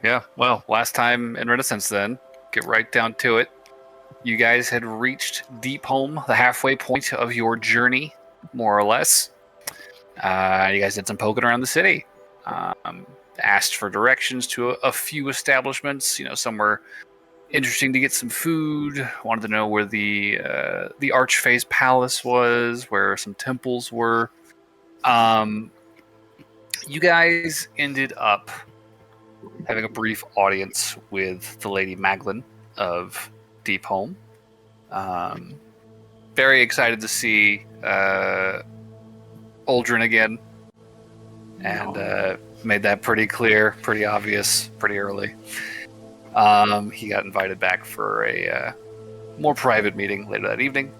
Yeah, well, last time in Renascence then, get right down to it. You guys had reached Deep Home, the halfway point of your journey, more or less. You guys did some poking around the city. Asked for directions to a few establishments. Some were interesting to get some food. Wanted to know where the Archface Palace was, where some temples were. You guys ended up having a brief audience with the Lady Maglin of Deep Home. Very excited to see Uldren again, and made that pretty clear, pretty obvious, pretty early. He got invited back for a more private meeting later that evening.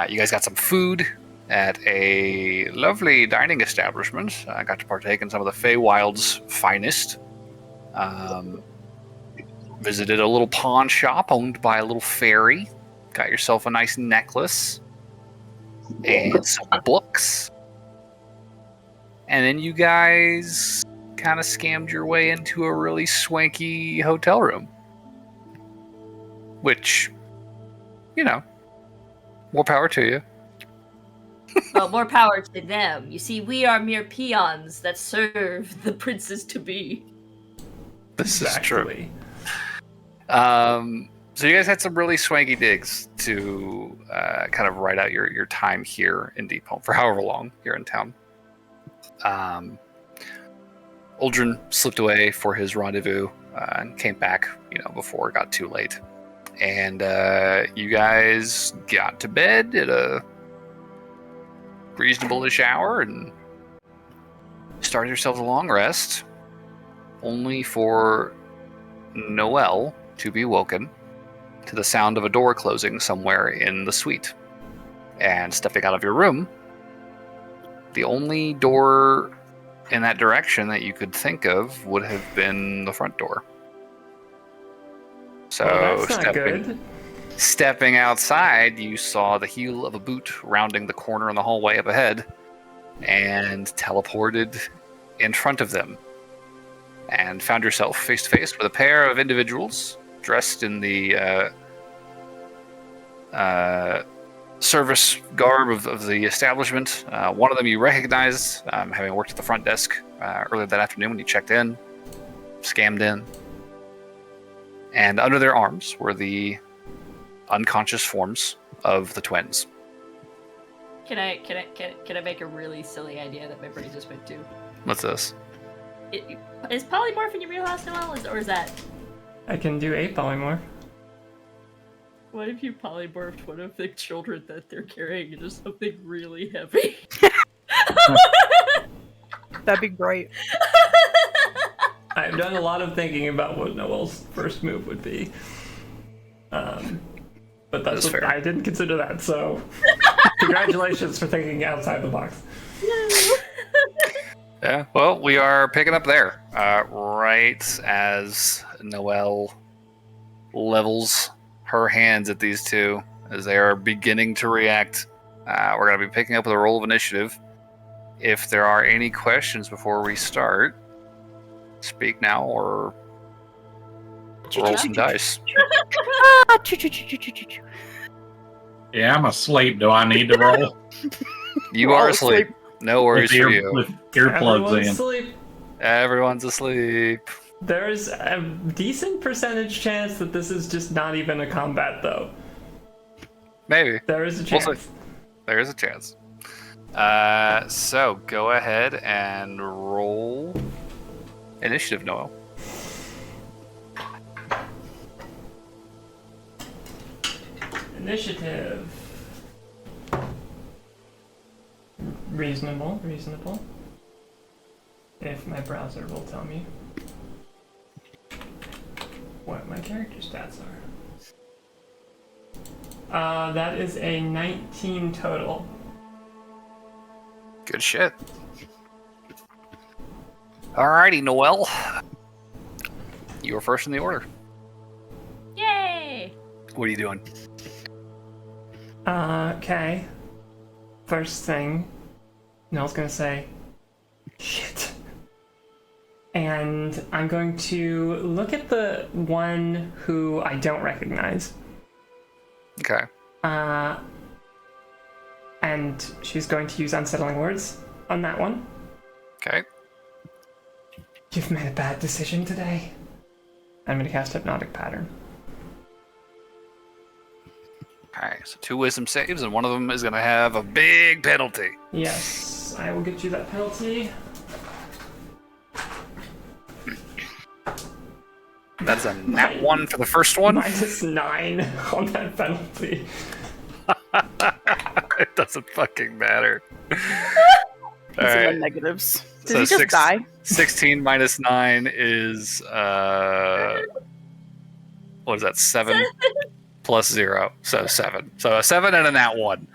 You guys got some food at a lovely dining establishment. I got to partake in some of the Feywild's finest. Visited a little pawn shop owned by a little fairy. Got yourself a nice necklace and some books. And then you guys kind of scammed your way into a really swanky hotel room. Which, more power to you. Well, more power to them. You see, we are mere peons that serve the princes to be. This is true. So you guys had some really swanky digs to kind of ride out your time here in Deep Home for however long you're in town. Uldren slipped away for his rendezvous and came back, before it got too late. And you guys got to bed at a reasonable-ish hour and started yourselves a long rest, only for Noelle to be woken to the sound of a door closing somewhere in the suite. And stepping out of your room, the only door in that direction that you could think of would have been the front door. So that's not good. Stepping outside, you saw the heel of a boot rounding the corner in the hallway up ahead and teleported in front of them, and found yourself face to face with a pair of individuals dressed in the service garb of the establishment. One of them you recognized, having worked at the front desk earlier that afternoon when you checked in, scammed in. And under their arms were the unconscious forms of the twins. Can I make a really silly idea that my brain just went to? What's this? Is polymorph in your wheelhouse, Noelle, or is that? I can do 8 polymorph. What if you polymorphed one of the children that they're carrying into something really heavy? That'd be great. I've done a lot of thinking about what Noelle's first move would be. But that's fair. I didn't consider that, so congratulations for thinking outside the box. Yeah, well, we are picking up there. Right as Noelle levels her hands at these two as they are beginning to react. We're going to be picking up with a roll of initiative. If there are any questions before we start, speak now or roll some dice. Yeah, I'm asleep. Do I need to roll? You are asleep. No worries for you. With earplugs in. Asleep. Everyone's asleep. There's a decent percentage chance that this is just not even a combat, though. Maybe. There is a chance. There is a chance. So go ahead and roll initiative, Noel. Initiative. Reasonable. If my browser will tell me what my character stats are. That is a 19 total. Good shit. Alrighty, Noelle. You were first in the order. Yay! What are you doing? Okay. First thing, Nell's gonna say, shit. And I'm going to look at the one who I don't recognize. Okay. And she's going to use unsettling words on that one. Okay. You've made a bad decision today. I'm going to cast Hypnotic Pattern. Okay, so 2 wisdom saves, and one of them is going to have a big penalty. Yes, I will get you that penalty. That's a nat 1 for the first one. -9 on that penalty. It doesn't fucking matter. It's All in the right. negatives. Did So he just die? 16 minus 9 is what is that? 7 plus 0, so 7. So a 7 and a nat 1.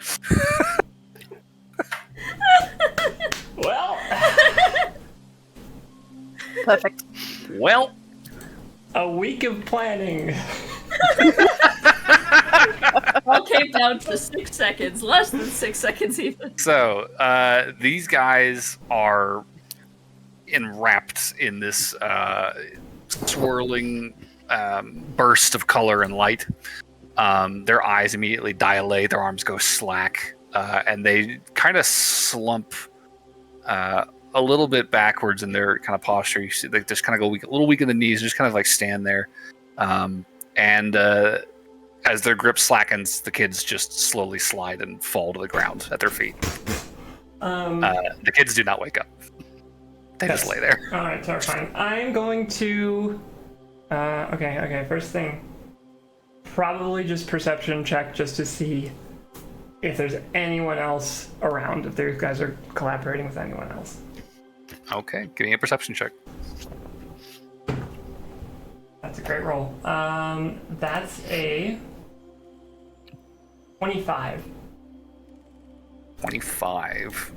Well, Perfect. Well, a week of planning. All came down to 6 seconds, less than 6 seconds even. so these guys are enwrapped in this swirling burst of color and light. Their eyes immediately dilate, their arms go slack, and they kind of slump a little bit backwards in their kind of posture. You see, they just kind of go weak, a little weak in the knees, just kind of like stand there. And as their grip slackens, the kids just slowly slide and fall to the ground at their feet. The kids do not wake up. They just lay there. All right, terrifying. I'm going to. Okay. First thing, probably just perception check just to see if there's anyone else around. If these guys are collaborating with anyone else. Okay, give me a perception check. That's a great roll. That's a 25. 25.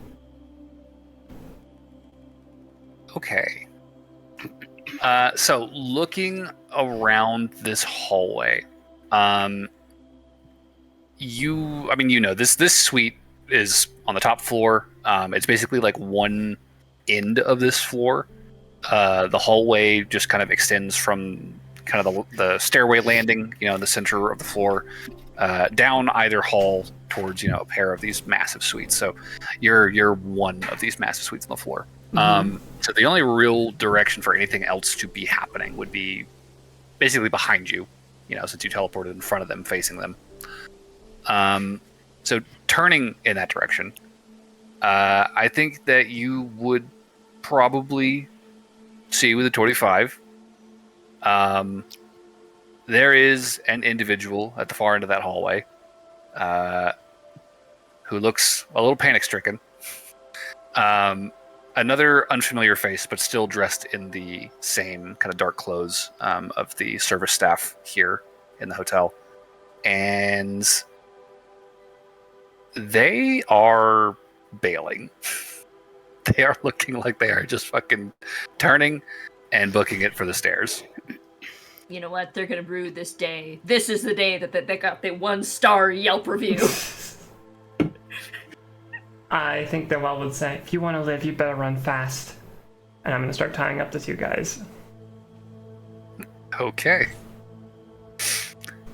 Okay. So looking around this hallway, this suite is on the top floor. It's basically like one end of this floor. The hallway just kind of extends from kind of the stairway landing, in the center of the floor, down either hall towards, a pair of these massive suites. So you're one of these massive suites on the floor. So the only real direction for anything else to be happening would be basically behind you, since you teleported in front of them, facing them. So turning in that direction, I think that you would probably see with a 25. There is an individual at the far end of that hallway who looks a little panic-stricken. Another unfamiliar face, but still dressed in the same kind of dark clothes of the service staff here in the hotel. And they are bailing. They are looking like they are just fucking turning and booking it for the stairs. You know what? They're gonna brew this day. This is the day that they got the 1-star Yelp review. I think that Well would say, if you want to live, you better run fast. And I'm going to start tying up the two guys. Okay.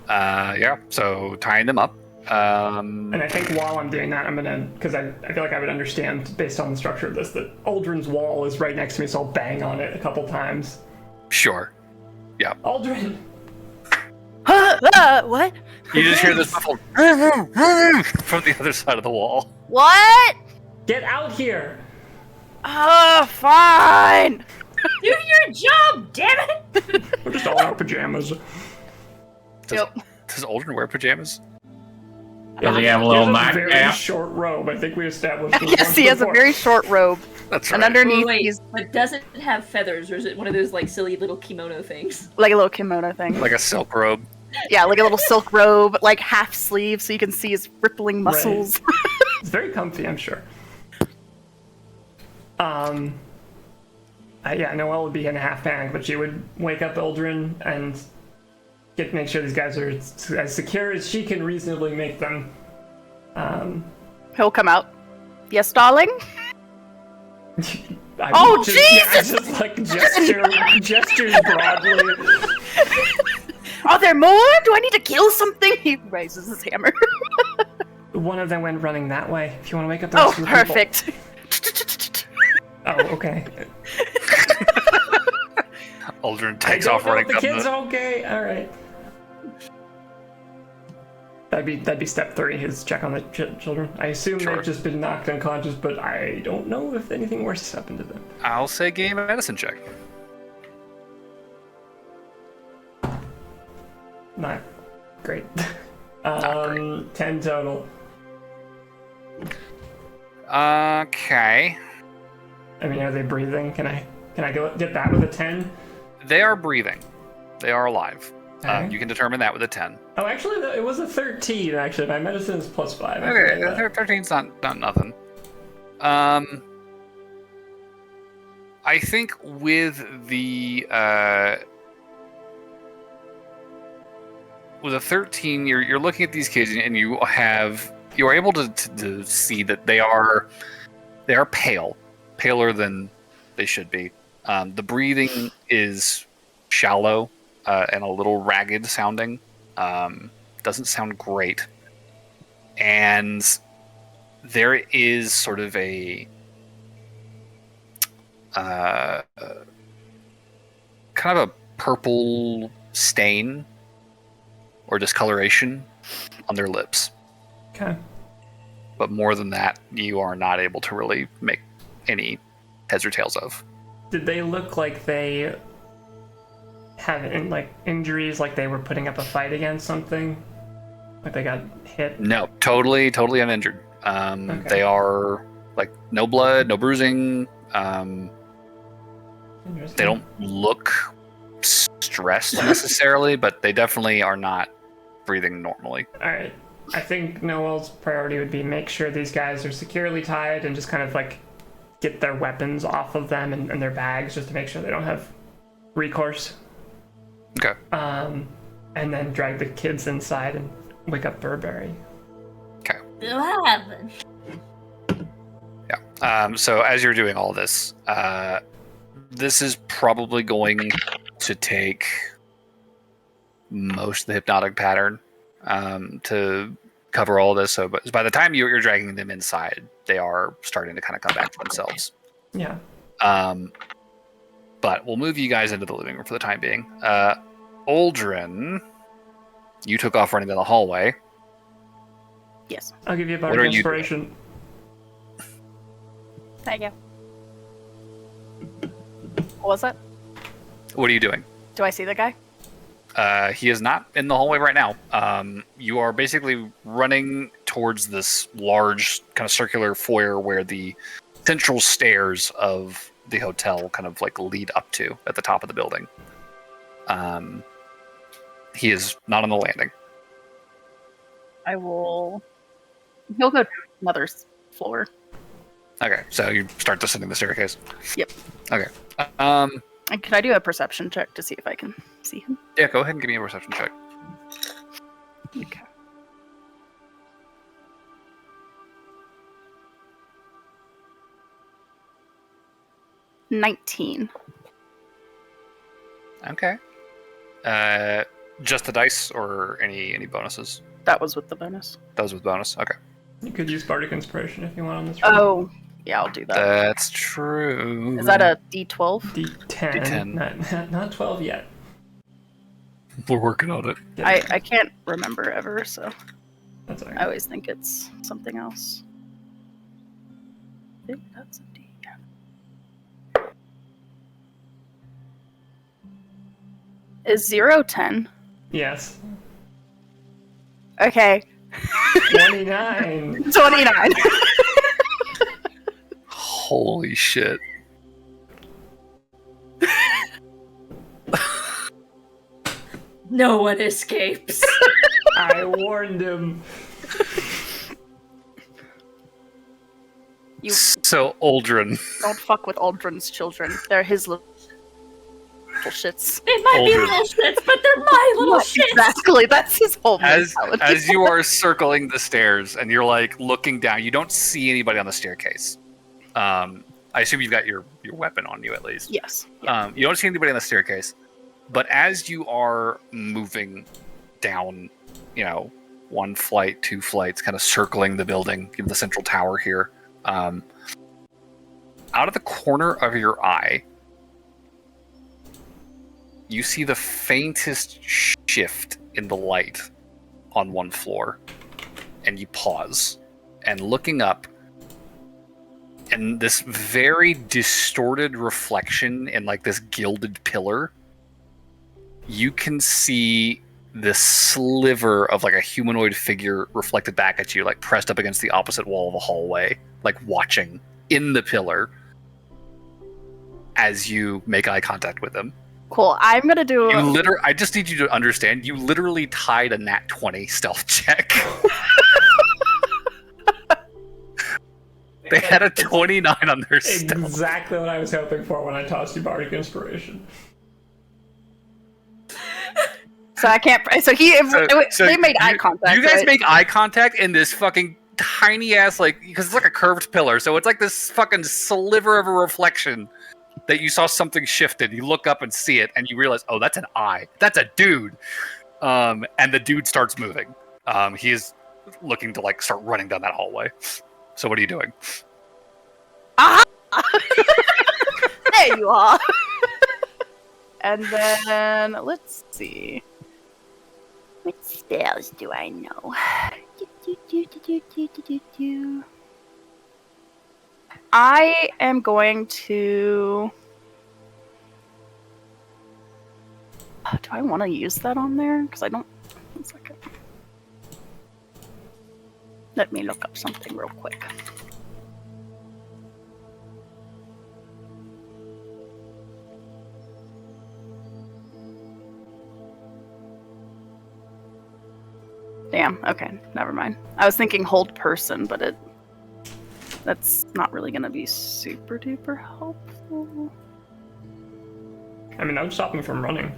Yeah, so tying them up. And I think while I'm doing that, I'm going to, because I feel like I would understand, based on the structure of this, that Aldrin's wall is right next to me, so I'll bang on it a couple times. Sure. Yeah. Aldrin! What? You just hear this muffled from the other side of the wall. What? Get out here! Oh, fine. Do your job, damn it! We're just all in our pajamas. Does Aldrin wear pajamas? Does he have a He little has a very nightcap? short robe. I think we established this Yes, once he has a before. very short robe. That's And right. underneath, Wait, he's but does it have feathers, or is it one of those like silly little kimono things? like a little kimono thing. Like a silk robe. Yeah, like a little silk robe, like half sleeve, so you can see his rippling muscles. It's very comfy, I'm sure. Yeah, Noelle would be in a half panic, but she would wake up Aldrin and make sure these guys are as secure as she can reasonably make them. He'll come out. Yes, darling? Oh, I just like gestures broadly. Are there more? Do I need to kill something? He raises his hammer. One of them went running that way. If you want to wake up the Oh, rest of the people. perfect. Oh, okay. Aldrin takes off running the down kid's okay. All right. That'd be step 3. His check on the children. I assume Sure. they've just been knocked unconscious, but I don't know if anything worse has happened to them. I'll say game medicine check. Not great. Not great. 10 total. Okay. I mean, are they breathing? Can I get that with a 10? They are breathing. They are alive. Okay. You can determine that with a 10. Oh, actually, it was a 13, actually. My medicine is +5. Okay, 13's not nothing. I think with the with a 13, you're looking at these kids and you are able to see that they are pale, paler than they should be. The breathing is shallow and a little ragged sounding. Doesn't sound great. And there is sort of a kind of a purple stain or discoloration on their lips. Okay. But more than that, you are not able to really make any heads or tails of. Did they look like they have injuries, like they were putting up a fight against something? Like they got hit? No, totally uninjured. Okay. They are like no blood, no bruising. They don't look stressed necessarily, but they definitely are not breathing normally. Alright. I think Noel's priority would be make sure these guys are securely tied and just kind of like get their weapons off of them and their bags just to make sure they don't have recourse. Okay. And then drag the kids inside and wake up Burberry. Okay. What happened? Yeah. So as you're doing all this, this is probably going to take most of the hypnotic pattern to cover all this. So, but by the time you're dragging them inside, they are starting to kind of come back to themselves. Yeah. But we'll move you guys into the living room for the time being. Aldrin, you took off running down the hallway. Yes. I'll give you a What are bardic you inspiration. Thank you. What was that? What are you doing? Do I see the guy? He is not in the hallway right now. You are basically running towards this large kind of circular foyer where the central stairs of the hotel kind of like lead up to at the top of the building. He is not on the landing. He'll go to another floor. Okay, so you start descending the staircase. Yep. Okay. And can I do a perception check to see if I can see him? Yeah, go ahead and give me a perception check. Okay. $19. Okay. Just the dice or any bonuses? That was with the bonus. That was with bonus. Okay. You could use bardic inspiration if you want on this roll. Oh, yeah, I'll do that. That's true. Is that a D12? D10. D10. Not 12 yet. We're working on it. Yeah, I can't remember ever, so that's all I right. always think it's something else. I think that's a D. Is 0 10? Yes. Okay. 29. 29. Holy shit. No one escapes. I warned him. You So, Aldrin. don't fuck with Aldrin's children. They're his little shits. They might be Aldrin. little shits, but they're my little shits. Exactly. That's his whole As mentality. you are circling the stairs and you're like looking down, you don't see anybody on the staircase. I assume you've got your weapon on you at least. Yes. You don't see anybody on the staircase, but as you are moving down, 1 flight, 2 flights, kind of circling the building, the central tower here, out of the corner of your eye, you see the faintest shift in the light on one floor, and you pause, and looking up, and this very distorted reflection in like this gilded pillar, you can see this sliver of like a humanoid figure reflected back at you, like pressed up against the opposite wall of the hallway, like watching in the pillar as you make eye contact with them. Cool. I'm gonna do. I just need you to understand. You literally tied a nat 20 stealth check. They had a 29 on their stealth. Exactly what I was hoping for when I tossed you Bardic Inspiration. So I can't. So they made eye contact. You guys right? make eye contact in this fucking tiny ass, like, because it's like a curved pillar, so it's like this fucking sliver of a reflection that you saw something shifted. You look up and see it, and you realize, oh, that's an eye. That's a dude. And the dude starts moving. He is looking to like start running down that hallway. So what are you doing? Aha! There you are. And then let's see. What spells do I know? I am going to. Do I want to use that on there? Because I don't. One second. Let me look up something real quick. Damn, okay, never mind. I was thinking hold person, but that's not really gonna be super duper helpful. I mean, that would stop him from running.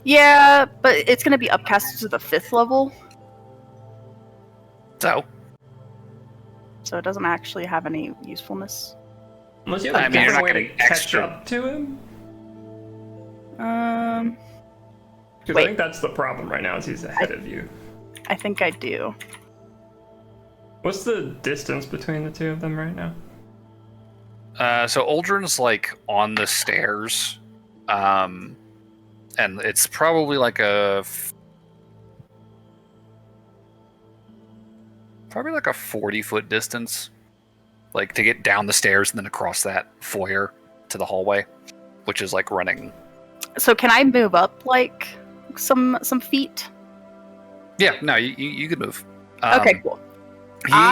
Yeah, but it's gonna be upcasted to the 5th level, So so it doesn't actually have any usefulness. Unless you have a I mean, you're different not way to getting catch extra. up to him. Because I Wait. think that's the problem right now, is he's ahead of you. I think I do. What's the distance between the two of them right now? So Uldren's like on the stairs, and it's probably like a 40-foot distance, like to get down the stairs and then across that foyer to the hallway, which is like running. So can I move up like some feet? Yeah, no, you could move. Okay, cool.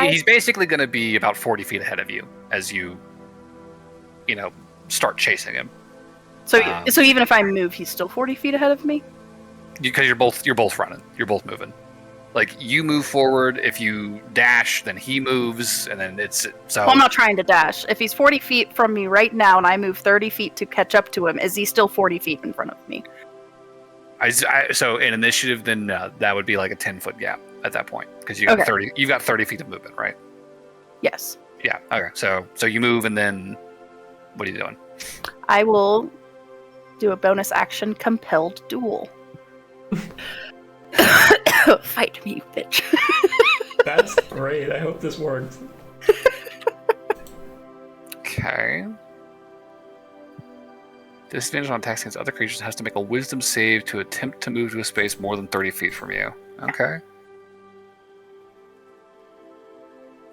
He's basically going to be about 40 feet ahead of you as you start chasing him. So so even if I move, he's still 40 feet ahead of me? Because you're both running. You're both moving. Like, you move forward. If you dash, then he moves, and then it's so. Well, I'm not trying to dash. If he's 40 feet from me right now, and I move 30 feet to catch up to him, is he still 40 feet in front of me? So in initiative, then that would be like a 10-foot gap at that point, because you got 30. You've got 30 feet of movement, right? Yes. Yeah. Okay. So you move, and then what are you doing? I will do a bonus action compelled duel. Fight me, you bitch. That's great. I hope this works. Okay. Disadvantage on attacks against other creatures, has to make a wisdom save to attempt to move to a space more than 30 feet from you. Okay.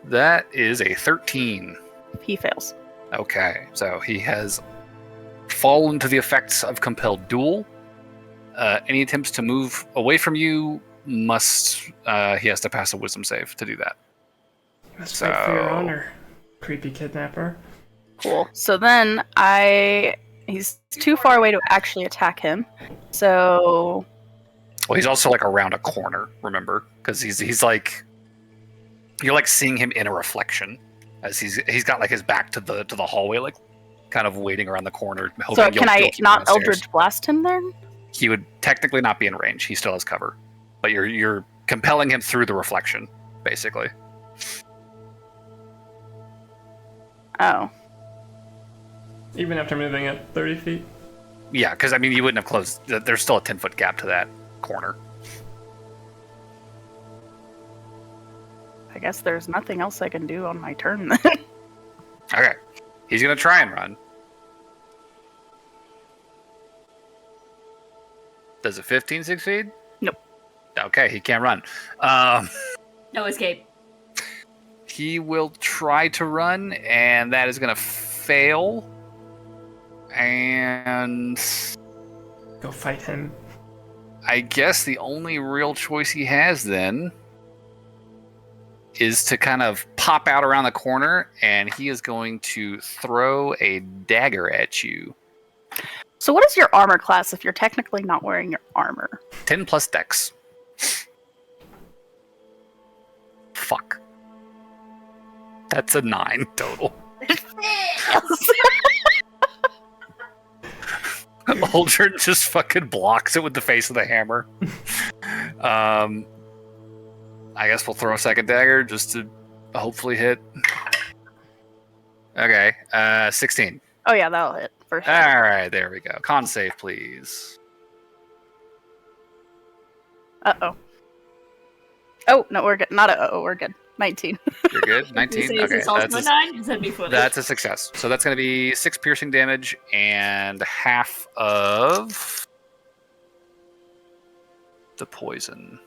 That is a 13. He fails. Okay, so he has fallen to the effects of compelled duel. Any attempts to move away from you he has to pass a wisdom save to do that. Let's fight for your honor, creepy kidnapper. Cool. So then he's too far away to actually attack him. So Well, he's also like around a corner, remember? Because he's like, you're like seeing him in a reflection as he's got like his back to the hallway, like kind of waiting around the corner. So can I not Eldritch Blast him then? He would technically not be in range. He still has cover, but you're compelling him through the reflection, basically. Oh. Even after moving it 30 feet? Yeah, because I mean, you wouldn't have closed. There's still a 10-foot gap to that corner. I guess there's nothing else I can do on my turn then. Okay, he's gonna try and run. Does a 15 succeed? Nope. Okay, he can't run. No escape. He will try to run, and that is gonna fail. And Go fight him. I guess the only real choice he has then is to kind of pop out around the corner, and he is going to throw a dagger at you. So what is your armor class if you're technically not wearing your armor? 10 plus dex. Fuck. That's a 9 total. Aldrin just fucking blocks it with the face of the hammer. I guess we'll throw a second dagger just to hopefully hit. Okay, 16. Oh yeah, that'll hit for sure. All right, there we go. Con save, please. Uh-oh. Oh, no, we're good. Not uh-oh, we're good. 19. You're good? Is 19? this Okay, also a 9? Is that before that's a success. So that's going to be 6 piercing damage and half of the poison.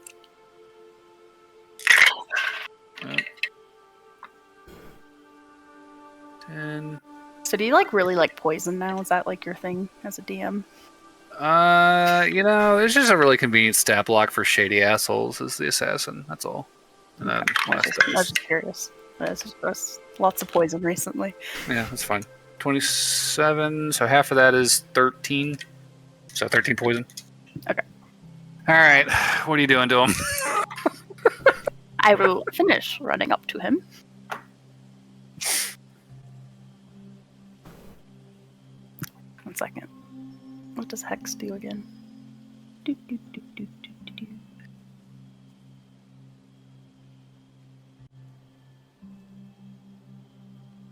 Yep. 10. So do you really like poison now? Is that your thing as a DM? It's just a really convenient stat block for shady assholes as the assassin. That's all. And then I was just curious. That's lots of poison recently. Yeah, that's fine. 27, so half of that is 13. So 13 poison. Okay. All right, what are you doing to him? I will finish running up to him. One second. What does Hex do again? Do, do, do, do, do, do, do.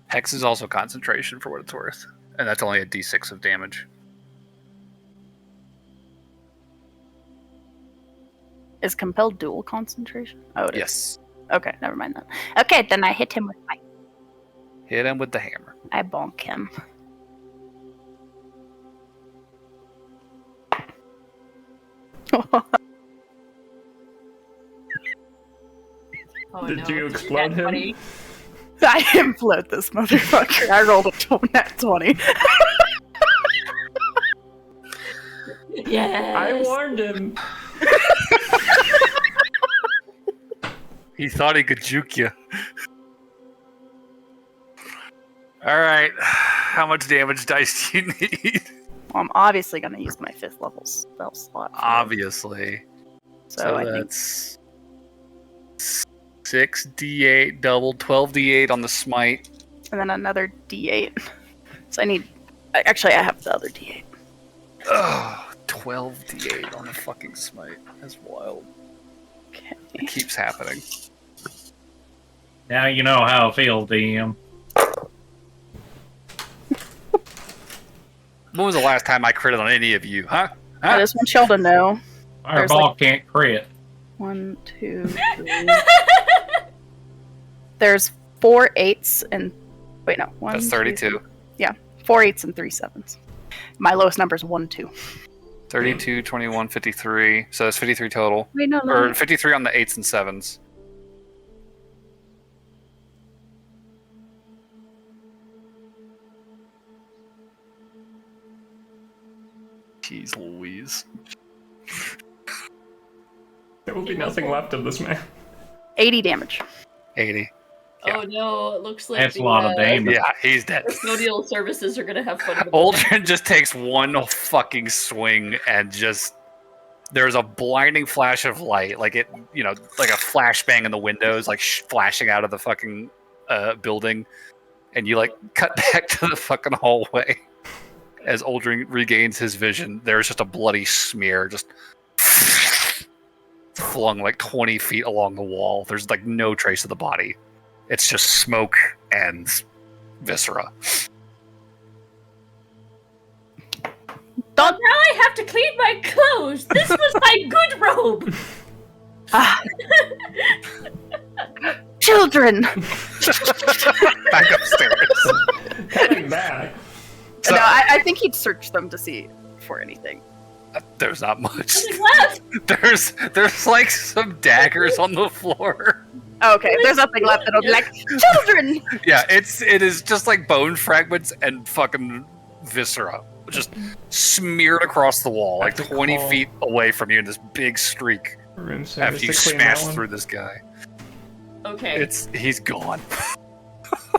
Hex is also concentration for what it's worth. And that's only a d6 of damage. Is compelled dual concentration? Oh, it is. Yes. Okay, never mind that. Okay, then I hit him with my... Hit him with the hammer. I bonk him. Oh, Did no. you explode him? Buddy. I implode this motherfucker. I rolled a nat 20. Yes. I warned him. He thought he could juke you. All right. How much damage dice do you need? Well, I'm obviously going to use my 5th level spell slot. for it. Obviously. So I think that's 6d8 double, 12d8 on the smite. and then another D8. So I need... Actually, I have the other D8. Oh, 12d8 on the fucking smite. That's wild. Okay. It keeps happening. Now you know how I feel, DM. When was the last time I critted on any of you, huh? I just want y'all to know. Fireball can't crit. 1, 2, 3. There's 4 8s and... Wait, no. 1, That's 32. 4 8s and 3 7s. My lowest number is 1, 2. 32, 21, 53. So that's 53 total. Wait, no, Or 53 on the 8s and 7s. Jeez Louise. There will be nothing left of this man. 80 damage. 80. Oh no, it looks like That's a lot of damage. Yeah, he's dead. custodial services are gonna have fun with Aldrin just takes one fucking swing and just there's a blinding flash of light, like it, like a flashbang in the windows, like flashing out of the fucking building, and you cut back to the fucking hallway as Aldrin regains his vision. There's just a bloody smear, just flung 20 feet along the wall. There's no trace of the body. It's just smoke and viscera. Now I have to clean my clothes. This was my good robe. Ah. Children! Back upstairs. Coming back. So, No, I think he'd search them to see for anything. there's not much. Nothing left. There's like some daggers on the floor. Okay, there's nothing left that'll be like, children! Yeah, it is just like bone fragments and fucking viscera, just smeared across the wall, like 20 feet away from you in this big streak. Room service After you to clean that smash one. through this guy, Okay. he's gone.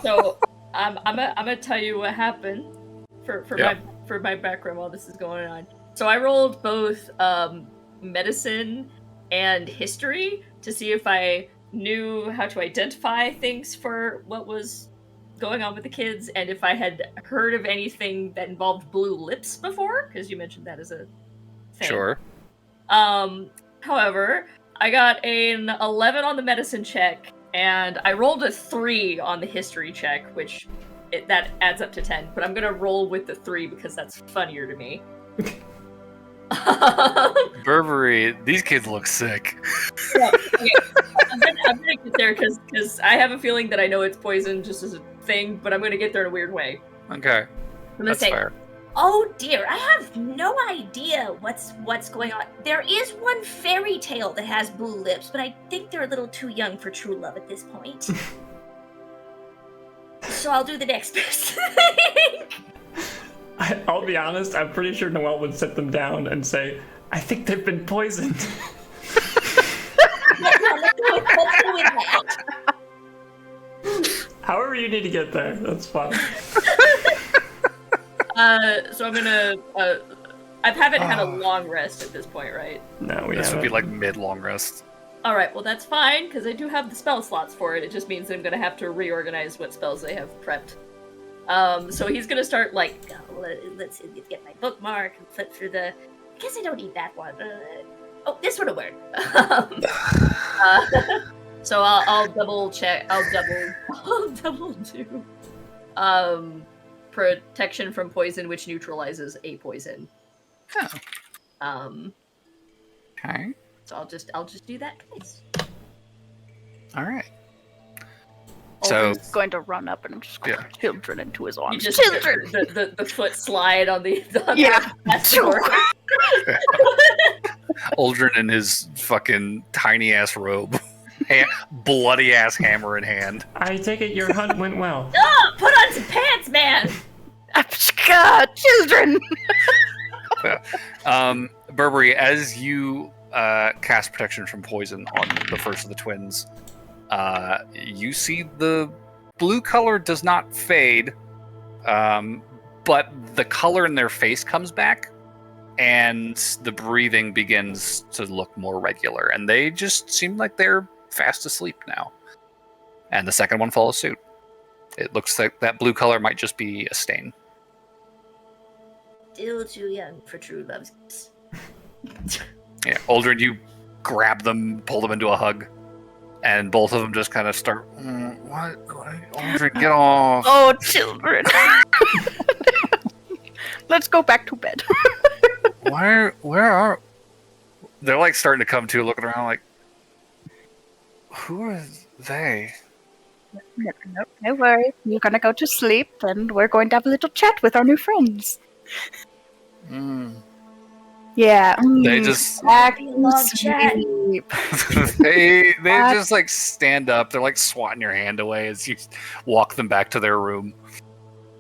So I'm gonna tell you what happened for Yeah. my background while this is going on. So I rolled both medicine and history to see if I knew how to identify things for what was going on with the kids, and if I had heard of anything that involved blue lips before, because you mentioned that as a thing. Sure. However, I got an 11 on the medicine check, and I rolled a 3 on the history check, which that adds up to 10. But I'm gonna roll with the 3 because that's funnier to me. Burberry, these kids look sick. Yeah, okay. I'm gonna get there because I have a feeling that I know it's poison just as a thing, but I'm gonna get there in a weird way. Okay, I'm gonna that's say, fair. Oh dear, I have no idea what's going on. There is one fairy tale that has blue lips, but I think they're a little too young for true love at this point. So I'll do the next best thing. I'll be honest, I'm pretty sure Noelle would sit them down and say, I think they've been poisoned. Let's go with that. However you need to get there, that's fine. So I'm gonna. I haven't had a long rest at this point, right? No, we This would be haven't. like mid long rest. All right. Well, that's fine because I do have the spell slots for it. It just means that I'm gonna have to reorganize what spells I have prepped. So he's gonna start like, Let's get my bookmark and flip through the. I guess I don't need that one. Oh, this one will work. so I'll double check. I'll double do. Protection from poison, which neutralizes a poison. Oh. Okay. So I'll just do that twice. All right. So He's going to run up and just Yeah. children into his You arms. just Children! the foot slide on the Yeah. door. Aldrin in his fucking tiny ass robe, bloody ass hammer in hand. I take it your hunt went well. Oh, put on some pants, man. God, children! Burberry, as you cast protection from poison on the first of the twins, you see the blue color does not fade, but the color in their face comes back, and the breathing begins to look more regular, and they just seem like they're fast asleep now. And the second one follows suit. It looks like that blue color might just be a stain. Still too young for true love's. Yeah, Aldrin, you grab them, pull them into a hug, and both of them just kind of start. What? Aldrin, get off! Oh, children! Let's go back to bed. Where are? They're like starting to come to, looking around, like, who are they? No, no worries. You're gonna go to sleep, and we're going to have a little chat with our new friends. Yeah. They just Back Be a long to chat. sleep. they just like stand up. They're like swatting your hand away as you walk them back to their room.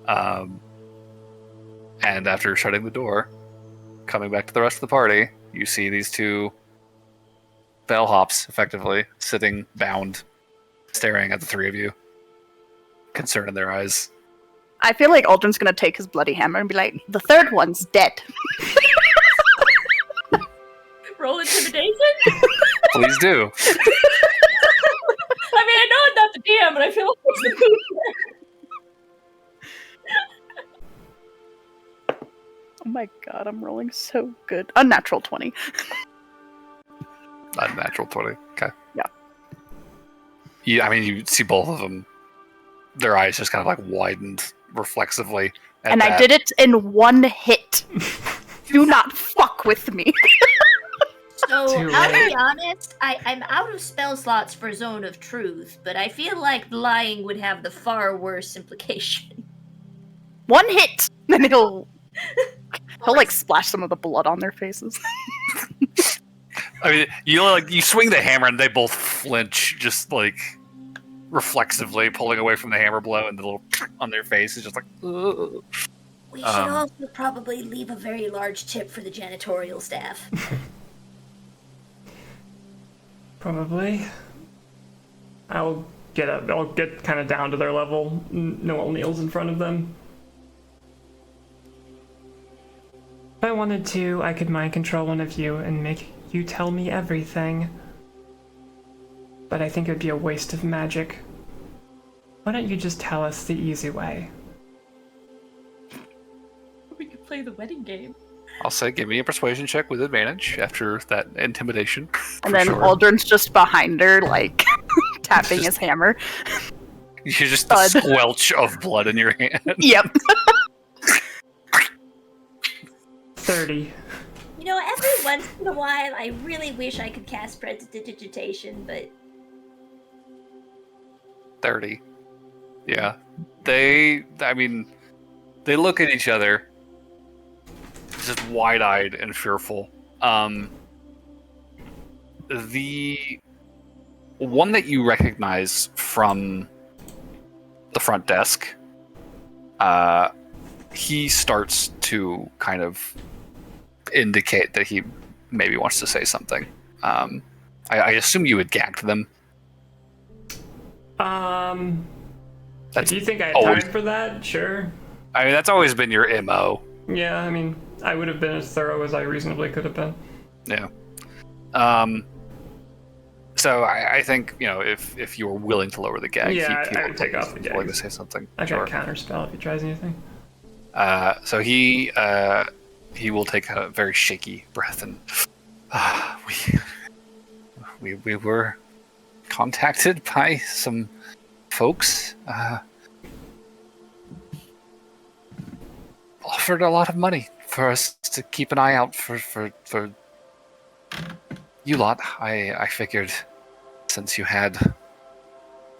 And after shutting the door, coming back to the rest of the party, you see these two bellhops, effectively sitting bound, staring at the three of you, concern in their eyes. I feel like Aldrin's gonna take his bloody hammer and be like, the third one's dead. Roll intimidation. Please do. I mean, I know I'm not the DM, but I feel like it's the Oh my god, I'm rolling so good. Unnatural 20. Unnatural 20. Okay. Yeah. I mean, you see both of them. Their eyes just kind of like widened reflexively. And I did it in one hit. Do not fuck with me. So, Too I'll late. be honest, I'm out of spell slots for Zone of Truth, but I feel like lying would have the far worse implication. One hit, then he'll like splash some of the blood on their faces. I mean, you swing the hammer and they both flinch, just like reflexively pulling away from the hammer blow, and the little on their face is just like. Ugh. We should also probably leave a very large tip for the janitorial staff. Probably. I'll get kind of down to their level. Noel kneels in front of them. If I wanted to, I could mind control one of you and make you tell me everything. But I think it would be a waste of magic. Why don't you just tell us the easy way? We could play the wedding game. I'll say, give me a persuasion check with advantage after that intimidation. And then Aldrin's just behind her, like, tapping his hammer. You just the squelch of blood in your hand. Yep. 30. You know, every once in a while, I really wish I could cast prestidigitation, but 30. Yeah. They look at each other, just wide-eyed and fearful. The one that you recognize from the front desk, he starts to kind of indicate that he maybe wants to say something. I assume you had gagged them. Do you think I had always- time for that? Sure. I mean, that's always been your MO. Yeah, I mean, I would have been as thorough as I reasonably could have been. Yeah. So I think, if you were willing to lower the gag, Yeah, he I would take off the he's willing gag. to say something. I Sure. got counterspell if he tries anything. So he will take a very shaky breath and we were contacted by some folks. Offered a lot of money for us to keep an eye out for you lot. I figured since you had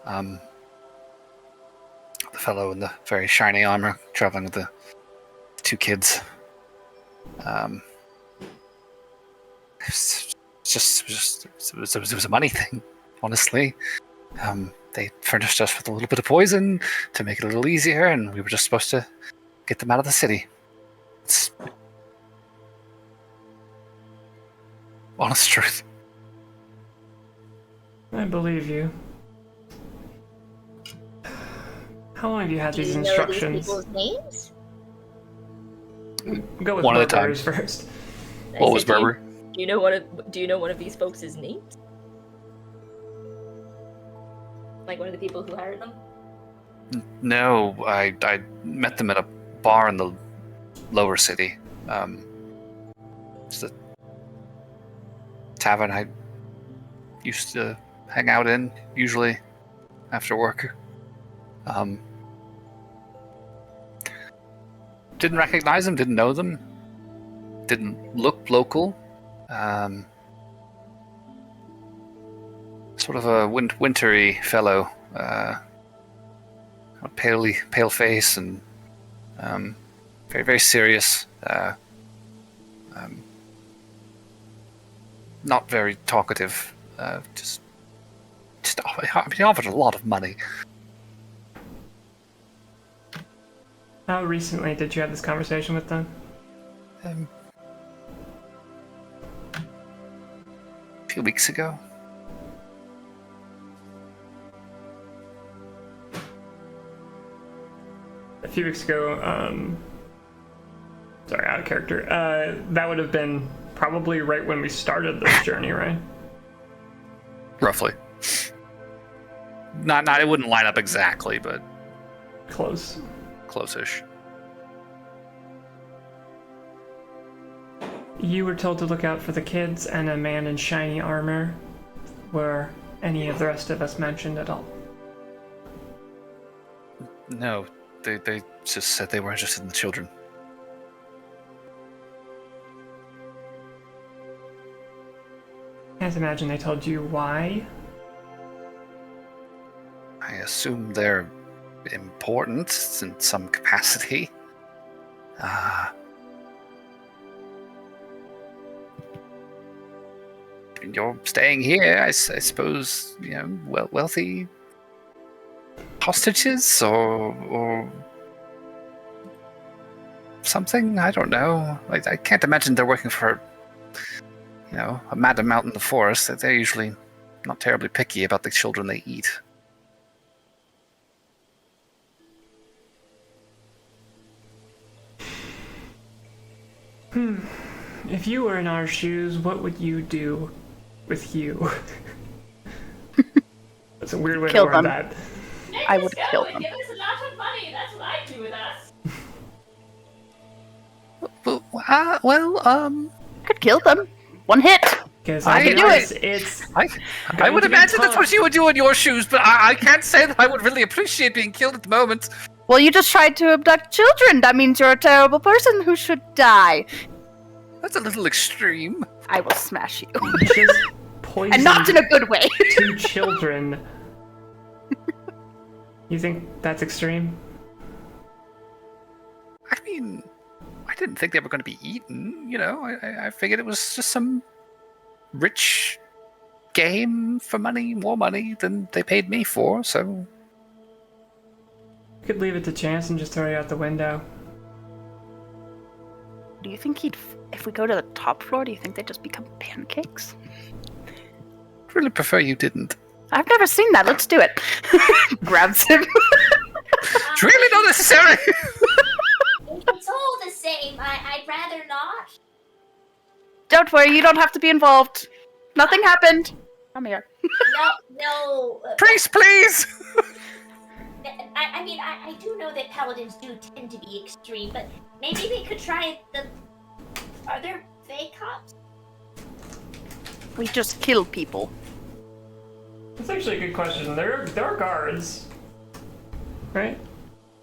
the fellow in the very shiny armor traveling with the two kids. It was a money thing, honestly. They furnished us with a little bit of poison to make it a little easier, and we were just supposed to get them out of the city. It's honest truth. I believe you. How long have you had do these you know instructions? these people's names? Go with One at a time. Burberry's first. I What was said, Berber? Do you know one of these folks' names? Like one of the people who hired them? No, I met them at a bar in the lower city. It's the tavern I used to hang out in, usually after work. Didn't recognize them, didn't know them, didn't look local. Sort of a wintry fellow, a pale face, and very, very serious. Not very talkative. Just he offered a lot of money. How recently did you have this conversation with them? A few weeks ago. A few weeks ago, sorry, out of character. That would have been probably right when we started this journey, right? Roughly. Not it wouldn't line up exactly, but Close. close-ish. You were told to look out for the kids and a man in shiny armor. Were any of the rest of us mentioned at all? No, they just said they were interested in the children. Can't imagine they told you why. I assume they're important in some capacity. You're staying here, I suppose, wealthy hostages or something? I don't know. I can't imagine they're working for, a madam out in the forest. They're usually not terribly picky about the children they eat. If you were in our shoes, what would you do with you? That's a weird way Kill to word them. that. I would kill them. Give us a lot of money. That's what I do with us. Could kill them. One hit. Because I I can do do it's I would to be imagine that's tough. what you would do in your shoes, but I can't say that I would really appreciate being killed at the moment. Well, you just tried to abduct children. That means you're a terrible person who should die. That's a little extreme. I will smash you. just poisoned And not in a good way. 2 children. You think that's extreme? I mean, I didn't think they were going to be eaten, I figured it was just some rich game for money, more money than they paid me for, so... You could leave it to chance and just throw you out the window. Do you think if we go to the top floor, do you think they'd just become pancakes? I'd really prefer you didn't. I've never seen that. Let's do it. Grabs him. It's really not necessary! It's all the same. I'd rather not. Don't worry, you don't have to be involved. Nothing happened. Come here. No. Priest, please! I do know that paladins do tend to be extreme, but maybe we could try the. Are there fake cops? We just kill people. That's actually a good question. There are guards, right?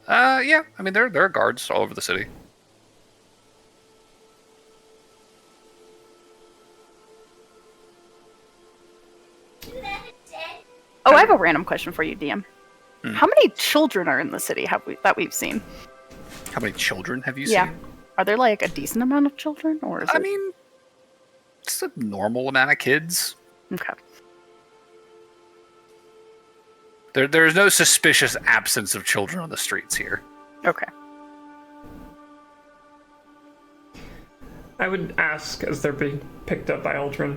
Yeah, I mean, there are guards all over the city. Oh, I have a random question for you, DM. How many children are in the city that we've seen? How many children have you Yeah. seen? Are there like a decent amount of children, or is I it? mean, it's a normal amount of kids. Okay. There's no suspicious absence of children on the streets here. Okay. I would ask as they're being picked up by Aldrin.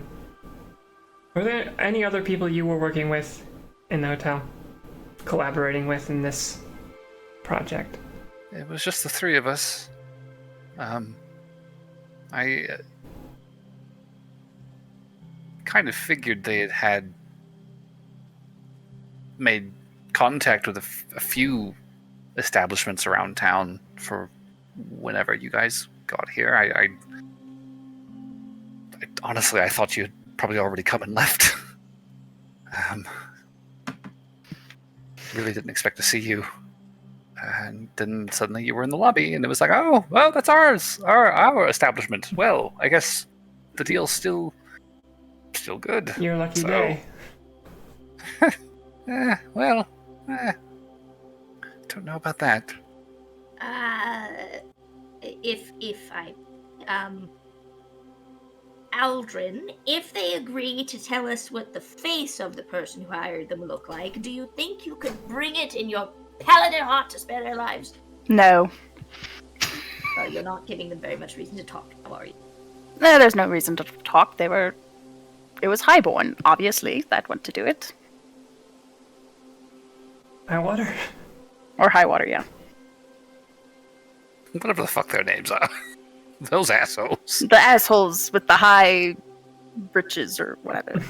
Were there any other people you were working with in the hotel? Collaborating with in this project? It was just the 3 of us. I kind of figured they had made contact with a few establishments around town for whenever you guys got here. I honestly, I thought you had probably already come and left. Really didn't expect to see you. And then suddenly you were in the lobby, and it was like, oh, well, that's ours, our establishment. Well, I guess the deal's still good. Your lucky So- day. Don't know about that. If I, Aldrin, if they agree to tell us what the face of the person who hired them look like, do you think you could bring it in your paladin heart to spare their lives? No. Well, you're not giving them very much reason to talk now, are you? No, there's no reason to talk. It was Highborn, obviously, that went to do it. High water. Or Highwater, yeah. Whatever the fuck their names are. Those assholes. The assholes with the high breeches or whatever.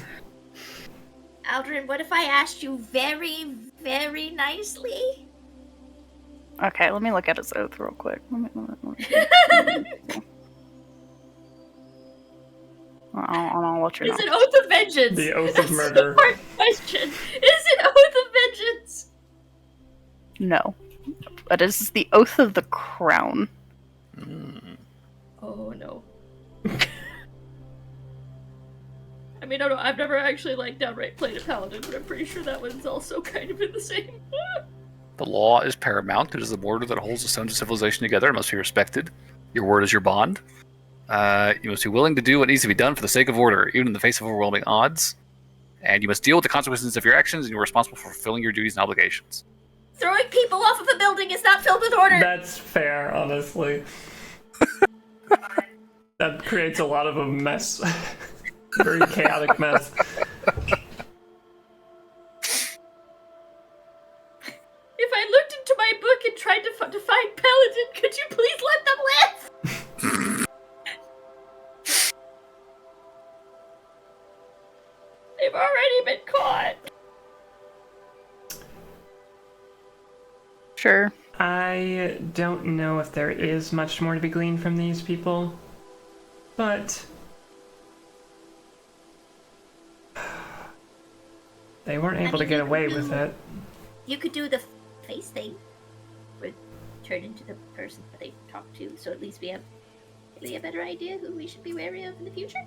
Aldrin, what if I asked you very, very nicely? Okay, let me look at his oath real quick. I'll let you know. Is it Oath of Vengeance? The Oath of That's Murder. the hard question. Is it Oath of Vengeance? No. But this is the Oath of the Crown. Oh no. I mean, I don't, I've never actually like downright played a paladin, but I'm pretty sure that one's also kind of in the same. The law is paramount. It is the border that holds the stones of civilization together. It must be respected. Your word is your bond. You must be willing to do what needs to be done for the sake of order, even in the face of overwhelming odds. And you must deal with the consequences of your actions, and you're responsible for fulfilling your duties and obligations. Throwing people off of a building is not filled with order. That's fair, honestly. That creates a lot of a mess. Very chaotic mess. If I looked into my book and tried to find paladin, could you please let them live? They've already been caught. Sure. I don't know if there is much more to be gleaned from these people, but they weren't able to get away with it. You could do the face thing, or turn into the person that they talk to, so at least we have a better idea who we should be wary of in the future.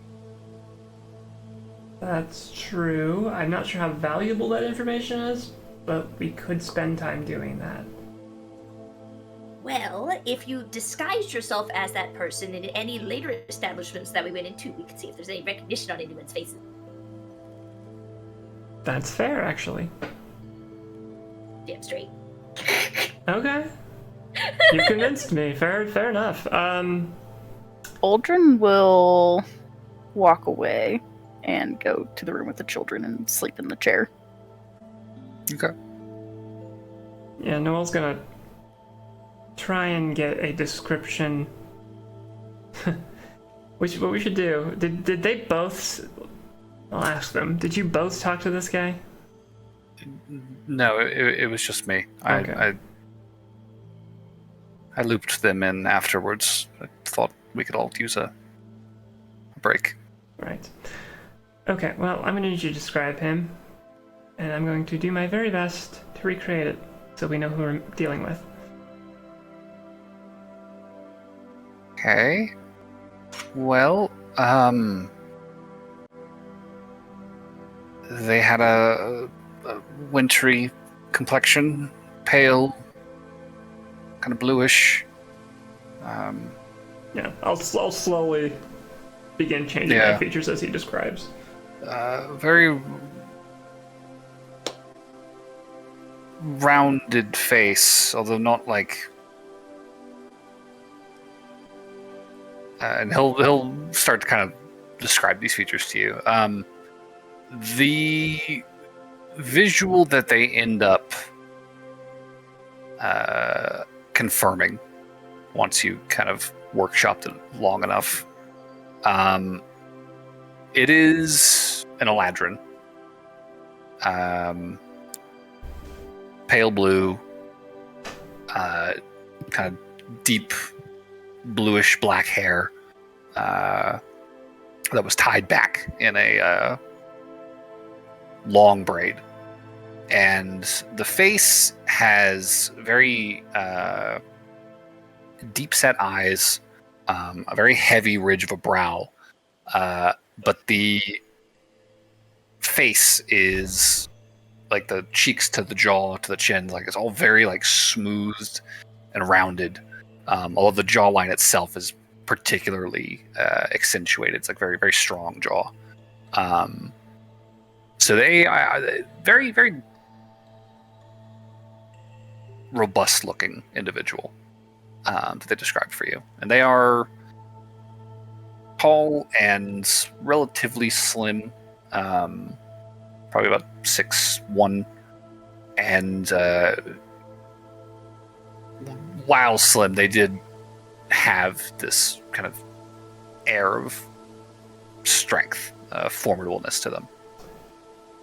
That's true. I'm not sure how valuable that information is, but we could spend time doing that. Well, if you disguised yourself as that person in any later establishments that we went into, we could see if there's any recognition on anyone's faces. That's fair, actually. Damn straight. Okay. You convinced me. Fair enough. Aldrin will walk away and go to the room with the children and sleep in the chair. Okay. Yeah, Noel's gonna try and get a description. What we should do? Did they both? I'll ask them. Did you both talk to this guy? No, it was just me. Okay. I looped them in afterwards. I thought we could all use a break. Right. Okay, well, I'm going to need you to describe him, and I'm going to do my very best to recreate it so we know who we're dealing with. Okay. Well, they had a wintry complexion, pale, kind of bluish. Yeah, I'll slowly begin changing my features as he describes. Very rounded face, although not like. And he'll start to kind of describe these features to you. The visual that they end up confirming once you kind of workshopped it long enough. It is an Eladrin. Pale blue, kind of deep bluish black hair that was tied back in a long braid. And the face has very deep set eyes, a very heavy ridge of a brow, but the face is like the cheeks to the jaw to the chin, like it's all very like smoothed and rounded. Although the jawline itself is particularly accentuated, it's like very very strong jaw. So they are very very robust looking individual that they described for you, and they are tall and relatively slim, probably about 6'1", and while slim, they did have this kind of air of strength, formidableness to them.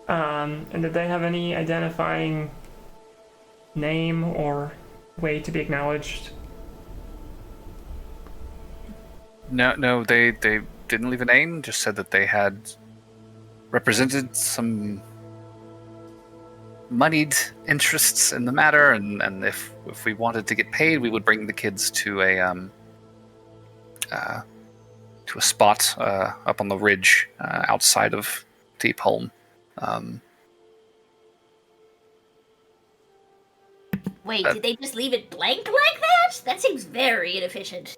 And did they have any identifying name or way to be acknowledged? No, they didn't leave a name. Just said that they had represented some moneyed interests in the matter, and if we wanted to get paid, we would bring the kids to to a spot up on the ridge outside of Deep Home. Wait, did they just leave it blank like that? That seems very inefficient.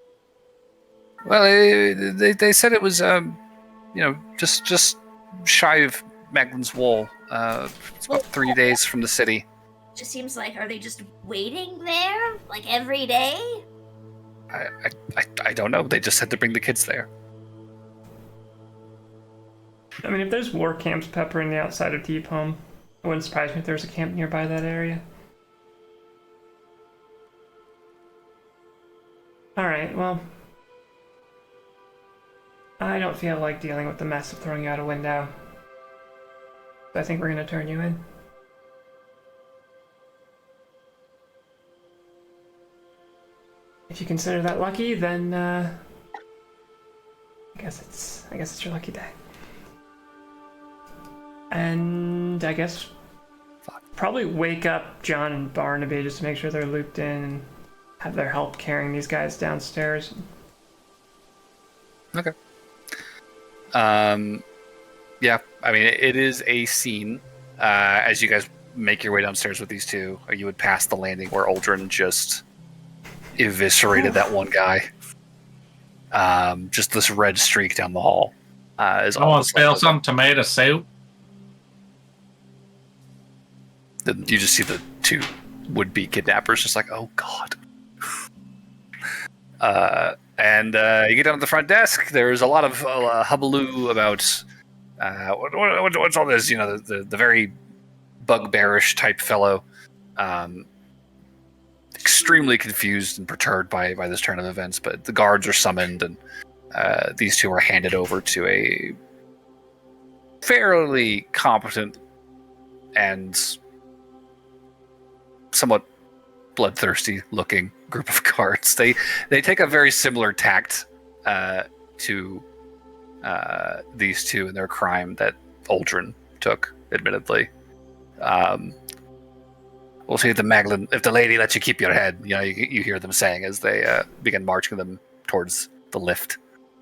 Well, they said it was just shy of Maglin's Wall. It's about 3 days from the city. Just seems like, are they just waiting there like every day? I don't know. They just said to bring the kids there. I mean, if there's war camps peppering the outside of Deep Home, it wouldn't surprise me if there's a camp nearby that area. Alright, well, I don't feel like dealing with the mess of throwing you out a window. So I think we're going to turn you in. If you consider that lucky, then I guess it's your lucky day. And I guess probably wake up John and Barnaby just to make sure they're looped in and have their help carrying these guys downstairs. Okay. Yeah, I mean, it is a scene. As you guys make your way downstairs with these two, you would pass the landing where Aldrin just eviscerated that one guy. Just this red streak down the hall. Is Someone spill some tomato soup. You just see the two would-be kidnappers just like, oh god. And you get down to the front desk. There's a lot of hubbub about what's all this, the very bugbearish type fellow. Extremely confused and perturbed by this turn of events, but the guards are summoned, and these two are handed over to a fairly competent and somewhat bloodthirsty looking group of guards. They take a very similar tact to these two in their crime that Aldrin took, admittedly. We'll see if the lady lets you keep your head. You hear them saying as they begin marching them towards the lift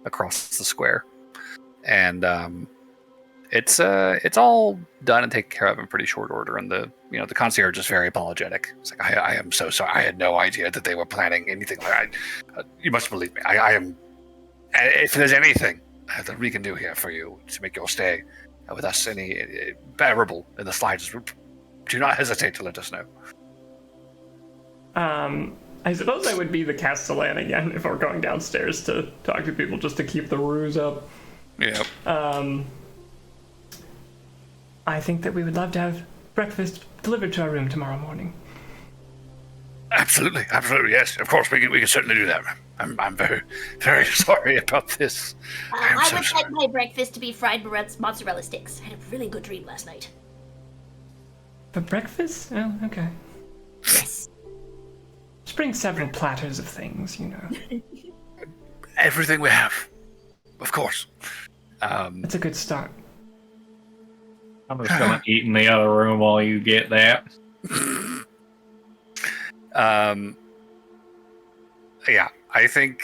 across the square, and it's all done and taken care of in pretty short order. And the concierge is very apologetic. It's like, I am so sorry. I had no idea that they were planning anything like that. You must believe me. I am. If there's anything that we can do here for you to make your stay with us any bearable in the slightest, do not hesitate to let us know. I suppose I would be the Castellan again if we're going downstairs to talk to people just to keep the ruse up. Yeah. I think that we would love to have breakfast delivered to our room tomorrow morning. Absolutely, yes. Of course, we can certainly do that. I'm very, very sorry about this. I would like my breakfast to be fried mozzarella sticks. I had a really good dream last night. For breakfast? Oh, okay. Yes. Just bring several platters of things, Everything we have, of course. That's a good start. I'm just gonna eat in the other room while you get that. Yeah, I think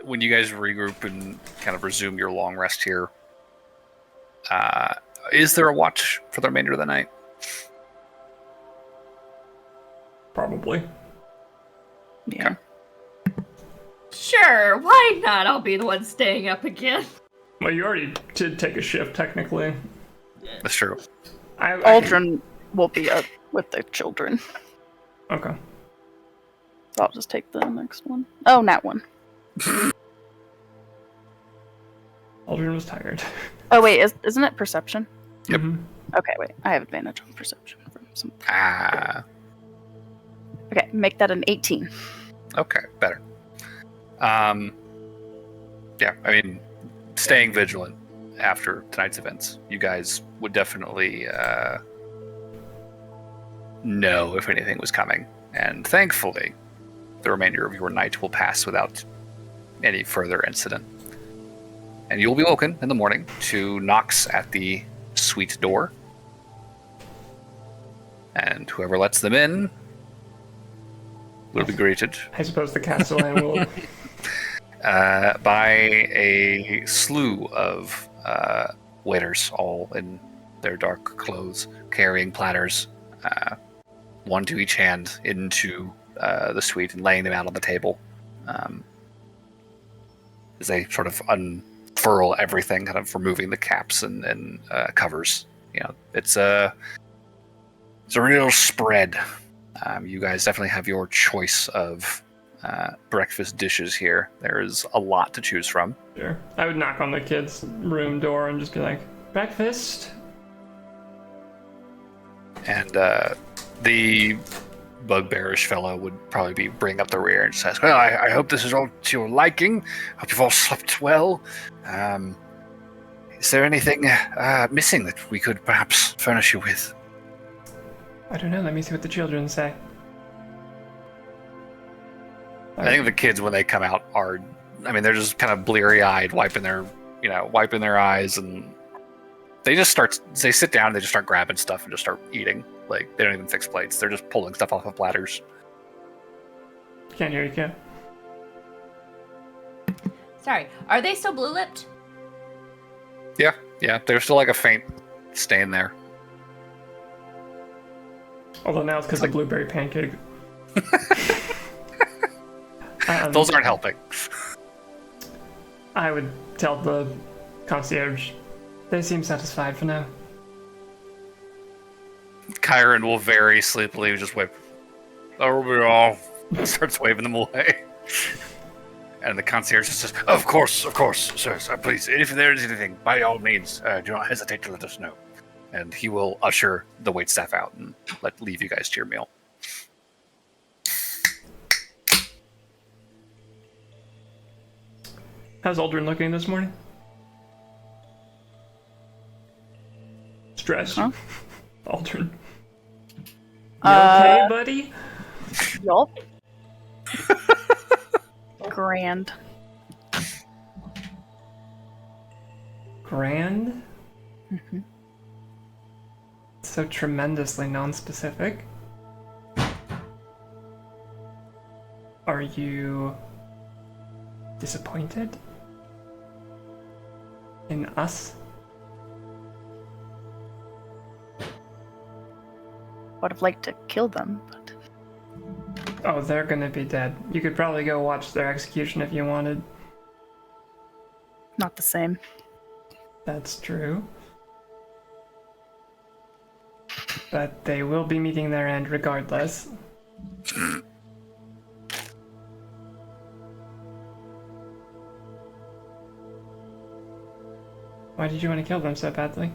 when you guys regroup and kind of resume your long rest here, is there a watch for the remainder of the night? Probably. Yeah. Sure, why not? I'll be the one staying up again. Well, you already did take a shift, technically. That's true. Aldrin will be up with the children. Okay. So I'll just take the next one. Oh, not one. Aldrin was tired. Oh, wait, isn't it perception? Yep. Mm-hmm. Okay, wait. I have advantage on perception from some. Okay, make that an 18. Okay, better. Yeah, I mean, staying vigilant after tonight's events, you guys would definitely know if anything was coming. And thankfully, the remainder of your night will pass without any further incident. And you'll be woken in the morning to knocks at the suite door. And whoever lets them in will be greeted. I suppose the Castellan will... by a slew of waiters, all in their dark clothes, carrying platters, one to each hand, into the suite and laying them out on the table. As they sort of unfurl everything, kind of removing the caps and covers. It's a real spread. You guys definitely have your choice of breakfast dishes here. There is a lot to choose from. Sure. I would knock on the kids' room door and just be like, breakfast. And the bugbearish fellow would probably bring up the rear and just ask, well, I hope this is all to your liking. Hope you've all slept well. Is there anything missing that we could perhaps furnish you with? I don't know. Let me see what the children say. I think the kids, when they come out, they're just kind of bleary-eyed, wiping their eyes, and they sit down and they just start grabbing stuff and just start eating. Like, they don't even fix plates. They're just pulling stuff off of platters. Can't hear you, Ken. Sorry, are they still blue-lipped? Yeah, there's still like a faint stain there. Although now it's because of blueberry pancake. Those aren't helping. I would tell the concierge. They seem satisfied for now. Kyron will very sleepily just wave. That'll be all. Starts waving them away. And the concierge says, Of course, sir, please, if there is anything, by all means, do not hesitate to let us know. And he will usher the waitstaff out and leave you guys to your meal. How's Aldrin looking this morning? Stressed. Huh? Aldrin. You okay, buddy? Yup. Grand. Grand? Mm-hmm. So tremendously non-specific. Are you disappointed in us? Would have liked to kill them, but Oh, they're gonna be dead. You could probably go watch their execution if you wanted. not the same. That's true. But they will be meeting their end regardless. Why did you want to kill them so badly?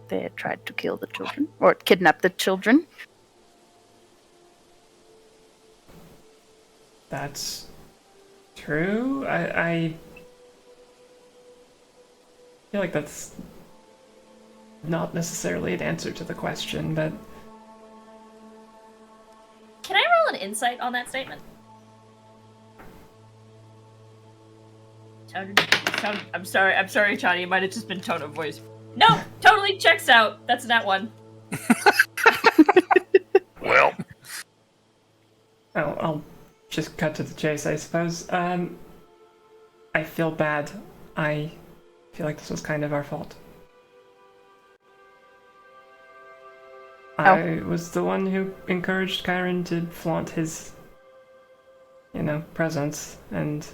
They had tried to kill the children, or kidnap the children. That's true. I feel like that's not necessarily an answer to the question, but Can I roll an insight on that statement? I'm sorry, Chani. It might have just been tone of voice. No, totally checks out. That's not one. Well, I'll just cut to the chase, I suppose. I feel bad. I feel like this was kind of our fault. I was the one who encouraged Kyron to flaunt his, presence, and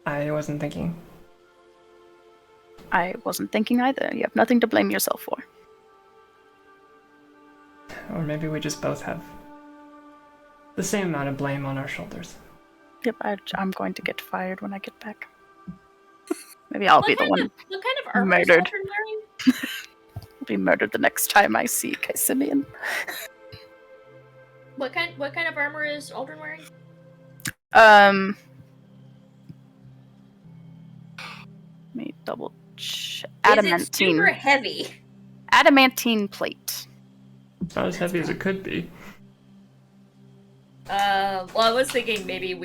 I wasn't thinking. I wasn't thinking either. You have nothing to blame yourself for. Or maybe we just both have the same amount of blame on our shoulders. Yep, I'm going to get fired when I get back. Maybe I'll be the one What kind of armor is murdered. Aldrin wearing? I'll be murdered the next time I see Kaisimian. What kind of armor is Aldrin wearing? Let me double check. Is it super Adamantine. heavy? Adamantine plate. It's not as heavy as it could be. Well, I was thinking maybe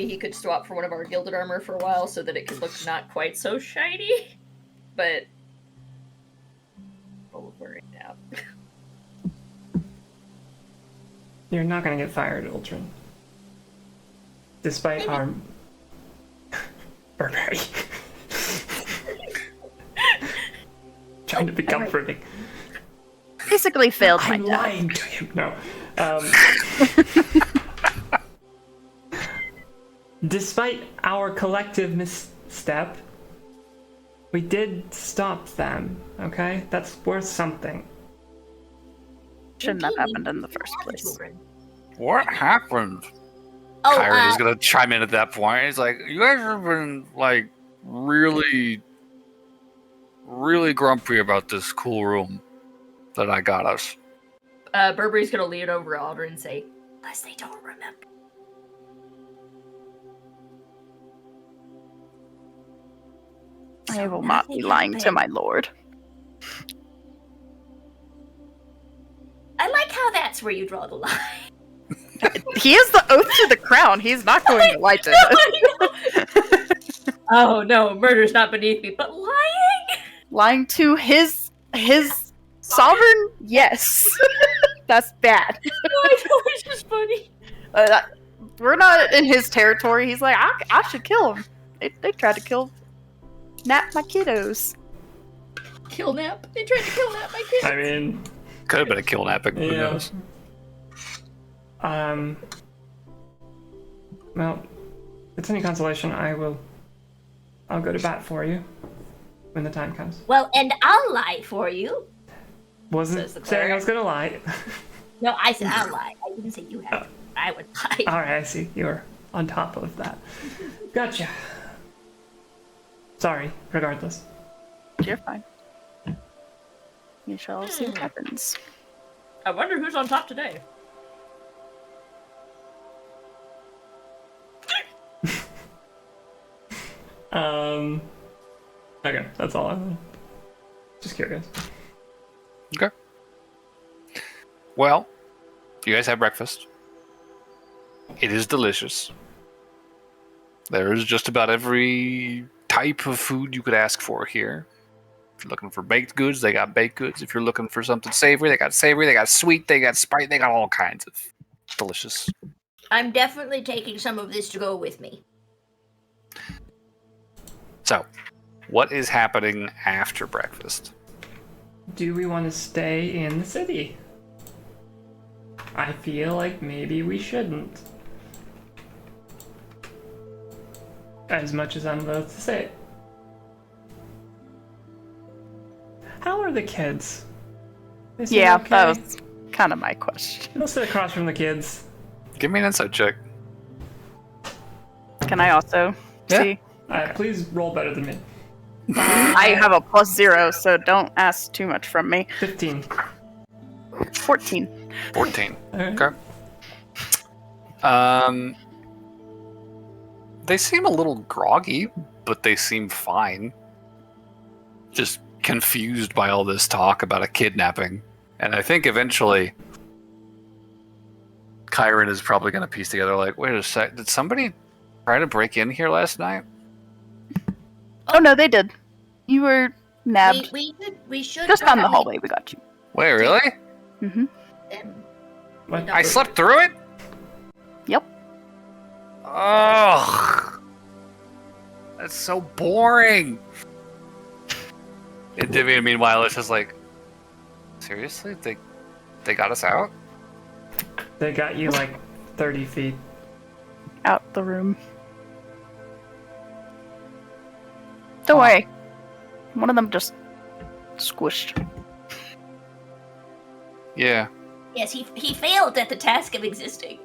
he could swap for one of our gilded armor for a while so that it could look not quite so shiny. But we'll worry it out. You're not gonna get fired, Ultron. Despite our... Burberry. Trying to be comforting. Basically failed my I'm test. lying to him. No. Despite our collective misstep, we did stop them, okay? That's worth something. Shouldn't have happened in the first place. Children. What happened? Oh, Kyron is gonna chime in at that point. He's like, "You guys have been like really, really grumpy about this cool room that I got us." Burberry's gonna lean over Aldrin and say, unless they don't remember. I will not be lying to my lord. I like how that's where you draw the line. He is the oath to the crown. He's not going to lie to us. "Oh no, murder's not beneath me, but lying." Lying to his sovereign? Yes. That's bad. I know, it's just funny. We're not in his territory. He's like, I should kill him. They tried to nap my kiddos. Kill Nap. They tried to kill Nap, my kid. I mean... Could have been a kill napping. Who Yeah. knows? Well, if it's any consolation, I'll go to bat for you when the time comes. Well, and I'll lie for you. Wasn't Says the saying I cleric. was gonna lie. No, I said I'll lie. I didn't say you have to. I would lie. Alright, I see. You're on top of that. Gotcha. Sorry, regardless. You're fine. You shall see what happens. I wonder who's on top today. Okay, that's all I'm just curious. Okay. Well, you guys have breakfast. It is delicious. There is just about every type of food you could ask for here. If you're looking for baked goods, they got baked goods. If you're looking for something savory, they got sweet, they got spicy, they got all kinds of delicious. I'm definitely taking some of this to go with me. So, what is happening after breakfast? Do we want to stay in the city? I feel like maybe we shouldn't. As much as I'm loath to say it. How are the kids? They seem Yeah, okay? that was kind of my question. We'll sit across from the kids. Give me an insight check. Can I also Yeah. see? Please roll better than me. I have a +0, so don't ask too much from me. 15. 14. 14. Alright. Okay. They seem a little groggy, but they seem fine. Just confused by all this talk about a kidnapping. And I think eventually Kyron is probably going to piece together like, wait a sec, did somebody try to break in here last night? Oh no, they did. You were nabbed. We should Just down the probably- hallway, we got you. Wait, really? Mm-hmm. What? I slept through it? Yep. Ugh. That's so boring. And Divya, meanwhile, is just like, seriously? They got us out? They got you like 30 feet. Out the room. Don't worry. One of them just squished. Yeah. Yes, he failed at the task of existing.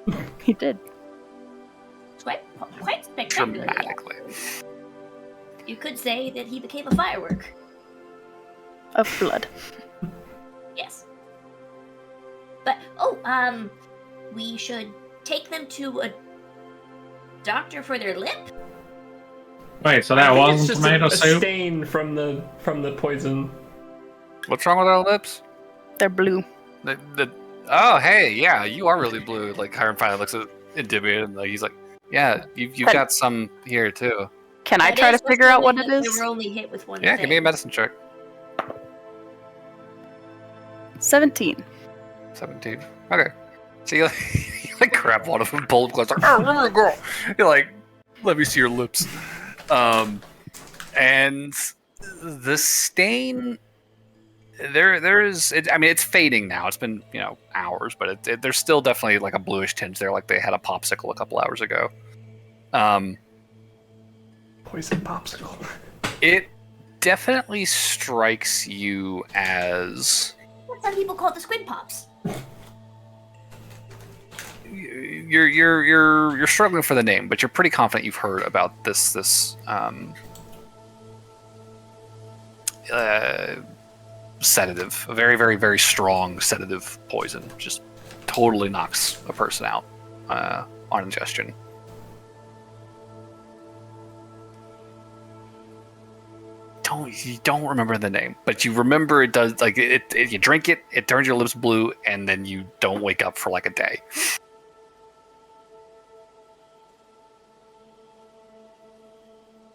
He did. It's quite spectacular. Dramatically. You could say that he became a firework. Of blood. Yes. But we should take them to a doctor for their lip. Wait, so I that think it's wasn't just tomato a soup? stain from the poison. What's wrong with our lips? They're blue. Oh, hey, yeah, you are really blue. Like, Kyron finally looks at Divya and like, he's like, yeah, you've got some here too. Can I That try to is what's figure out what funny, it that is? They were only hit with one Yeah, thing. give me a medicine check. 17. 17. Okay. So you like grab one of them, bold gloves, like, oh, let me go. You're like, let me see your lips. And the stain, it's fading now. It's been, hours, but there's still definitely like a bluish tinge there, like they had a popsicle a couple hours ago. Poison popsicle. It definitely strikes you as What some people call the squid pops. you're struggling for the name, but you're pretty confident you've heard about this sedative, a very, very, very strong sedative poison. Just totally knocks a person out on ingestion. You don't remember the name, but you remember it does, like, you drink it, it turns your lips blue, and then you don't wake up for like a day.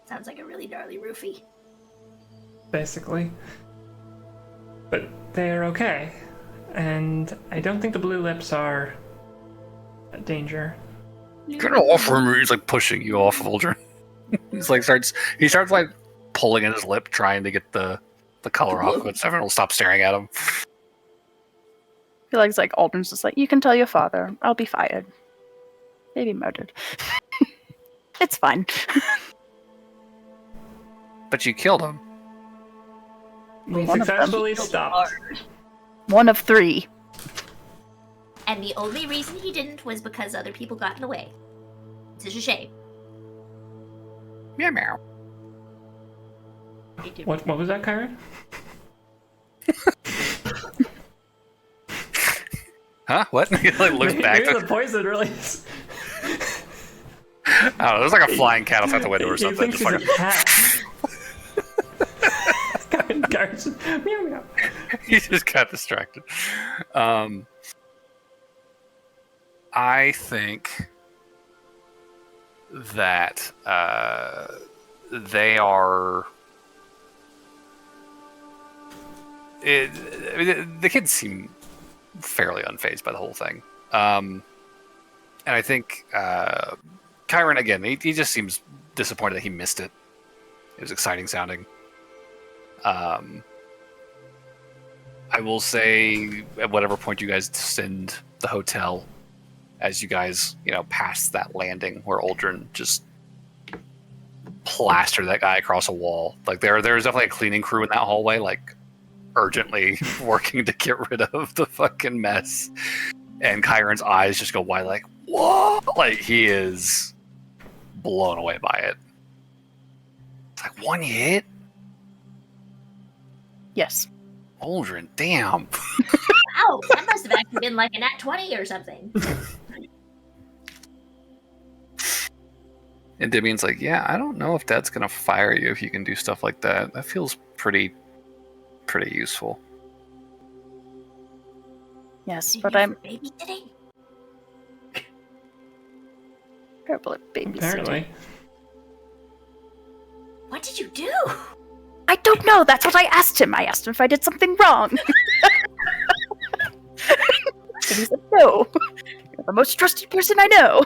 Sounds like a really gnarly roofie. Basically. But they're okay. And I don't think the blue lips are a danger. Get off from me. He's like pushing you off, Vol'jin. He starts like pulling at his lip, trying to get the color off, but everyone will stop staring at him. I feel like it's like Aldrin's just like, you can tell your father, I'll be fired. Maybe murdered. It's fine. But you killed him. We One of them. successfully stopped. One of 3. And the only reason he didn't was because other people got in the way. It's a shame. Meow meow. What was that, Kyron? Huh? What? He like looks back. Maybe the poison really is... I don't know. There's like a flying cat outside the window or He something. thinks Just he's a cat. Kyron's just, meow meow. He just got distracted. I think that they are. The kids seem fairly unfazed by the whole thing, and I think Kyron again. He just seems disappointed that he missed it. It was exciting sounding. I will say, at whatever point you guys send the hotel, as you guys, pass that landing where Aldrin just plastered that guy across a wall. Like there's definitely a cleaning crew in that hallway, like urgently working to get rid of the fucking mess. And Kyron's eyes just go wide, like, whoa! Like he is blown away by it. It's like one hit. Yes. Aldrin, damn. Wow, that must have actually been like an Nat 20 or something. And Damien's like, yeah, I don't know if Dad's gonna fire you if you can do stuff like that. That feels pretty useful. Yes, Maybe but for I'm babysitting? terrible at babysitting. Apparently. What did you do? I don't know. That's what I asked him. I asked him if I did something wrong. And he said, no. You're the most trusted person I know.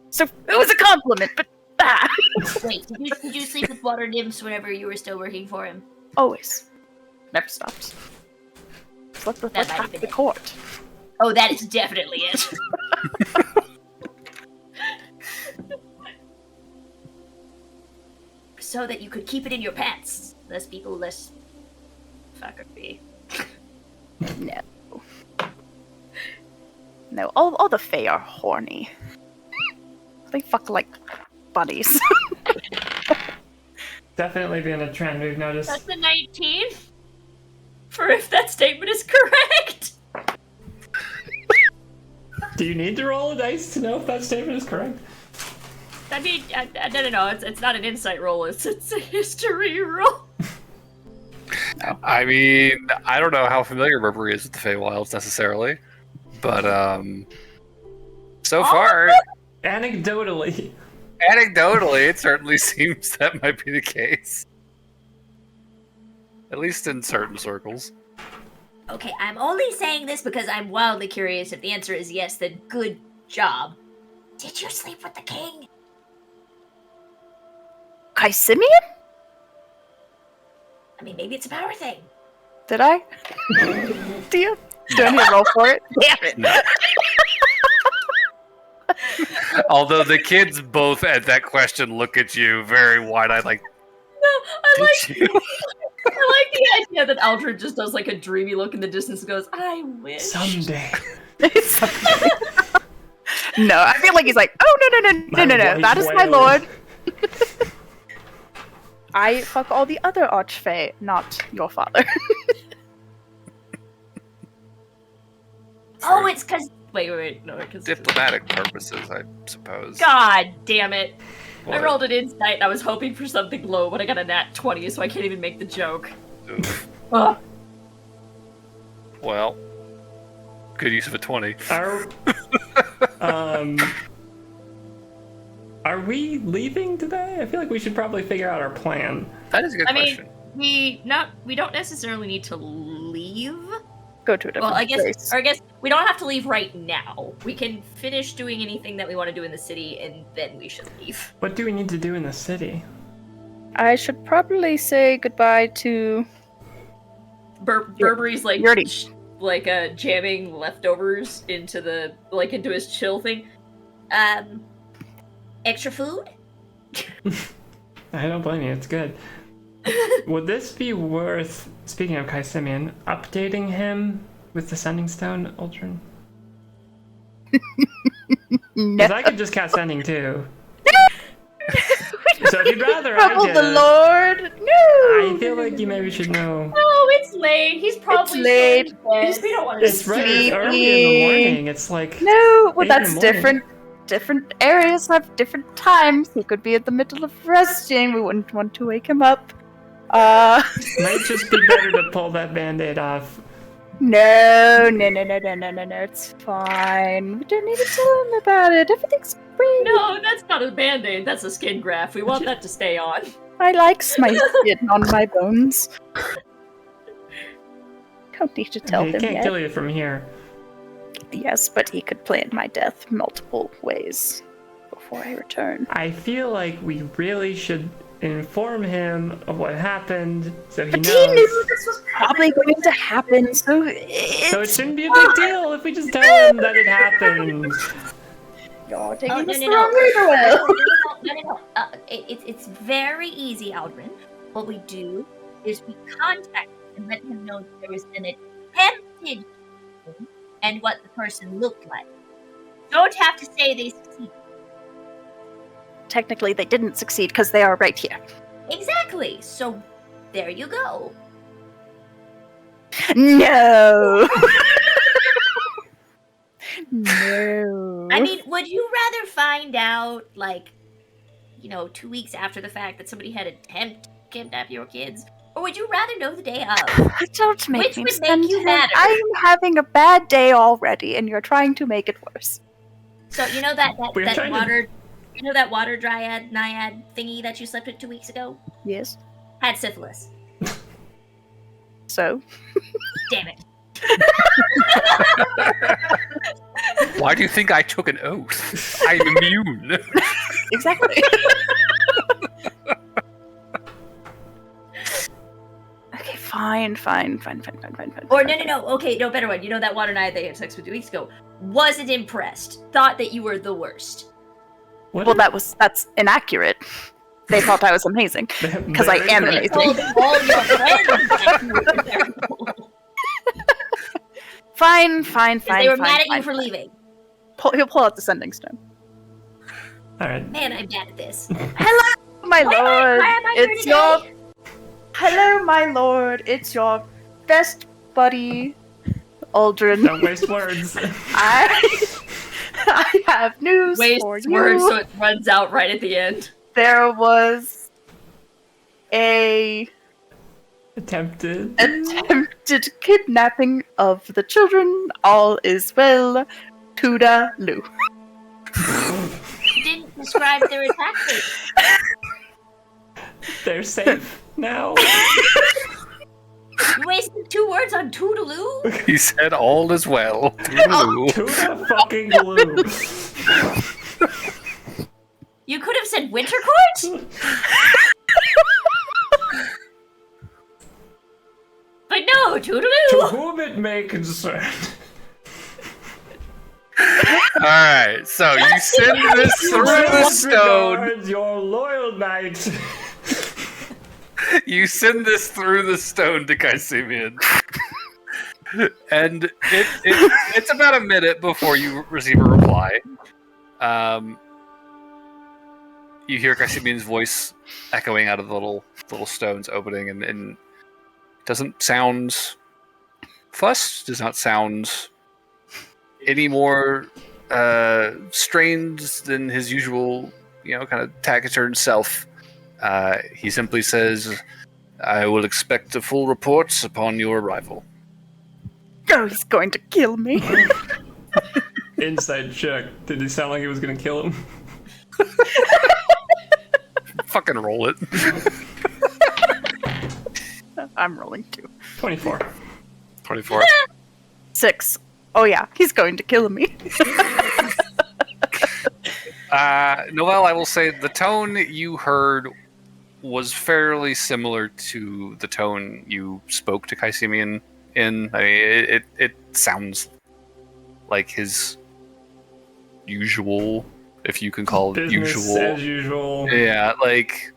So it was a compliment, but Wait, did you sleep with water nymphs whenever you were still working for him? always. Never stopped. Slept with That like might have half been the it. court. Oh, that is definitely it. So that you could keep it in your pants. Less people, less fuckery. No. No, all the Fae are horny. They fuck like buddies. Definitely been a trend we've noticed. That's a 19. For if that statement is correct. Do you need to roll a dice to know if that statement is correct? I mean, no. It's not an insight roll. It's a history roll. I mean, I don't know how familiar Burberry is with the Feywilds necessarily, but so far, Anecdotally. it certainly seems that might be the case. At least in certain circles. Okay, I'm only saying this because I'm wildly curious. If the answer is yes, then good job. Did you sleep with the king? Kaisimian? I mean, maybe it's a power thing. Did I? Do you? Do I need to roll for it? Damn it. No. Although the kids both at that question look at you very wide-eyed, like, No, I did you? like the idea that Aldrin just does like a dreamy look in the distance and goes, I wish. Someday. No, I feel like he's like, oh, no. That is my lord. I fuck all the other archfey, not your father. Oh, it's because Wait, no, because Diplomatic purposes, I suppose. God damn it. What? I rolled an insight and I was hoping for something low, but I got a nat 20, so I can't even make the joke. Oof. Ugh. Well, good use of a 20. Are we leaving today? I feel like we should probably figure out our plan. That is a good question. We don't necessarily need to leave. Go to a different Well, I place. guess we don't have to leave right now. We can finish doing anything that we want to do in the city, and then we should leave. What do we need to do in the city? I should probably say goodbye to... Burberry's like Yurdy. Jamming leftovers into into his chill thing. extra food. I don't blame you, it's good. Would this be worth, speaking of Kaisimian, updating him with the Sending Stone, Aldrin? No. Because I could just cast Sending too. So if you'd rather I Trouble did the it, Lord! No! I feel like you maybe should know. Oh, it's late. He's probably late. still in bed. We don't want to It's right, it's early in the morning. It's like No, well 8 in the that's morning. different. Different areas have different times. He could be in the middle of resting. We wouldn't want to wake him up. Might just be better to pull that band-aid off. No. It's fine. We don't need to tell him about it. Everything's great. No, that's not a band-aid. That's a skin graft. We want that to stay on. I like my skin on my bones. Don't need to tell He him can't yet. kill you from here. Yes, but he could plan my death multiple ways before I return. I feel like we really should inform him of what happened, so he But knows. he knew this was probably going to happen, so So it it's shouldn't be a big deal if we just tell him that it happened. You're taking Oh, this no. the wrong way, Noel. No. It's very easy, Aldrin. What we do is we contact him and let him know that there was an attempted killing and what the person looked like. Don't have to say they succeeded. Technically, they didn't succeed because they are right here. Exactly. So there you go. No. No. I mean, would you rather find out, 2 weeks after the fact that somebody had attempted to kidnap your kids? Or would you rather know the day of? Don't make Which me would make spend you him. madder? I'm having a bad day already, and you're trying to make it worse. So you know that We're that trying to- water, water dryad naiad thingy that you slept with 2 weeks ago Yes. had syphilis. So. Damn it. Why do you think I took an oath? I'm immune. Exactly. Okay, fine. Or no. Okay, no, better one. You know that water naiad they had sex with 2 weeks ago wasn't impressed. Thought that you were the worst. What Well, is- that's inaccurate. They thought I was amazing because I Very am correct. Told amazing. all your friends that you were terrible. Fine. 'Cause they were mad at you fine. for leaving. He'll pull out the sending stone. All right. Man, I'm bad at this. Hello, my Why lord. am I here It's today? your. Hello, my lord. It's your best buddy, Aldrin. Don't waste words. I have news Waste for you. words so it runs out right at the end. There was a Attempted. attempted kidnapping of the children. All is well. Toodaloo. You didn't describe their attack rate. They're safe now. You wasted 2 words on Toodaloo? He said all is well. Toodaloo. Tuna fucking glue. You could have said Wintercourt? But no, To Toodaloo! whom it may concern. Alright, so you send this through the stone. Regards, your loyal knight. You send this through the stone to Kaisimian. And it's about a minute before you receive a reply. You hear Kaisimian's voice echoing out of the little stones opening, and it doesn't sound fussed, does not sound any more strained than his usual, kind of taciturn self. He simply says, "I will expect a full report upon your arrival." Oh, he's going to kill me. Inside check. Did he sound like he was gonna kill him? Fucking roll it. I'm rolling too. 24. 24. 6. Oh yeah, he's going to kill me. Noelle, I will say the tone you heard was fairly similar to the tone you spoke to Kaisimian in. I mean, it sounds like his usual, if you can call it Business usual. as usual. Yeah, like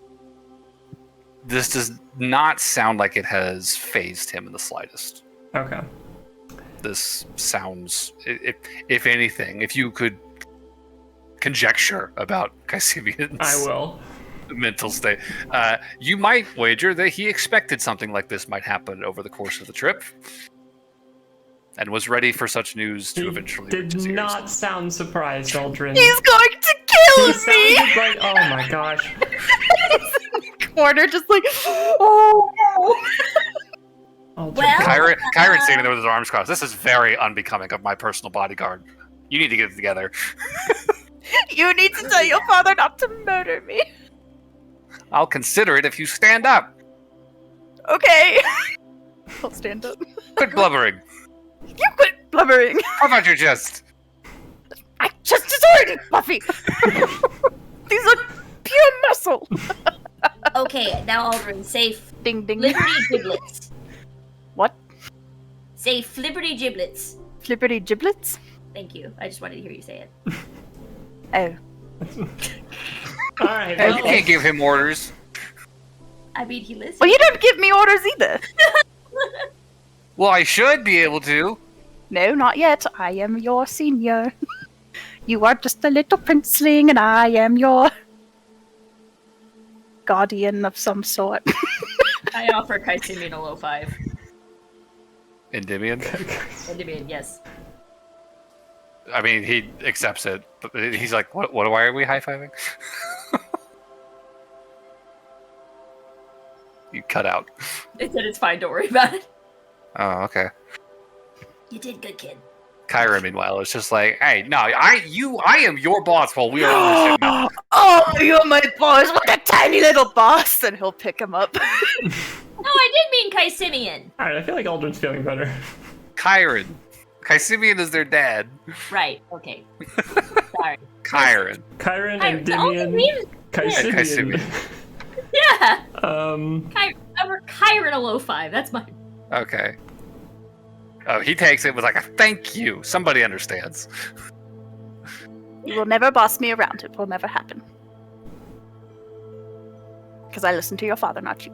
this does not sound like it has phased him in the slightest. Okay. This sounds, if anything, if you could conjecture about Kaisimian's I will. mental state, you might wager that he expected something like this might happen over the course of the trip, and was ready for such news to eventually reach his Did ears. not sound surprised, Aldrin. He's going to kill He me. sounded like, oh my gosh. Corner, just like, oh no. Aldrin. Well, Kyron's standing there with his arms crossed. This is very unbecoming of my personal bodyguard. You need to get it together. You need to tell your father not to murder me. I'll consider it if you stand up. Okay. I'll stand up. Quit blubbering. You quit blubbering. How about your chest? I just deserted Buffy. These are pure muscle. okay, now Aldrin, say Ding ding. Flibberty Giblets. What? Say Flibberty Giblets. Flipperty giblets? Thank you. I just wanted to hear you say it. Oh. Alright, Hey, well, you can't give him orders. I mean, he listened. Well, you don't give me orders either. Well, I should be able to. No, not yet. I am your senior. You are just a little princeling, and I am your guardian of some sort. I offer Kaisimian a low 5. Endymion? Endymion, yes. I mean, he accepts it, but he's like, why are we high-fiving? You cut out. It said it's fine, don't worry about it. Oh, okay. You did good, kid. Kyra, meanwhile, is just like, hey, no, I am your boss while we are on this ship now. Oh, you're my boss. What a tiny little boss. And he'll pick him up. No, I did mean Kaisimian. Alright, I feel like Aldrin's feeling better. Kyron. Kaisimian is their dad. Right, okay. Sorry. Kyron. Kyron I, and the only Dimian. reason, Kaisimian. yeah. Over Kyron a low 5, that's mine. Okay. Oh, he takes it with like a thank you. Somebody understands. You will never boss me around. It will never happen. Because I listen to your father, not you.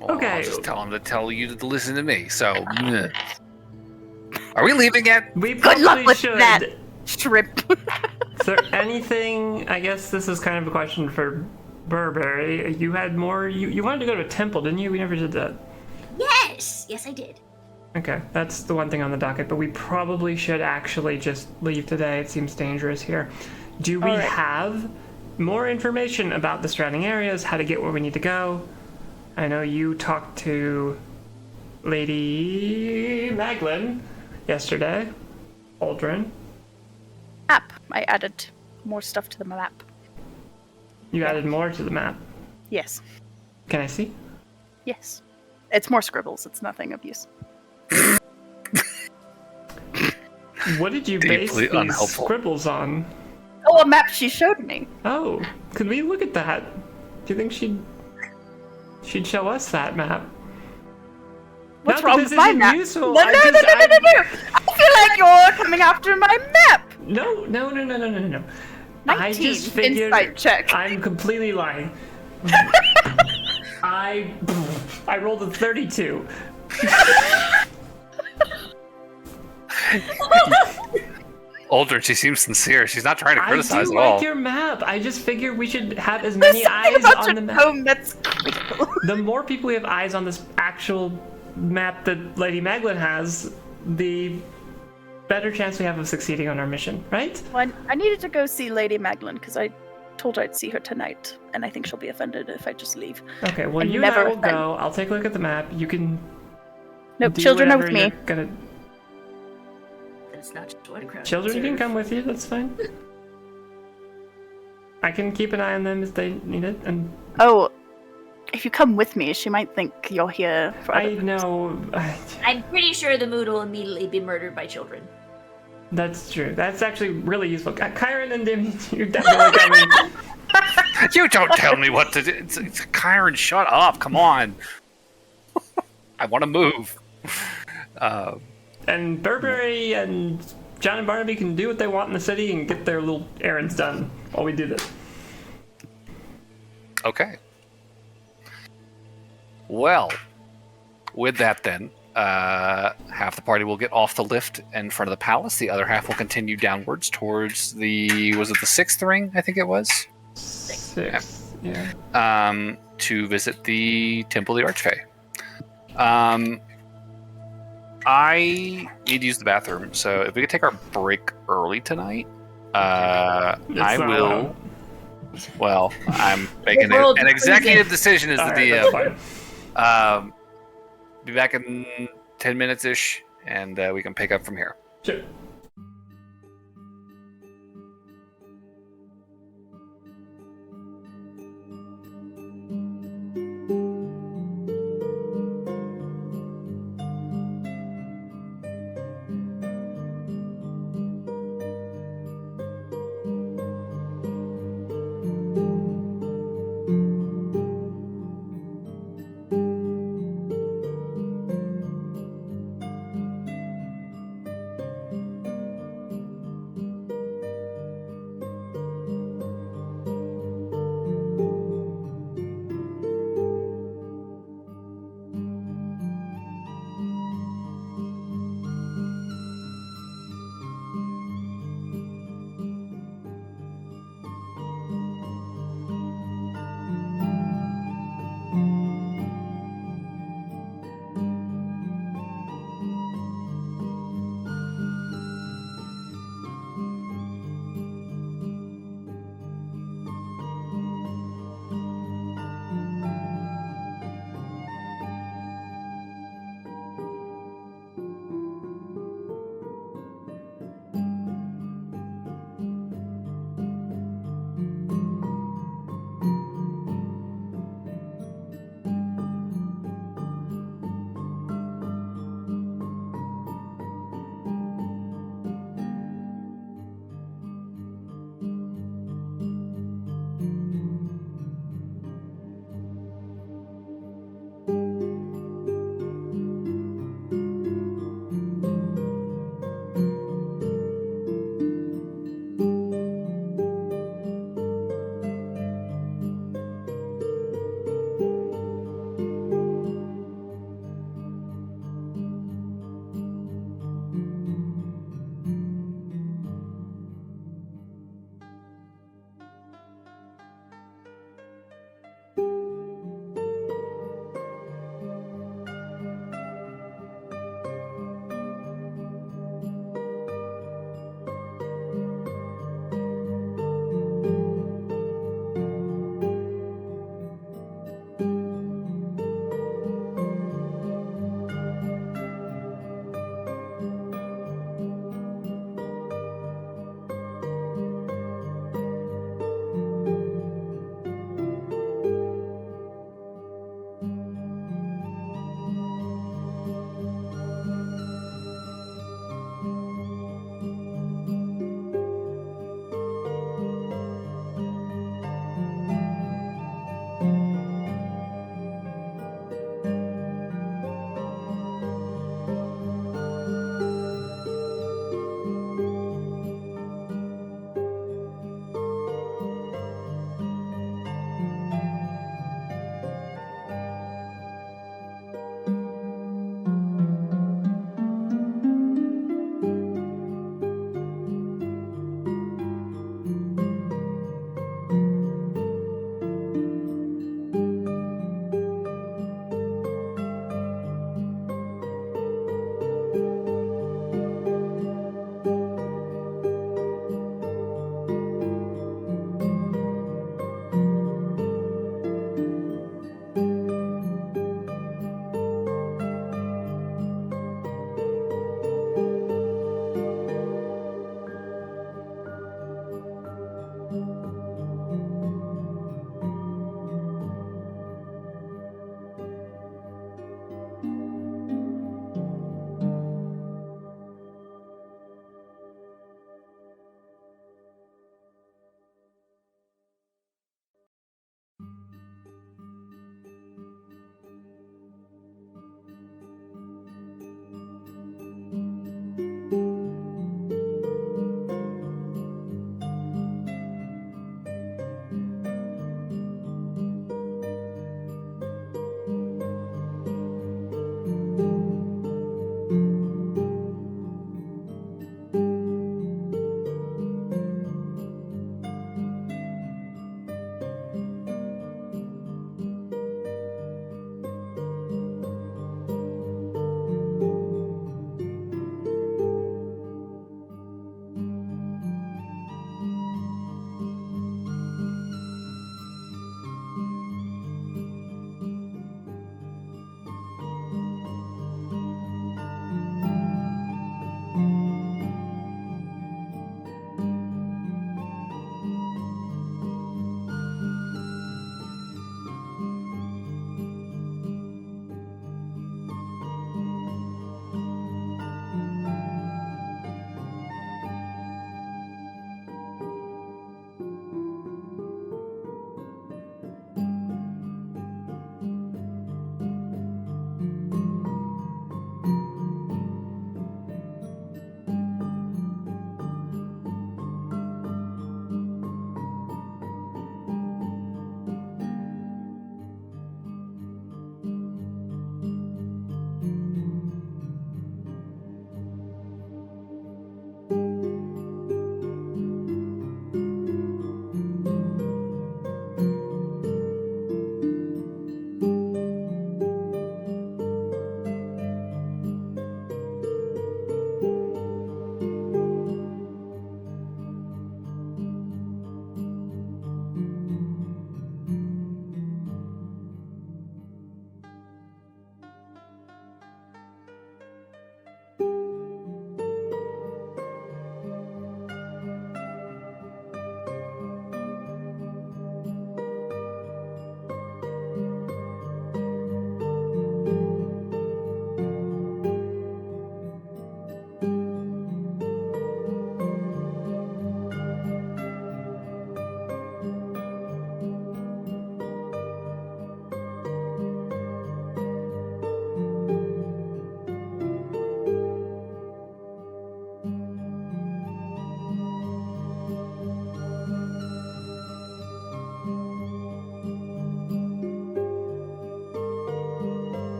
Well, Okay. I'll just tell him to tell you to listen to me. So, meh. Are we leaving yet? We Good probably luck with should. that. Shrimp. Is there anything, I guess this is kind of a question for Burberry. You had more, you wanted to go to a temple, didn't you? We never did that. Yes, I did. Okay, that's the one thing on the docket, but we probably should actually just leave today. It seems dangerous here. Do we have more information about the surrounding areas, how to get where we need to go? I know you talked to Lady Maglin yesterday. Aldrin. Map. I added more stuff to the map. You added more to the map. Yes. Can I see? Yes. It's more scribbles. It's nothing of use. What did you base Deeply these unhelpful. scribbles on? Oh, a map she showed me. Oh, could we look at that? Do you think she'd show us that map? What's Not wrong that with this my isn't map? useful, No. I feel like you're coming after my map. No. 19 I just figured insight check. I'm completely lying. I rolled a 32. Aldrin, she seems sincere. She's not trying to I criticize do at all. like your map. I just figure we should have as There's many something eyes about on your the map. home that's critical. The more people we have eyes on this actual map that Lady Maglin has, the better chance we have of succeeding on our mission, right? Well, I needed to go see Lady Maglin because I told her I'd see her tonight, and I think she'll be offended if I just leave. Okay, well, And you and I never will offend. go. I'll take a look at the map. You can. Nope, do children are whatever with me. you're gonna. It's not just one crowd. Children can come with you. That's fine. I can keep an eye on them if they need it, and Oh, if you come with me, she might think you're here for I other know. I'm pretty sure the mood will immediately be murdered by children. That's true. That's actually really useful. Kyron and Demi, you're definitely coming. You don't tell me what to do. It's Kyron, shut up. Come on. I want to move. And Burberry and John and Barnaby can do what they want in the city and get their little errands done while we do this. Okay. Well, with that then, half the party will get off the lift in front of the palace. The other half will continue downwards towards was it the 6th ring, I think it was? 6. Yeah. To visit the Temple of the Archfey. I need to use the bathroom, so if we could take our break early tonight, I not will. allowed. Well, I'm making world an is executive decision as All the right, DM. that's fine. Be back in 10 minutes ish, and we can pick up from here. Sure.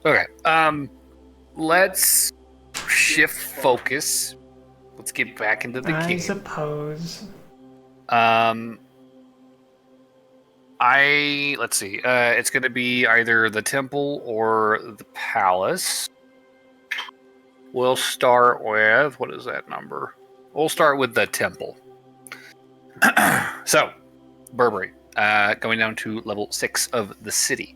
Okay. Let's shift focus. Let's get back into the I game. suppose. Let's see. It's going to be either the temple or the palace. We'll start with, what is that number? We'll start with the temple. So, Burberry, going down to level 6 of the city.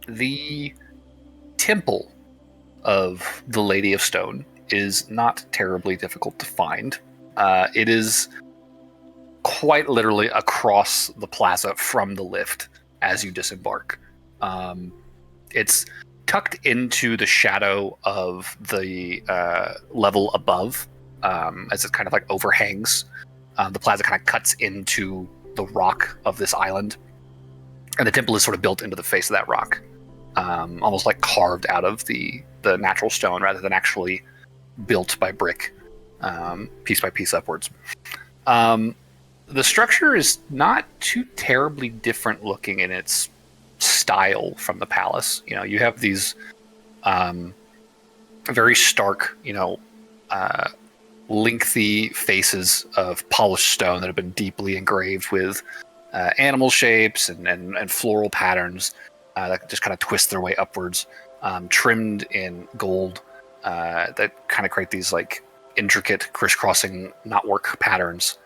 The temple of the Lady of Stone is not terribly difficult to find. It is quite literally across the plaza from the lift as you disembark. It's tucked into the shadow of the level above, as it kind of like overhangs. The plaza kind of cuts into the rock of this island, and the temple is sort of built into the face of that rock, almost like carved out of the natural stone rather than actually built by brick, piece by piece upwards. The structure is not too terribly different looking in its style from the palace. You know, you have these very stark, lengthy faces of polished stone that have been deeply engraved with animal shapes and floral patterns that just kind of twist their way upwards, trimmed in gold that kind of create these like intricate crisscrossing knotwork patterns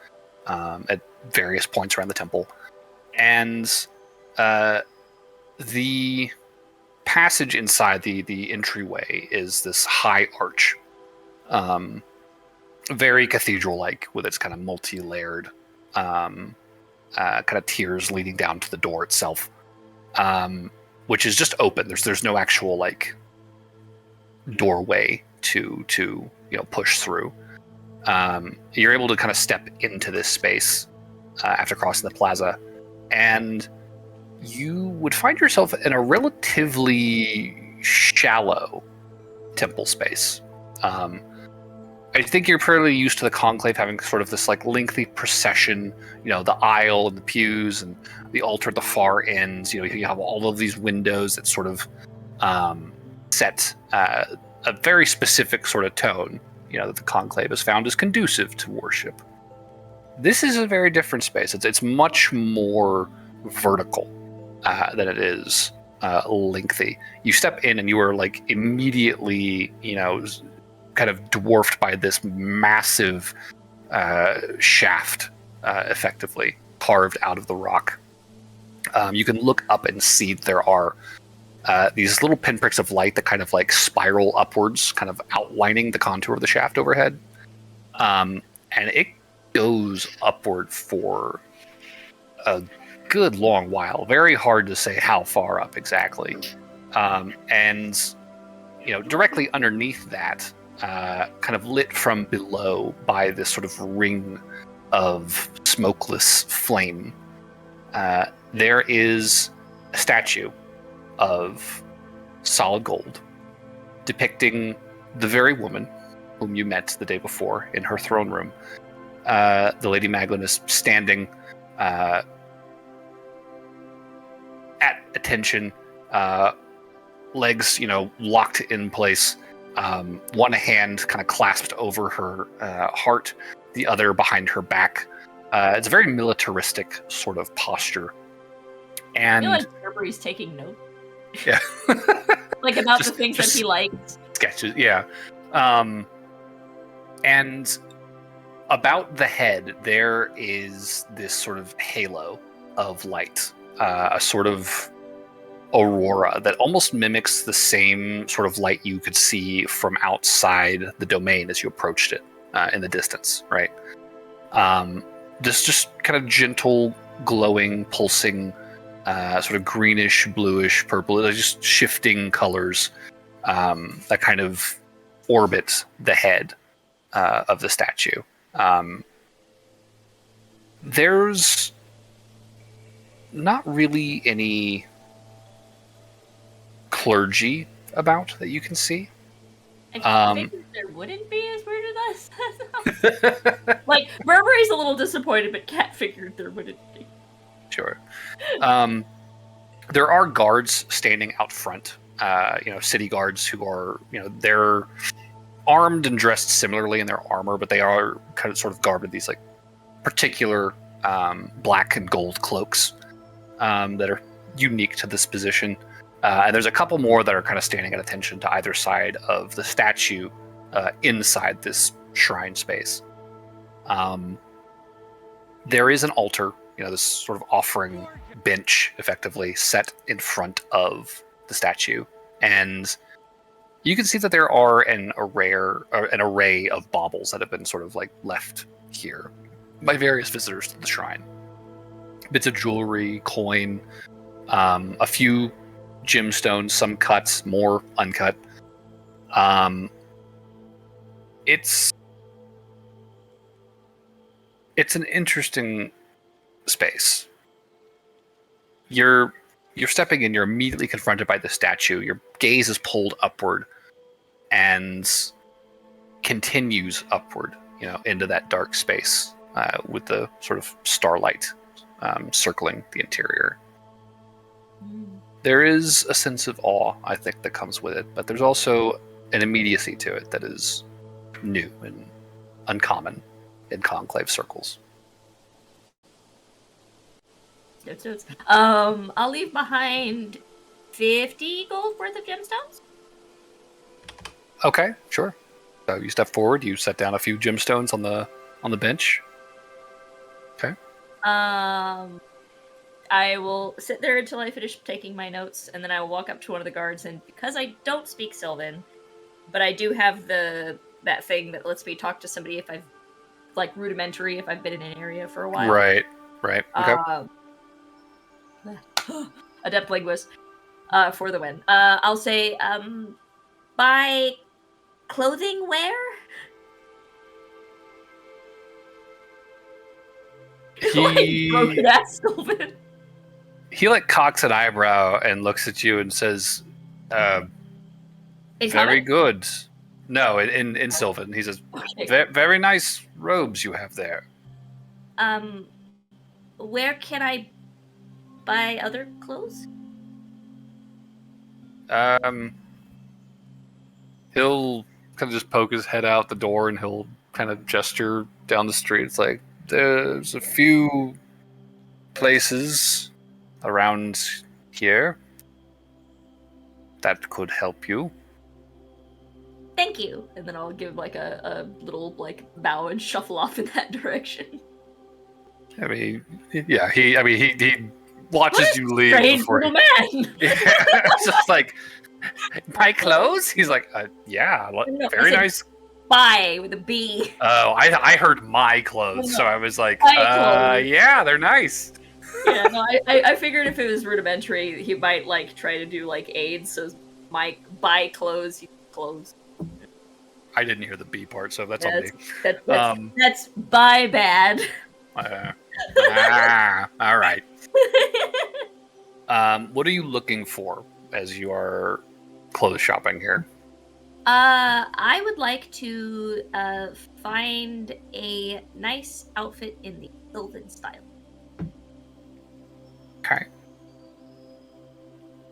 at various points around the temple. And the passage inside the entryway is this high arch, very cathedral-like, with its kind of multi-layered kind of tiers leading down to the door itself, which is just open. There's no actual like doorway to push through. You're able to kind of step into this space after crossing the plaza, and you would find yourself in a relatively shallow temple space. I think you're fairly used to the conclave having sort of this like lengthy procession, the aisle and the pews and the altar at the far ends. You have all of these windows that sort of set a very specific sort of tone, that the conclave has found is conducive to worship. This is a very different space. It's much more vertical than it is lengthy. You step in and you are like immediately, kind of dwarfed by this massive shaft, effectively carved out of the rock. You can look up and see there are these little pinpricks of light that kind of like spiral upwards, kind of outlining the contour of the shaft overhead. And it goes upward for a good long while. Very hard to say how far up exactly. And directly underneath that, kind of lit from below by this sort of ring of smokeless flame, there is a statue of solid gold depicting the very woman whom you met the day before in her throne room. The Lady Magdalene is standing at attention, legs, locked in place, one hand kind of clasped over her heart, the other behind her back. It's a very militaristic sort of posture. And I feel like Burberry's taking notes. Yeah. Like about the things that he likes. Sketches, yeah. And about the head, there is this sort of halo of light, a sort of aurora that almost mimics the same sort of light you could see from outside the domain as you approached it in the distance, right? This just kind of gentle, glowing, pulsing, sort of greenish, bluish, purple, just shifting colors that kind of orbit the head of the statue. There's not really any clergy about that you can see. I figured there wouldn't be, as weird as that sounds. Like, Burberry's a little disappointed, but Cat figured there wouldn't be. Sure. There are guards standing out front. City guards who are, they're armed and dressed similarly in their armor, but they are kind of sort of garbed in these like particular black and gold cloaks that are unique to this position. And there's a couple more that are kind of standing at attention to either side of the statue inside this shrine space. There is an altar, this sort of offering bench, effectively set in front of the statue, and you can see that there are an array of baubles that have been sort of like left here by various visitors to the shrine. Bits of jewelry, coin, a few gemstones, some cuts, more uncut. It's an interesting space. You're stepping in, you're immediately confronted by the statue. Your gaze is pulled upward and continues upward, into that dark space with the sort of starlight circling the interior. There is a sense of awe, I think, that comes with it, but there's also an immediacy to it that is new and uncommon in conclave circles. I'll leave behind 50 gold worth of gemstones. Okay, sure. So you step forward, you set down a few gemstones on the bench. Okay. I will sit there until I finish taking my notes, and then I will walk up to one of the guards, and because I don't speak Sylvan, but I do have that thing that lets me talk to somebody if I've, like, rudimentary, if I've been in an area for a while. Right. Okay. Adept linguist, for the win. I'll say, buy clothing wear? Broken ass Sylvan. He like cocks an eyebrow and looks at you and says, very good. No, in Sylvan. He says, okay. Very nice robes you have there. Where can I buy other clothes? He'll kind of just poke his head out the door and he'll kind of gesture down the street. It's like, there's a few places around here that could help you. Thank you. And then I'll give like a little like bow and shuffle off in that direction. I mean, yeah, he watches you leave before little man. Yeah, it's just like, buy clothes? He's like, yeah, No, very nice. Buy with a B. Oh, I heard my clothes, No, so I was like, clothes. yeah, they're nice. Yeah, no, I figured if it was rudimentary, he might like try to do like aids. So my buy clothes, clothes. I didn't hear the B part, so that's on me. That's buy bad. All right. What are you looking for as you are clothes shopping here? I would like to find a nice outfit in the Sylvan style. Okay.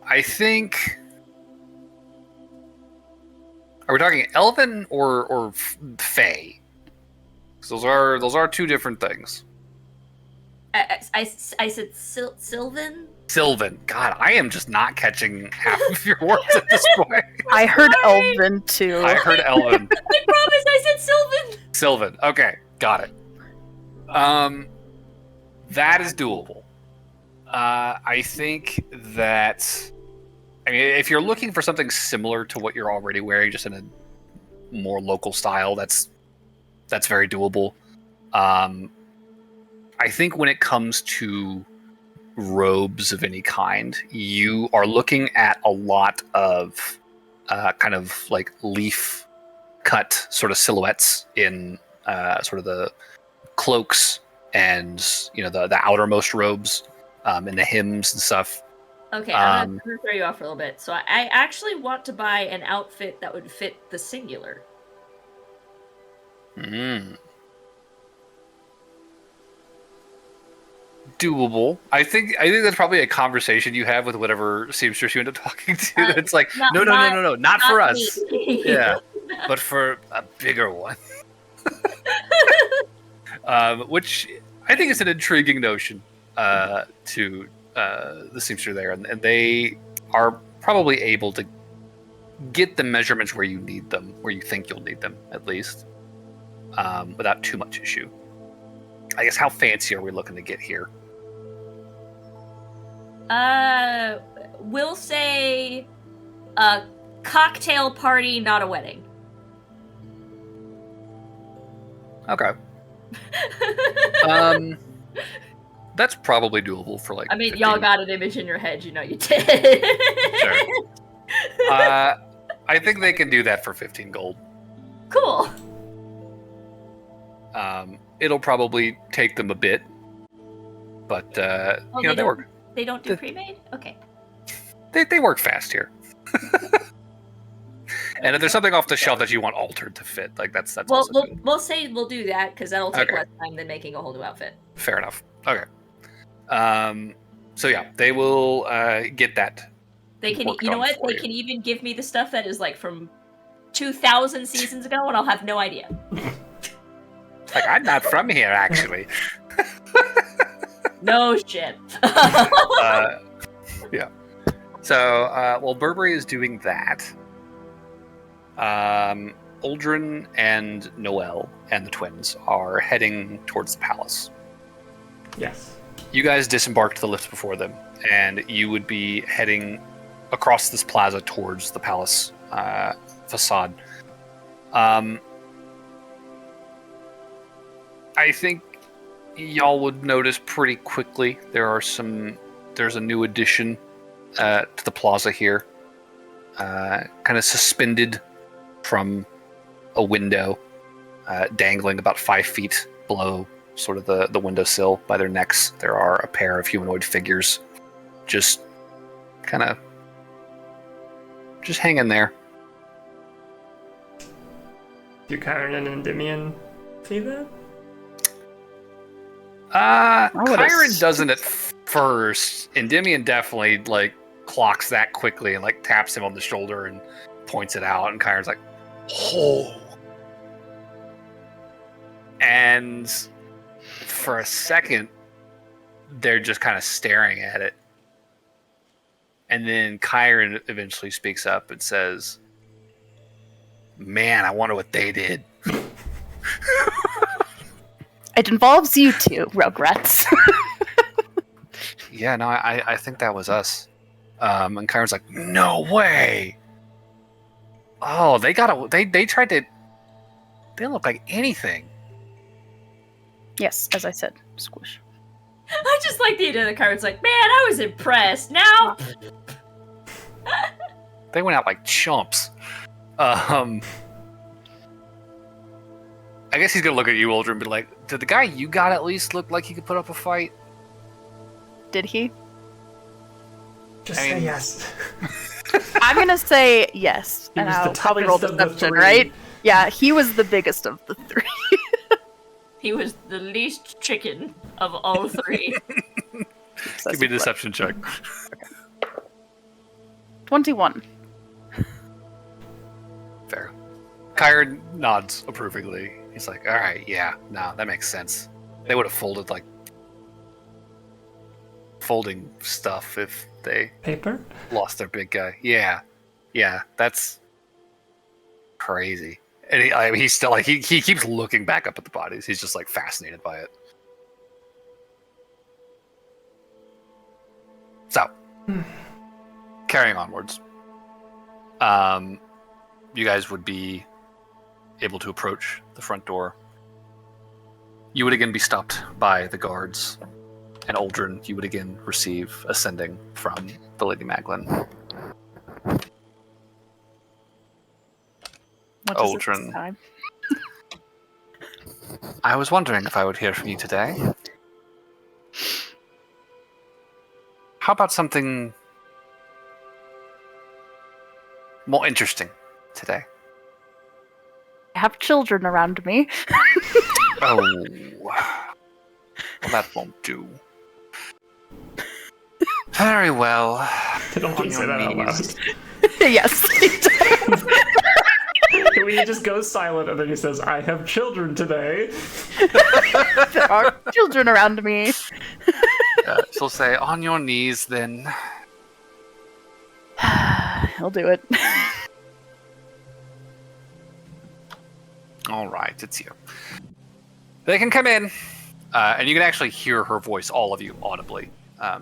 I think. Are we talking Elven or Fae? Those are two different things. I said Sylvan. Sylvan. God, I am just not catching half of your words at this point. I heard Elven too. I heard Elven. I promise I said Sylvan. Sylvan. Okay, got it. That is doable. I think that. I mean, if you're looking for something similar to what you're already wearing, just in a more local style, that's very doable. I think when it comes to robes of any kind, you are looking at a lot of kind of like leaf cut sort of silhouettes in sort of the cloaks and the outermost robes and the hymns and stuff. Okay, I'm gonna throw you off for a little bit. So I actually want to buy an outfit that would fit the singular. doable. I think that's probably a conversation you have with whatever seamstress you end up talking to. It's like, not no, not for us. me. Yeah, but for a bigger one. Which I think is an intriguing notion to the seamster there, and they are probably able to get the measurements where you need them, where you think you'll need them, at least, without too much issue. I guess how fancy are we looking to get here? We'll say a cocktail party, not a wedding. Okay. That's probably doable for like. I mean, 15. y'all got an image in your head, you know you did. Sure. I think they can do that for 15 gold. Cool. It'll probably take them a bit, but they work. They don't do pre-made? Okay. They work fast here. And if there's something off the shelf that you want altered to fit, like that's Well, also we'll say we'll do that because that'll take Okay. less time than making a whole new outfit. fair enough. Okay. So yeah, they will get that. They can, worked you know on what? for They you. can even give me the stuff that is like from 2,000 seasons ago, and I'll have no idea. Like, I'm not from here, actually. No shit. Yeah. So, while Burberry is doing that, Uldren and Noel and the twins are heading towards the palace. Yes. You guys disembarked the lift before them, and you would be heading across this plaza towards the palace facade. I think y'all would notice pretty quickly there's a new addition to the plaza here, kind of suspended from a window, dangling about 5 feet below sort of the windowsill by their necks. There are a pair of humanoid figures just kind of just hanging there. Do Kyron and Endymion see that? would've Kyron doesn't at first. Endymion definitely like clocks that quickly and like taps him on the shoulder and points it out, and Kyron's like, "Oh!" And for a second, they're just kind of staring at it, and then Kyron eventually speaks up and says, "Man, I wonder what they did." It involves you two, Rugrats. Yeah, no, I think that was us. And Kyron's like, "No way!" Oh, they tried to. They didn't look like anything. Yes, as I said, squish. I just like the idea that Kyron's like, man, I was impressed. Now, They went out like chumps. I guess he's gonna look at you, Uldren, and be like, "Did the guy you got at least look like he could put up a fight?" Did he? Just I say mean- yes. I'm gonna say yes, He and was the I'll probably roll toughest of the deception, three. right? Yeah, he was the biggest of the three. he was the least chicken of all three. Give me a deception check. 21. Fair. Kyron nods approvingly. He's like, "All right, yeah, no, that makes sense. They would have folded like folding stuff if they Paper? lost their big guy." Yeah, that's crazy. And he's still like he keeps looking back up at the bodies. He's just like fascinated by it. So, carrying onwards, you guys would be able to approach the front door. You would again be stopped by the guards, and Uldren, you would again receive ascending from the Lady Maglin. What is it this Uldren. time? I was wondering if I would hear from you today. How about something more interesting today? I have children around me. Oh, well, that won't do. Very well. I don't On say your that out loud. knees. Yes. He does. When he just goes silent and then he says, I have children today. There are children around me. She'll say, on your knees, then. He'll do it. All right, it's you. They can come in. And you can actually hear her voice, all of you, audibly.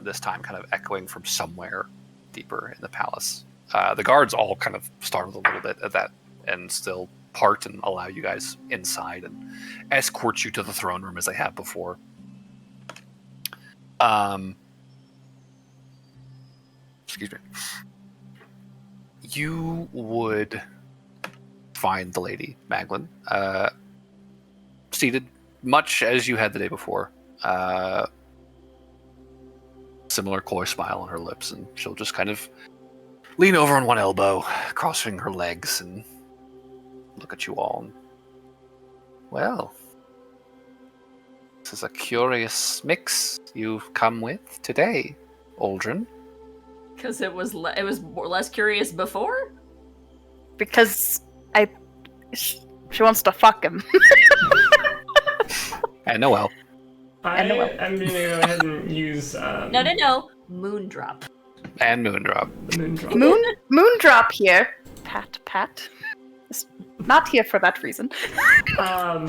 This time kind of echoing from somewhere deeper in the palace. The guards all kind of startled a little bit at that and still part and allow you guys inside and escort you to the throne room as they have before. Excuse me. You would find the lady, Maglin, seated much as you had the day before. Similar coy smile on her lips, and she'll just kind of lean over on one elbow, crossing her legs, and look at you all. Well, this is a curious mix you've come with today, Aldrin. Because it was less curious before? Because she wants to fuck him. And Noel. I'm going to go ahead and use... No. Moondrop. And Moondrop. The Moondrop. Moondrop here. Pat. Is not here for that reason. I'm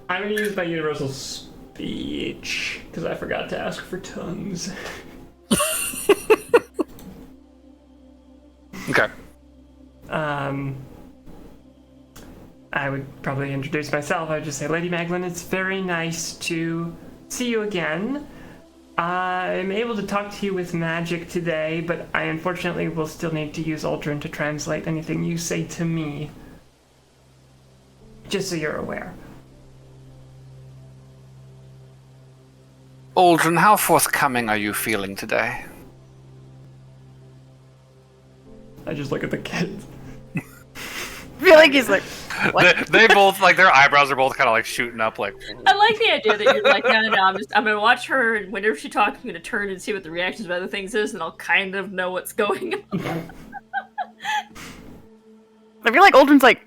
going to use my universal speech, because I forgot to ask for tongues. Okay. I would probably introduce myself. I would just say, Lady Maglin, it's very nice to see you again. I'm able to talk to you with magic today, but I unfortunately will still need to use Aldrin to translate anything you say to me. Just so you're aware. Aldrin, how forthcoming are you feeling today? I just look at the kids. I feel like he's like, what? They both, like, their eyebrows are both kind of like shooting up, like. I like the idea that you're like, no, I'm gonna watch her, and whenever she talks, I'm gonna turn and see what the reactions of other things is, and I'll kind of know what's going on. I feel like Aldrin's like,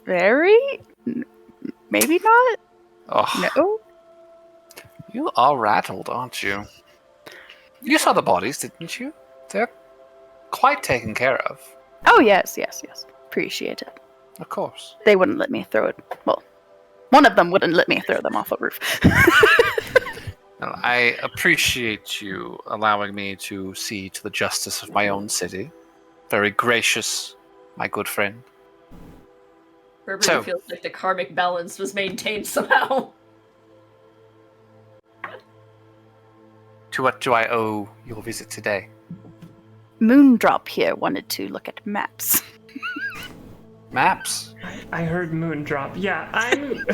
very? Maybe not? Oh, No? you are rattled, aren't you? You saw the bodies, didn't you? They're quite taken care of. Oh, yes. Appreciate it. Of course. They wouldn't let me throw it. Well, one of them wouldn't let me throw them off a roof. Well, I appreciate you allowing me to see to the justice of my own city. Very gracious, my good friend. Burberry So- feels like the karmic balance was maintained somehow. To what do I owe your visit today? Moondrop here wanted to look at maps. Maps? I heard Moondrop. Yeah, I'm...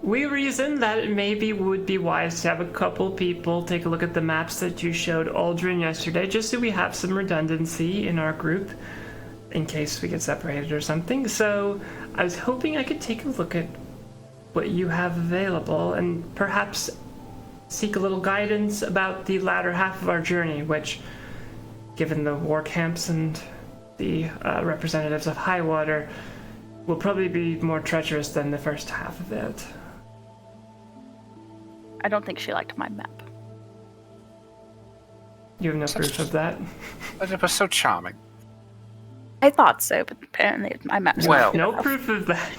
We reasoned that it maybe would be wise to have a couple people take a look at the maps that you showed Aldrin yesterday, just so we have some redundancy in our group, in case we get separated or something. So I was hoping I could take a look at what you have available and perhaps seek a little guidance about the latter half of our journey, which, given the war camps and the representatives of Highwater, will probably be more treacherous than the first half of it. I don't think she liked my map. You have no proof of that? But it was so charming. I thought so, but apparently my map's Well- No proof of that.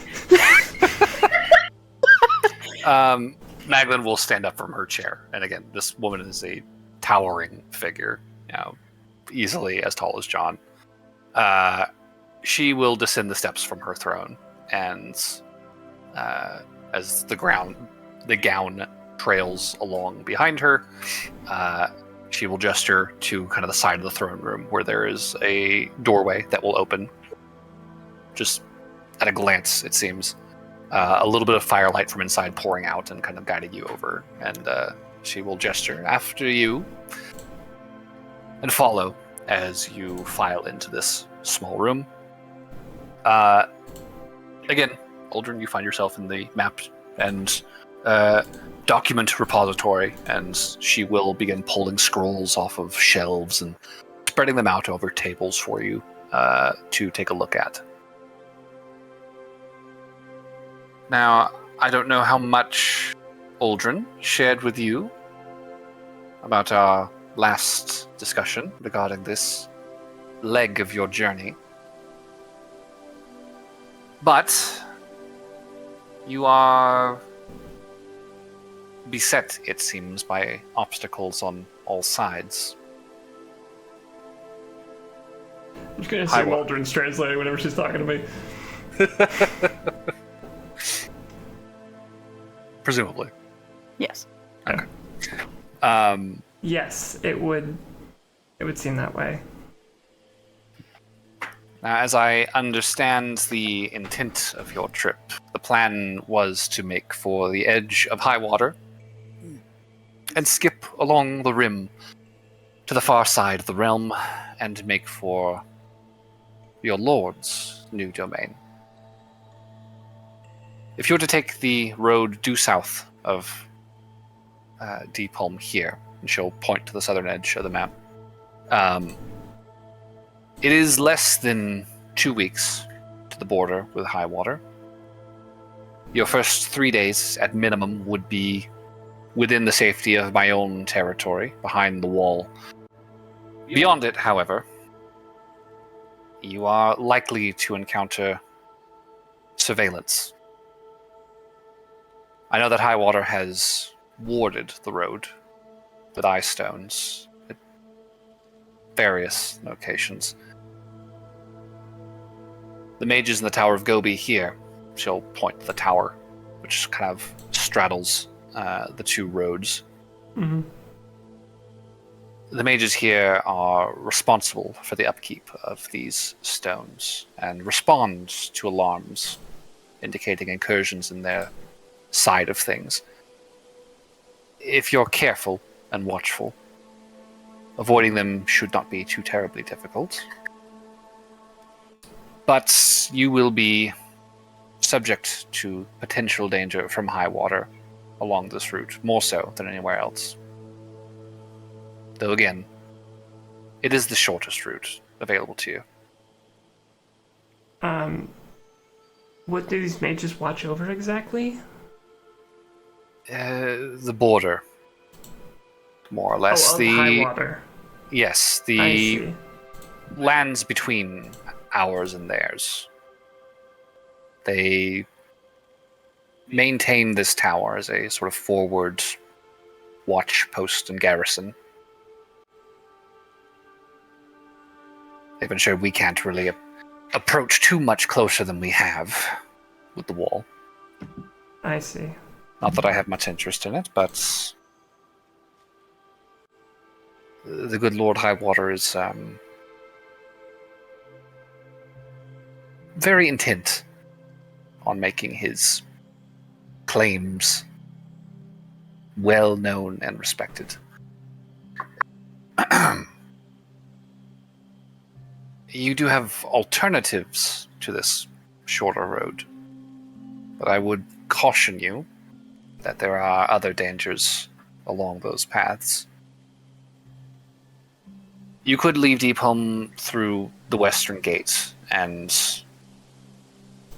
Maglin will stand up from her chair. And again, this woman is a towering figure, easily as tall as John. She will descend the steps from her throne, and as the gown trails along behind her, she will gesture to kind of the side of the throne room where there is a doorway that will open. Just at a glance, it seems. A little bit of firelight from inside pouring out and kind of guiding you over. And she will gesture after you and follow as you file into this small room. Again, Aldrin, you find yourself in the map and document repository, and she will begin pulling scrolls off of shelves and spreading them out over tables for you to take a look at. Now, I don't know how much Aldrin shared with you about our last discussion regarding this leg of your journey, but you are beset, it seems, by obstacles on all sides. I'm just gonna assume Aldrin's translating whenever she's talking to me. Presumably. Yes. Okay. Yes, it would seem that way. Now, as I understand the intent of your trip, the plan was to make for the edge of high water and skip along the rim to the far side of the realm and make for your lord's new domain. If you were to take the road due south of Deep Home here, and she'll point to the southern edge of the map, it is less than 2 weeks to the border with high water. Your first 3 days, at minimum, would be within the safety of my own territory, behind the wall. Beyond it, however, you are likely to encounter surveillance. I know that high water has warded the road with eye stones at various locations. The mages in the Tower of Gobi here, she'll point to the tower, which kind of straddles the two roads. Mm-hmm. The mages here are responsible for the upkeep of these stones and respond to alarms indicating incursions in their side of things. If you're careful and watchful, avoiding them should not be too terribly difficult. But you will be subject to potential danger from high water along this route, more so than anywhere else. Though again, it is the shortest route available to you. What do these mages watch over exactly? The border, more or less. The high water. Yes, I the see. lands between ours and theirs. They maintain this tower as a sort of forward watch post and garrison. They've ensured we can't really approach too much closer than we have with the wall. I see. Not that I have much interest in it, but the good Lord Highwater is very intent on making his claims well known and respected. You do have alternatives to this shorter road, but I would caution you that there are other dangers along those paths. You could leave Deep Home through the western gate and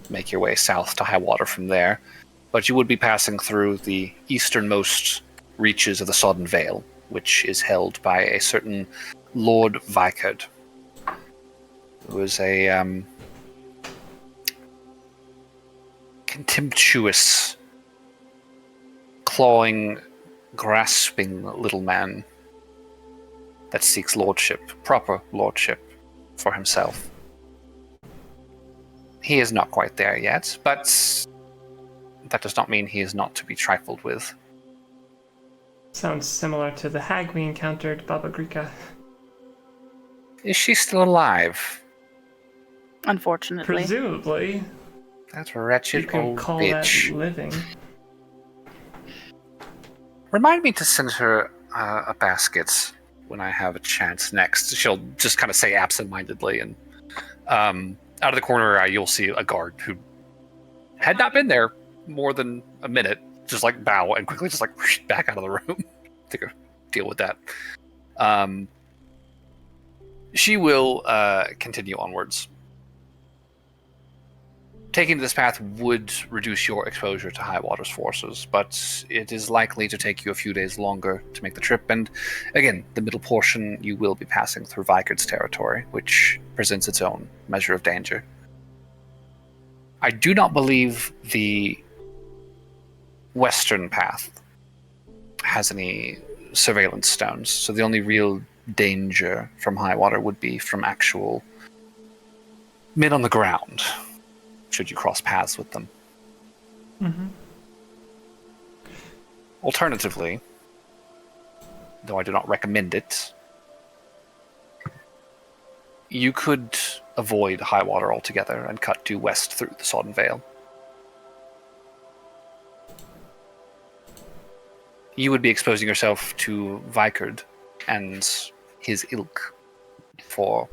make your way south to high water from there, but you would be passing through the easternmost reaches of the Sodden Vale, which is held by a certain Lord Vicard, who was a contemptuous, clawing, grasping little man that seeks lordship, proper lordship, for himself. He is not quite there yet, but that does not mean he is not to be trifled with. Sounds similar to the hag we encountered, Baba Grika. Is she still alive? Unfortunately. Presumably. That wretched You can old call bitch. that living. Remind me to send her a basket when I have a chance next. She'll just kind of say absent-mindedly, and out of the corner of her eye, you'll see a guard who had not been there more than a minute, just like bow and quickly just like whoosh, back out of the room to go deal with that. She will continue onwards. Taking this path would reduce your exposure to High Water's forces, but it is likely to take you a few days longer to make the trip, and again, the middle portion you will be passing through Vikard's territory, which presents its own measure of danger. I do not believe the western path has any surveillance stones, so the only real danger from High Water would be from actual men on the ground, should you cross paths with them. Mm-hmm. Alternatively, though I do not recommend it, you could avoid High Water altogether and cut due west through the Sodden Vale. You would be exposing yourself to Vikard and his ilk for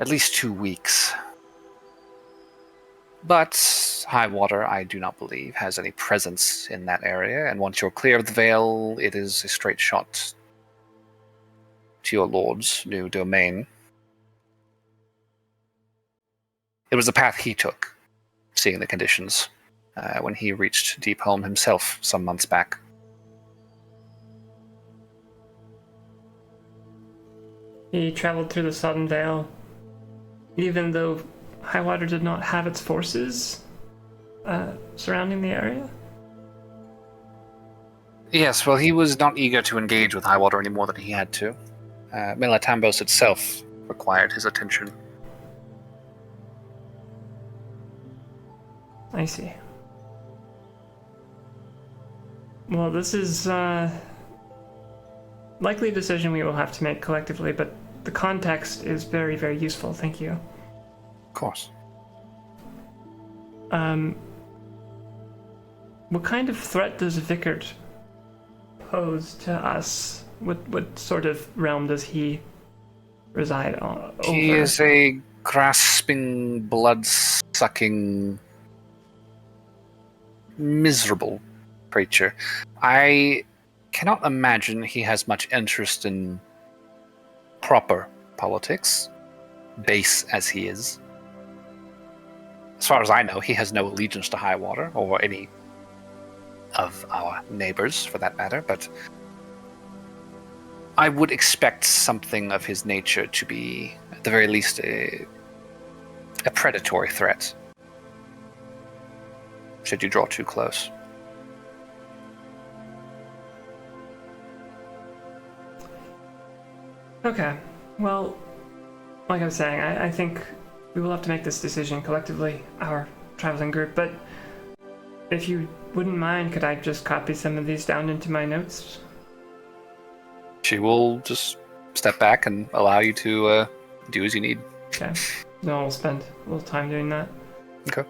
at least 2 weeks. But High Water, I do not believe, has any presence in that area, and once you're clear of the Vale, it is a straight shot to your lord's new domain. It was the path he took, seeing the conditions, when he reached Deepholm himself some months back. He traveled through the Sodden Vale, even though High Water did not have its forces surrounding the area? Yes, well, he was not eager to engage with High Water any more than he had to. Milatambos itself required his attention. I see. Well, this is likely a decision we will have to make collectively, but the context is very, very useful. Thank you. Of course. What kind of threat does Vikard pose to us? What sort of realm does he reside over? He is a grasping, blood-sucking, miserable creature. I cannot imagine he has much interest in proper politics, base as he is. As far as I know, he has no allegiance to High Water, or any of our neighbors, for that matter, but I would expect something of his nature to be, at the very least, a predatory threat, should you draw too close. Okay, well, like I was saying, I think we will have to make this decision collectively, our traveling group, but if you wouldn't mind, could I just copy some of these down into my notes? She will just step back and allow you to do as you need. Okay, no, we'll spend a little time doing that. Okay.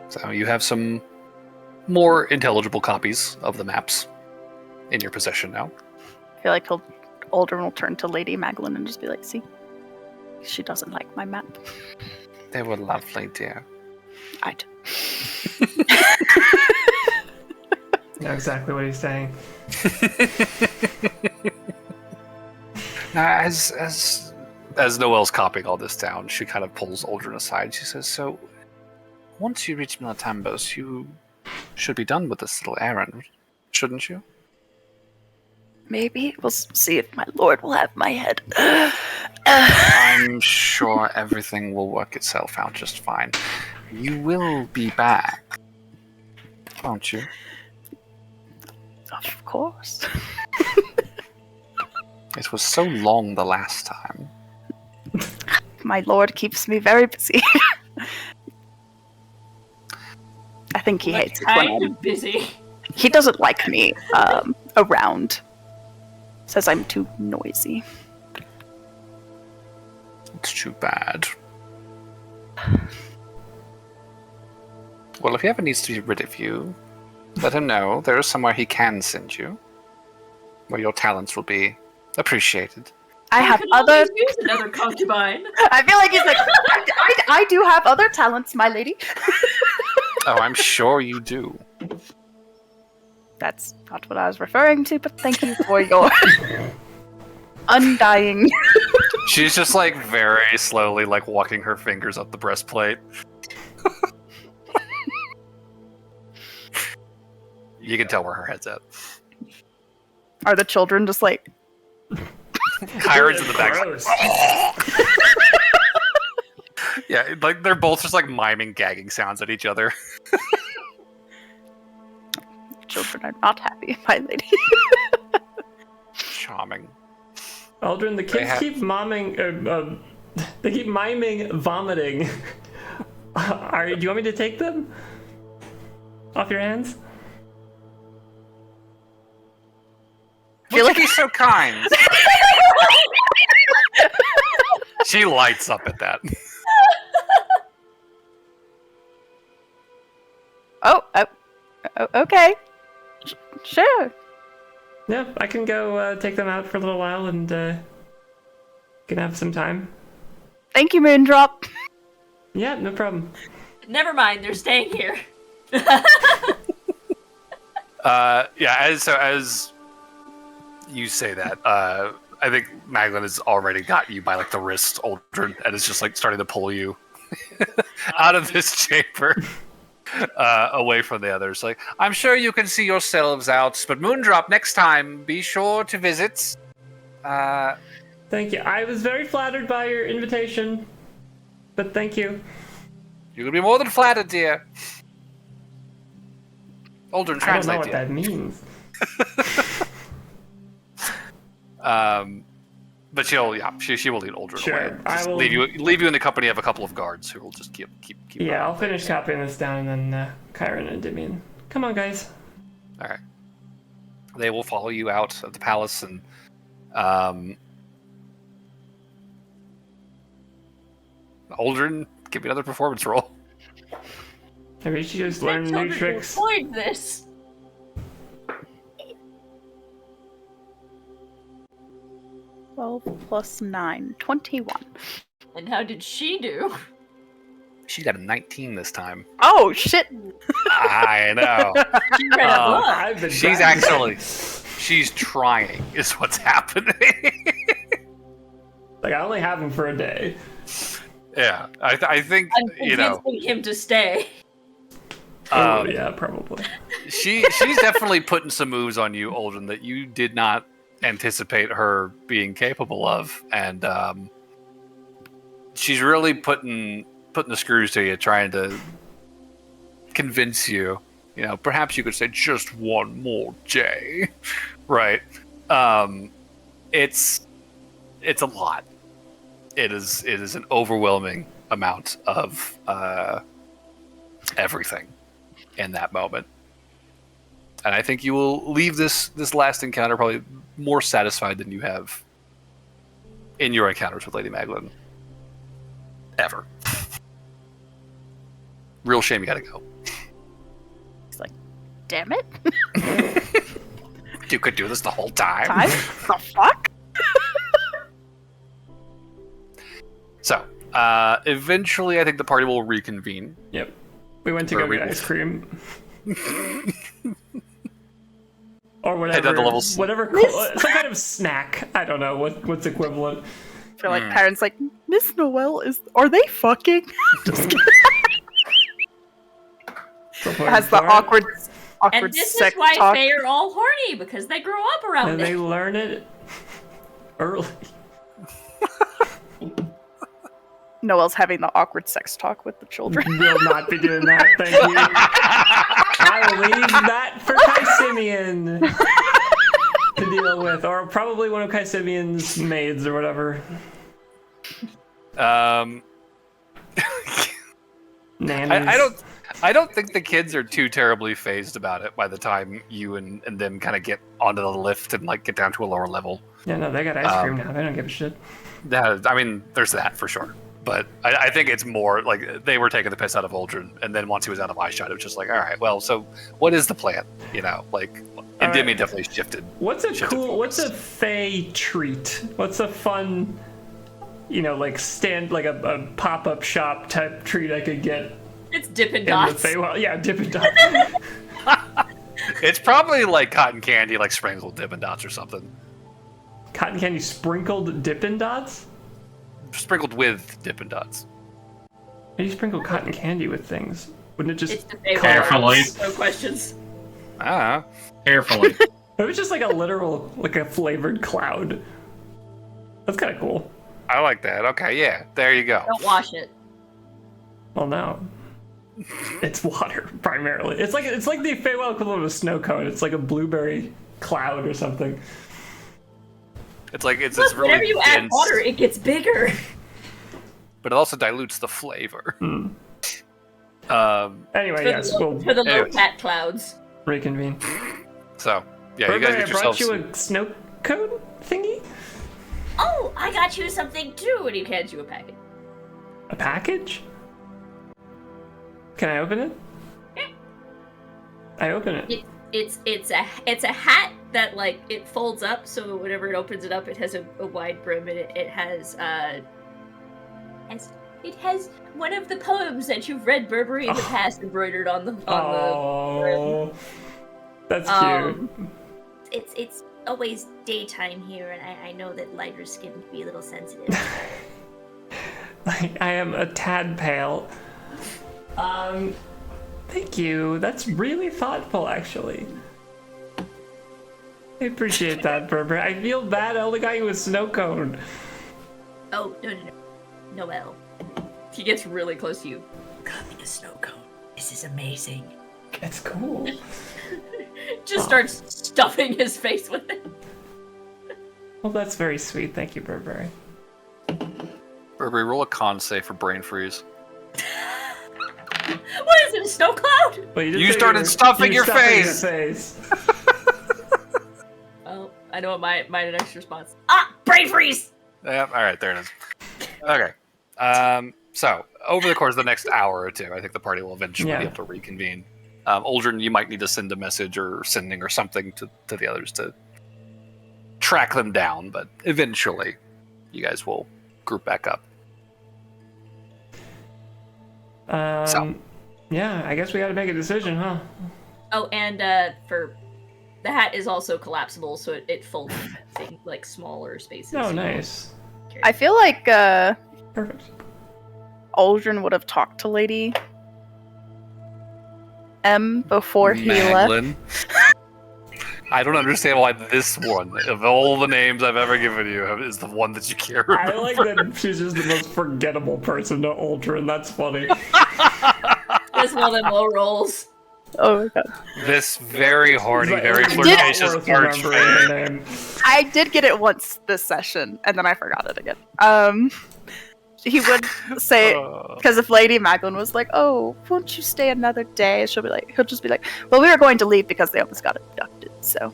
So you have some more intelligible copies of the maps in your possession now. I feel like Aldrin will turn to Lady Magdalene and just be like, see, she doesn't like my map. They were lovely, dear. I do. Know exactly what he's saying. Now, as Noelle's copying all this down, she kind of pulls Aldrin aside. She says, so, once you reach Milatambos, you should be done with this little errand, shouldn't you? Maybe. We'll see if my lord will have my head. I'm sure everything will work itself out just fine. You will be back, won't you? Of course. It was so long the last time. My lord keeps me very busy. I think he hates it when Kind of busy. he doesn't like me around. Says I'm too noisy. It's too bad. Well, if he ever needs to be rid of you, let him know there is somewhere he can send you, where your talents will be appreciated. I have could other. always use another concubine. I feel like he's like, I do have other talents, my lady. Oh, I'm sure you do. That's not what I was referring to, but thank you for your undying. She's just like very slowly like walking her fingers up the breastplate. You can tell where her head's at. Are the children just like? Kyron's in the back. Gross. Yeah, like they're both just like miming gagging sounds at each other. Children are not happy, my lady. Charming. Aldrin, the kids keep they keep miming vomiting. Do you want me to take them off your hands? Would you be so kind? She lights up at that. Oh, okay. Sure. Yeah, I can go take them out for a little while and can have some time. Thank you, Moondrop. Yeah, no problem. Never mind, they're staying here. Yeah, as you say that, I think Maglin has already got you by like the wrist, Aldrin, and is just like starting to pull you out of this chamber, away from the others. Like, I'm sure you can see yourselves out, but Moondrop, next time, be sure to visit. Thank you. I was very flattered by your invitation, but thank you. You'll be more than flattered, dear. Aldrin, I don't know translate, what dear. that means. But she will lead Aldrin Sure, away. I Just will- leave you in the company of a couple of guards who will just keep. Yeah, I'll finish copying this down, and then Kyron and Demian. Come on, guys. All right. They will follow you out of the palace, and Aldrin, give me another performance roll. Maybe she just I learned told new her to tricks. avoid this. 12 plus 9, 21. And how did she do? She got a 19 this time. Oh, shit. I know. She read a book. I've been She's trying. she's trying, is what's happening. Like, I only have him for a day. Yeah, I think, I'm convincing him to stay. Oh, yeah, probably. she's definitely putting some moves on you, Aldrin, that you did not anticipate her being capable of, and she's really putting the screws to you, trying to convince you. You know, perhaps you could say just one more J, right? It's a lot. It is an overwhelming amount of everything in that moment. And I think you will leave this last encounter probably more satisfied than you have in your encounters with Lady Maglin ever. Real shame you gotta go. He's like, damn it. You could do this the whole time. The fuck? So, eventually I think the party will reconvene. Yep. We went to Or go we get will- ice cream. Or Head down whatever. the levels. Whatever. Some kind of snack. I don't know what's equivalent. I feel like Kyron's like, Miss Noel, are they fucking? Just kidding. Has the awkward And this is sex why talk. they are all horny, because they grow up around And it. they learn it early. Noel's having the awkward sex talk with the children. Will not be doing that. Thank you. I will leave that for Kai Simeon to deal with, or probably one of Kai Simeon's maids or whatever. Nannies. I don't think the kids are too terribly phased about it by the time you and them kind of get onto the lift and like get down to a lower level. Yeah, no, they got ice cream now. They don't give a shit. I mean, there's that for sure. But I think it's more like they were taking the piss out of Uldren, and then once he was out of eyeshot, it was just like, all right, well, so what is the plan? You know, like, Endymion definitely shifted. What's a focus. Fey treat? What's a fun, like a pop-up shop type treat I could get? It's Dippin' In the Dots. Feywild? Yeah, Dippin' Dots. It's probably like cotton candy, like sprinkled Dippin' Dots or something. Cotton candy sprinkled Dippin' Dots? Sprinkled with Dippin' Dots. How do you sprinkle cotton candy with things? Wouldn't it It's just... the Feywild. Carefully. No questions. I don't know. Carefully. It was just like a literal, like a flavored cloud. That's kind of cool. I like that. Okay, yeah, there you go. Don't wash it. Well, no. It's water, primarily. It's like the Feywild equivalent of a snow cone. It's like a blueberry cloud or something. It's like it's Look, this really whenever you add dense, water, it gets bigger. but it also dilutes the flavor. Anyway, yes, we'll For the low anyways. cat clouds. reconvene. So yeah, you Burberry, guys I get brought yourselves. you a snow cone thingy? Oh, I got you something too. When he hands you a packet. A package? Can I open it? Yeah. I open it. It's a hat that like it folds up, so whenever it opens it up, it has a wide brim, and it has one of the poems that you've read Burberry in the past embroidered on the Oh, that's Um, cute. It's always daytime here, and I know that lighter skin can be a little sensitive. I am a tad pale. Thank you. That's really thoughtful, actually. I appreciate that, Burberry. I feel bad. I only got you a snow cone. Oh, no. Noel. He gets really close to you. Got me a snow cone. This is amazing. It's cool. Just starts stuffing his face with it. Well, that's very sweet. Thank you, Burberry. Burberry, roll a con save for brain freeze. What is it? A snow cloud? Well, You started stuffing your face. Oh, I know what my next response. Brain freeze! Yeah, all right, there it is. Okay. So over the course of the next hour or two, I think the party will eventually be able to reconvene. Uldren, you might need to send a message or sending or something to the others to track them down, but eventually you guys will group back up. Yeah, I guess we got to make a decision, huh? Oh, and for the hat is also collapsible, so it folds in like smaller spaces. Oh, nice. I feel like Perfect. Uldren would have talked to Lady M before he left. Maglin. I don't understand why this one, of all the names I've ever given you, is the one that you can't remember. I like that she's just the most forgettable person to Uldren. That's funny. That's one of them low rolls. Oh my god. This very horny, It's very not flirtatious worth remembering her archfey. name. I did get it once this session, and then I forgot it again. He would say, because if Lady Maglin was like, "Oh, won't you stay another day?" He'll just be like, "Well, we were going to leave because they almost got abducted, so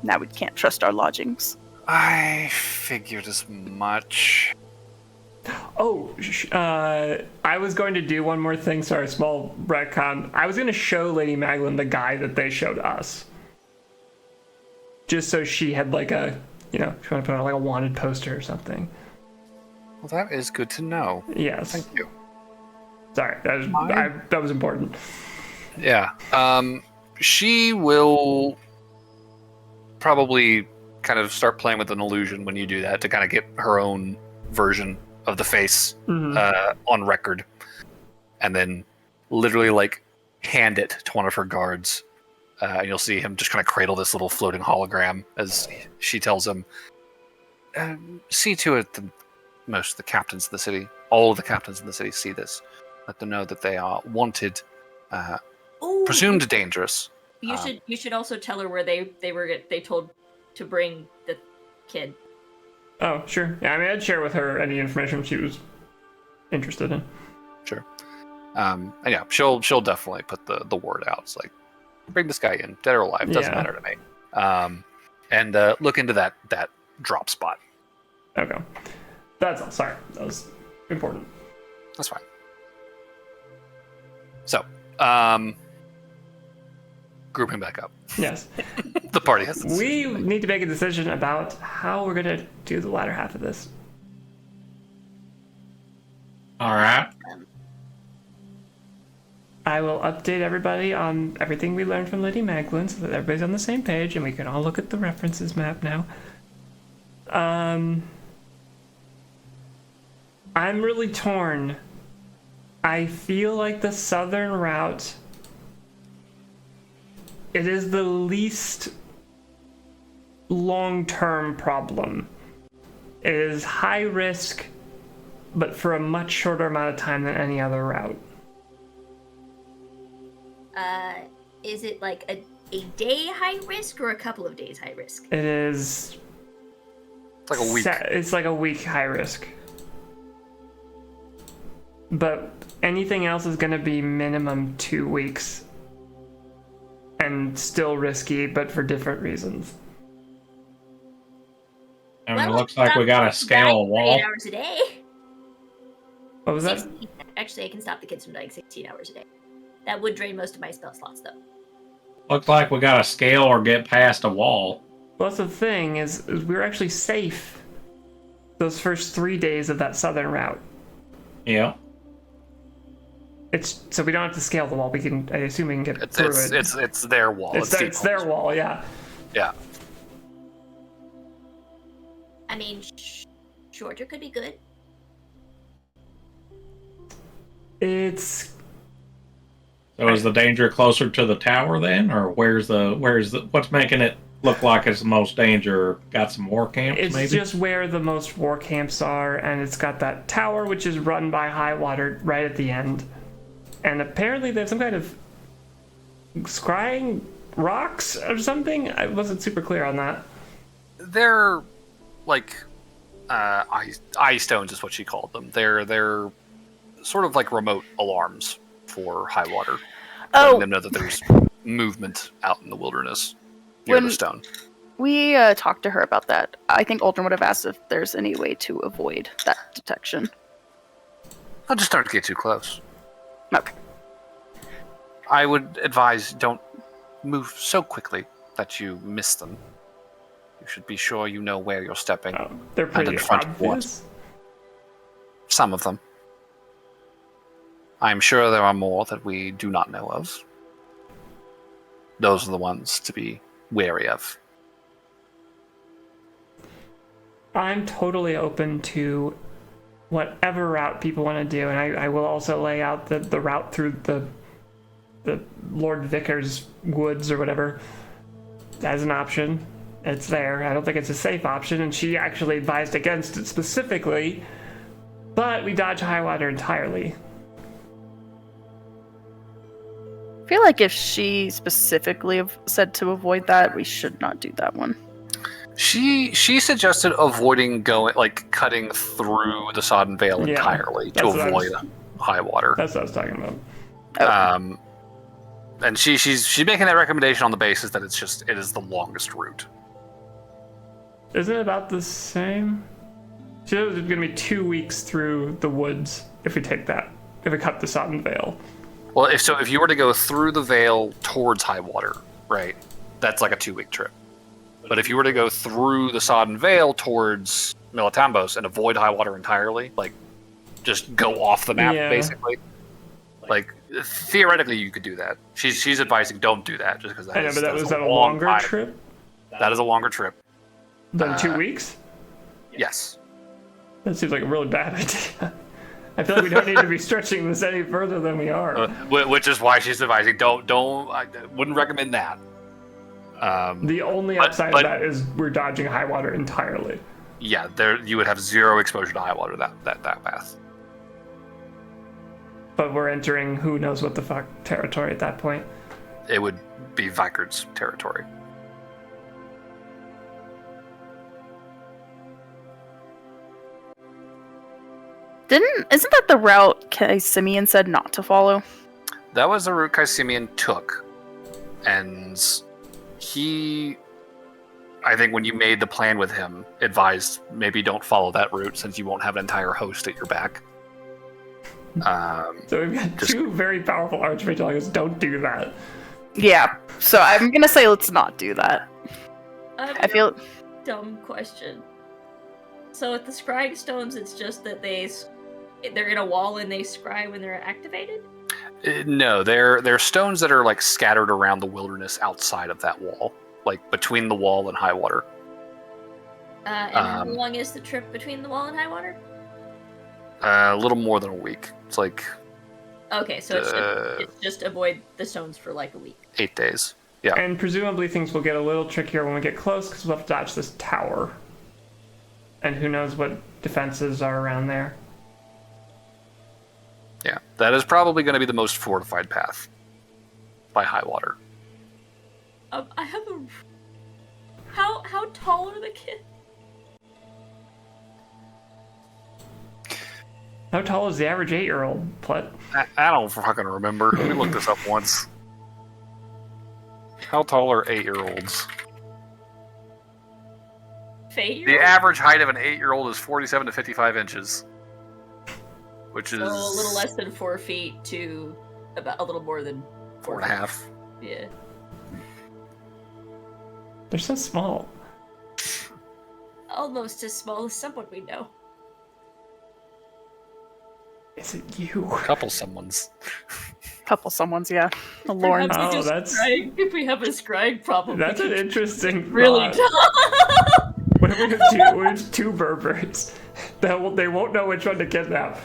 now we can't trust our lodgings." I figured as much. Oh, I was going to do one more thing. Sorry, small retcon. I was going to show Lady Maglin the guy that they showed us. Just so she had like a, she want to put on like a wanted poster or something. Well, that is good to know. Yes. Thank you. Sorry, that was important. Yeah. She will probably kind of start playing with an illusion when you do that to kind of get her own version of the face on record, and then literally like hand it to one of her guards. And you'll see him just kind of cradle this little floating hologram as she tells him, see to it that most of the captains of the city, all of the captains in the city see this. Let them know that they are wanted, Ooh, presumed dangerous. You should also tell her where they told to bring the kid. Oh, sure. Yeah, I mean, I'd share with her any information she was interested in. Sure. And yeah, she'll definitely put the word out. It's like, bring this guy in, dead or alive, doesn't matter to me. And look into that drop spot. Okay. That's all. Sorry. That was important. That's fine. So, grouping back up. Yes. The party has. We need to make a decision about how we're gonna do the latter half of this. All right. I will update everybody on everything we learned from Lady Magdalene so that everybody's on the same page and we can all look at the references map now. I'm really torn. I feel like the southern route, it is the least long-term problem. It is high risk, but for a much shorter amount of time than any other route. Is it like a day high risk or a couple of days high risk? It is... It's like a week. It's like a week high risk. But anything else is going to be minimum 2 weeks. And still risky, but for different reasons. I mean, it looks like we got to scale a wall. 8 hours a day. What was that? Actually, I can stop the kids from dying 16 hours a day. That would drain most of my spell slots, though. Looks like we got to scale or get past a wall. Well, that's the thing, is we were actually safe those first 3 days of that southern route. Yeah. It's so we don't have to scale the wall. We can, I assume we can get through it. It's their wall. It's their wall, yeah. Yeah. I mean, shorter could be good. It's... So is the danger closer to the tower then, or where's what's making it look like it's the most danger? Got some war camps, It's maybe? just where the most war camps are, and it's got that tower which is run by high water right at the end. And apparently there's some kind of scrying rocks or something. I wasn't super clear on that. They're like eye stones is what she called them. They're sort of like remote alarms for high water. Letting them know that there's movement out in the wilderness near the stone. We talked to her about that. I think Aldrin would have asked if there's any way to avoid that detection. I'll just don't get too close. Okay. I would advise don't move so quickly that you miss them. You should be sure you know where you're stepping. They're pretty in front of what. obvious. Some of them. I'm sure there are more that we do not know of. Those are the ones to be wary of. I'm totally open to whatever route people want to do, and I will also lay out the route through the Lord Vicar's woods or whatever as an option. It's there. I don't think it's a safe option, and she actually advised against it specifically, but we dodge high water entirely. I feel like if she specifically said to avoid that, we should not do that one. She suggested avoiding cutting through the Sodden Vale entirely to avoid high water. That's what I was talking about. And she's making that recommendation on the basis that it is the longest route. Isn't it about the same? She said it was going to be 2 weeks through the woods if we cut the Sodden Vale. Well, if you were to go through the Vale towards high water, right, that's like a 2-week trip. But if you were to go through the Sodden Vale towards Militambos and avoid high water entirely, like just go off the map, basically, like theoretically you could do that. She's advising don't do that just because was that a longer trip? That is a longer trip than 2 weeks. Yes. That seems like a really bad idea. I feel like we don't need to be stretching this any further than we are. Which is why she's advising don't. I wouldn't recommend that. The only upside of that is we're dodging high water entirely. Yeah, you would have zero exposure to high water that path. But we're entering who knows what the fuck territory at that point. It would be Vickard's territory. Isn't that the route Simeon said not to follow? That was the route Simeon took. And he, I think when you made the plan with him, advised maybe don't follow that route since you won't have an entire host at your back. So we've got two very powerful archmages telling us don't do that. Yeah, so I'm gonna say let's not do that. I feel Dumb question. So with the scrying stones, it's just that they're in a wall and they scry when they're activated? No, they're stones that are like scattered around the wilderness outside of that wall, like between the wall and high water. And how long is the trip between the wall and high water? A little more than a week. It's like Okay, so it's just avoid the stones for like a week. 8 days. Yeah. And presumably things will get a little trickier when we get close because we'll have to dodge this tower. And who knows what defenses are around there. Yeah. That is probably going to be the most fortified path by high water. I have a... How tall are the kids? How tall is the average 8-year-old, Plet? I don't fucking remember. We looked this up once. How tall are 8-year-olds? The average height of an 8-year-old is 47 to 55 inches. Which is... So a little less than 4 feet to about a little more than 4.5. Yeah. They're so small. Almost as small as someone we know. Is it you? Couple someone's. Yeah. The Lawrence. Oh, that's... If we have a scrying problem. That's an interesting really thought. What if we have two Berbers? They won't know which one to kidnap.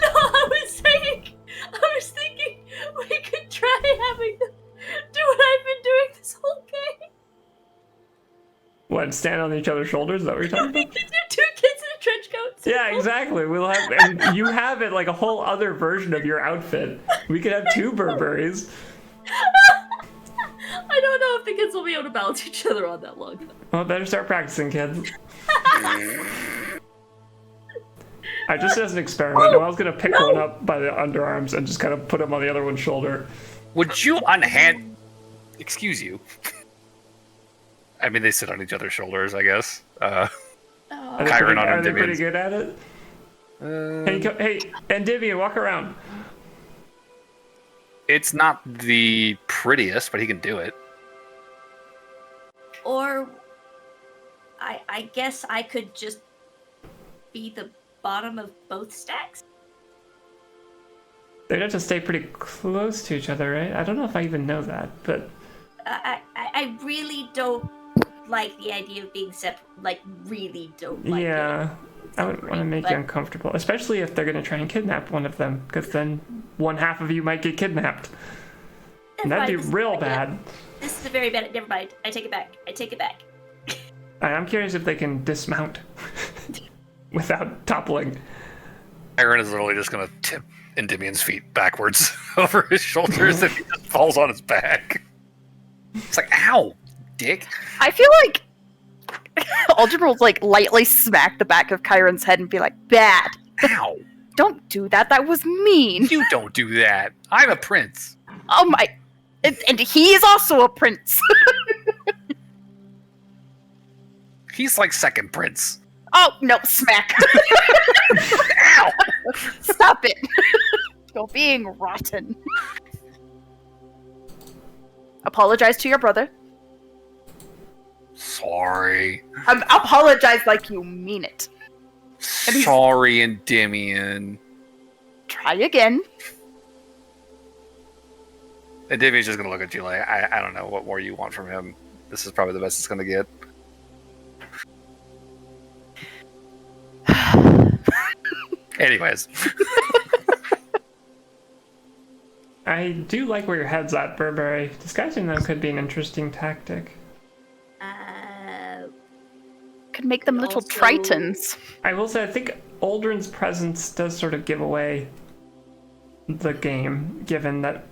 No, I was thinking we could try having them do what I've been doing this whole game. What, stand on each other's shoulders? Is that what you're talking We about? could do 2 kids in trench coats. Yeah, exactly. We'll have, and you have it like a whole other version of your outfit. We could have 2 Burberrys. I don't know if the kids will be able to balance each other on that long. Well, better start practicing, kids. Just as an experiment, Noelle's gonna pick one up by the underarms and just kind of put him on the other one's shoulder. Would you unhand... Excuse you. I mean, they sit on each other's shoulders, I guess. Chiron on Are they Endymion. pretty good at it? Hey, Endymion, walk around. It's not the prettiest, but he can do it. Or I guess I could just be the bottom of both stacks. They'd have to stay pretty close to each other, right? I don't know if I even know that, but... I really don't like the idea of being separate. Like, really don't like it. Yeah, I wouldn't want to make you uncomfortable, especially if they're going to try and kidnap one of them, because then one half of you might get kidnapped. And that'd be real bad. This is a very bad... Never mind. I take it back. I'm curious if they can dismount without toppling. Chiron is literally just going to tip Endymion's feet backwards over his shoulders and he just falls on his back. It's like, ow, dick. I feel like Aldrin will like lightly smack the back of Chiron's head and be like, bad. Ow. Don't do that. That was mean. You don't do that. I'm a prince. Oh my. And he is also a prince. He's like second prince. Oh, no, smack. Ow. Stop it. You're being rotten. Apologize to your brother. Sorry. Apologize like you mean it. Sorry, Endymion. Try again. Endymion's just gonna look at you like, I don't know what more you want from him. This is probably the best it's gonna get. Anyways. I do like where your head's at, Burberry. Disguising them could be an interesting tactic. Could make them little Also- tritons. I will say, I think Aldrin's presence does sort of give away the game, given that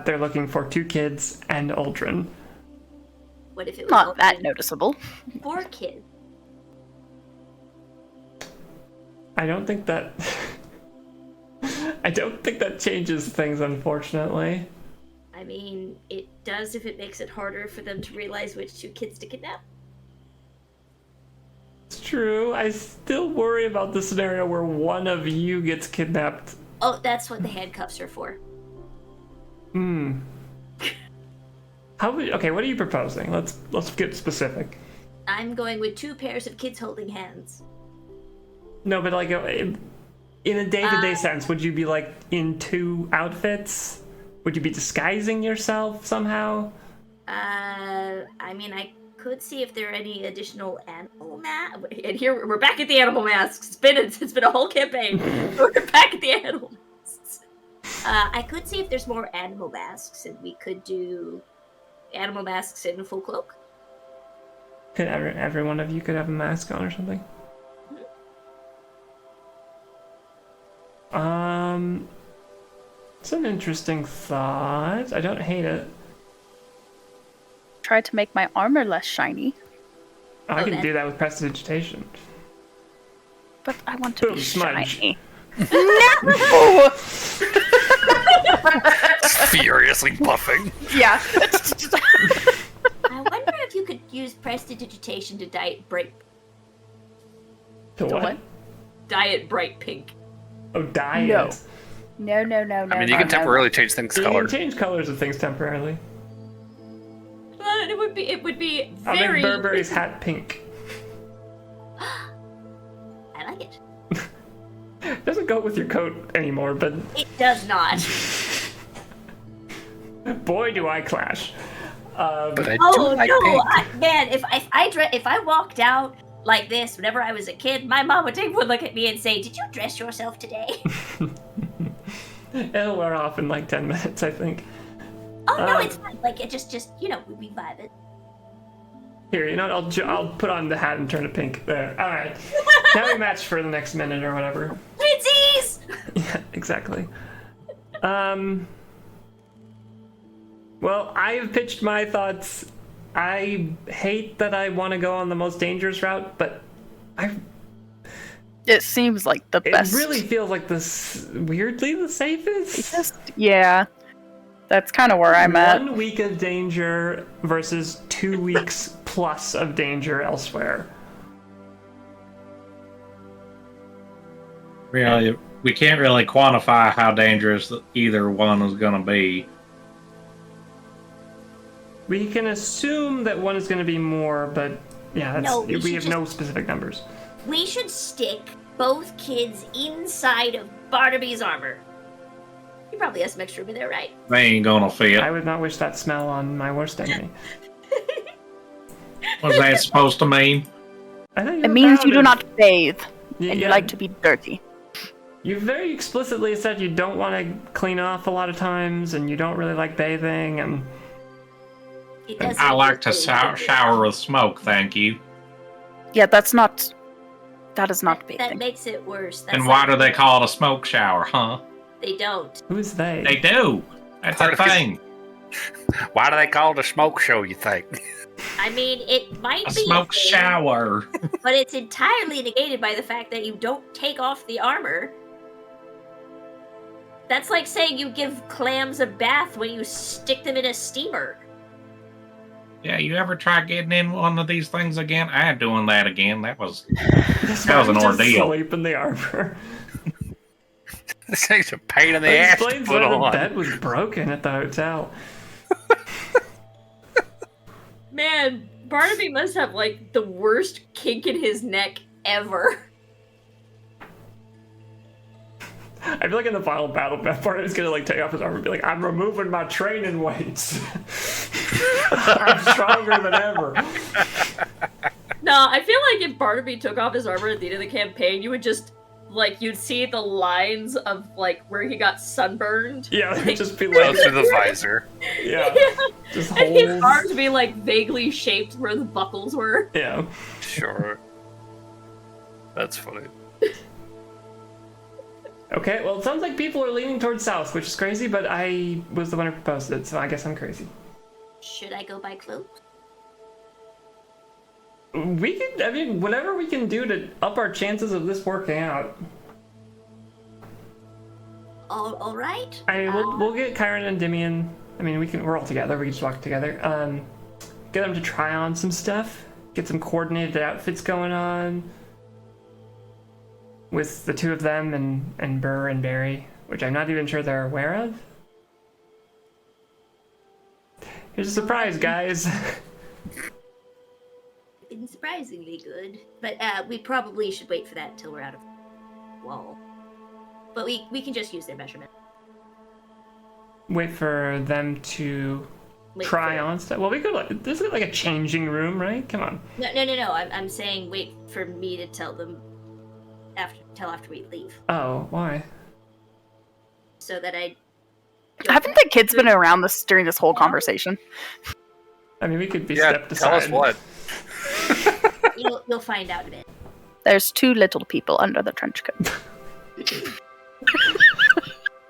they're looking for 2 kids and Aldrin. What if it was Not that only noticeable. 4 kids? I don't think that... I don't think that changes things, unfortunately. I mean, it does if it makes it harder for them to realize which 2 kids to kidnap. It's true. I still worry about the scenario where one of you gets kidnapped. Oh, that's what the handcuffs are for. Okay, what are you proposing? Let's get specific. I'm going with 2 pairs of kids holding hands. No, but like in a day-to-day sense, would you be like in 2 outfits? Would you be disguising yourself somehow? I mean, I could see if there are any additional animal masks. And here we're back at the animal masks. It's been a whole campaign. We're back at the animal masks. I could see if there's more animal masks, and we could do animal masks in full cloak. Could every one of you could have a mask on or something? It's an interesting thought. I don't hate it. Try to make my armor less shiny. I can do that with prestidigitation. But I want to Boom, be smudge. shiny. No! Furiously buffing. Yeah. I wonder if you could use prestidigitation to break. To what? Dye it bright pink. Oh, dye No. it. No. I mean, you can temporarily change things You color. can change colors of things temporarily. But it would be I'll very. make Burberry's hat pink. I like it. It doesn't go with your coat anymore, but It does not. boy, do I clash. But I do Oh like no, pink. man! If I walked out like this whenever I was a kid, my mom would look at me and say, "Did you dress yourself today?" It'll wear off in like 10 minutes, I think. Oh no, it's fine. Like it just we vibe it. Here, you know what? I'll put on the hat and turn it pink. There. All right. Now we match for the next minute or whatever. Twinsies! Yeah, exactly. Well, I've pitched my thoughts. I hate that I want to go on the most dangerous route, but It seems like the it best. really feels like weirdly the safest. Yeah. That's kind of where I'm at. 1 week of danger versus 2 weeks plus of danger elsewhere. Really, we can't really quantify how dangerous either one is going to be. We can assume that one is going to be more, but yeah, No, we we should have no specific numbers. We should stick both kids inside of Barnaby's armor. He probably has some extra room in there, right? They ain't going to fit. I would not wish that smell on my worst enemy. What's that supposed to mean? I thought It means you do not bathe, Yeah, and you like to be dirty. You very explicitly said you don't want to clean off a lot of times, and you don't really like bathing, and It does I seem like to really shower with smoke, thank you. Yeah, that is not That bathing. makes it worse. That's And why do like- they call it a smoke shower, huh? They don't. who is they? They do. That's Part a of his- thing. Why do they call it a smoke show, you think? I mean, it might A be smoke thing, shower. but it's entirely negated by the fact that you don't take off the armor. That's like saying you give clams a bath when you stick them in a steamer. Yeah, you ever try getting in one of these things again? I ain't doing that again. That was This that was an man just ordeal. Sleep in the armor. This thing's a pain in the That ass to explains put why the on. bed was broken at the hotel. Man, Barnaby must have like the worst kink in his neck ever. I feel like in the final battle, Barnaby's gonna like take off his armor and be like, "I'm removing my training weights. I'm stronger than ever." No, I feel like if Barnaby took off his armor at the end of the campaign, you would just you'd see the lines of like where he got sunburned. Yeah, it'd just be Go like, through the visor. yeah, just And his holes. arms be like vaguely shaped where the buckles were. Yeah. Sure. That's funny. Okay, well, it sounds like people are leaning towards south, which is crazy, but I was the one who proposed it, so I guess I'm crazy. Should I go by cloak? We can, I mean, whatever we can do to up our chances of this working out. All right. I mean, we'll get Kyron and Dimian. I mean, we're all together. We can just walk together. Get them to try on some stuff. Get some coordinated outfits going on. with the two of them and Burr and Barry, which I'm not even sure they're aware of. Here's a surprise, guys. Been surprisingly good, but we probably should wait for that until we're out of the wall. But we can just use their measurement. Wait for them to Wait try for- on stuff. Well, we could this is like a changing room, right? Come on. No. I'm saying wait for me to tell them after we leave, Oh, why? so that I. Haven't the kids been around this during this whole conversation? I mean, we could be Yeah, stepped aside. tell us what. You'll find out a bit. There's 2 little people under the trench coat.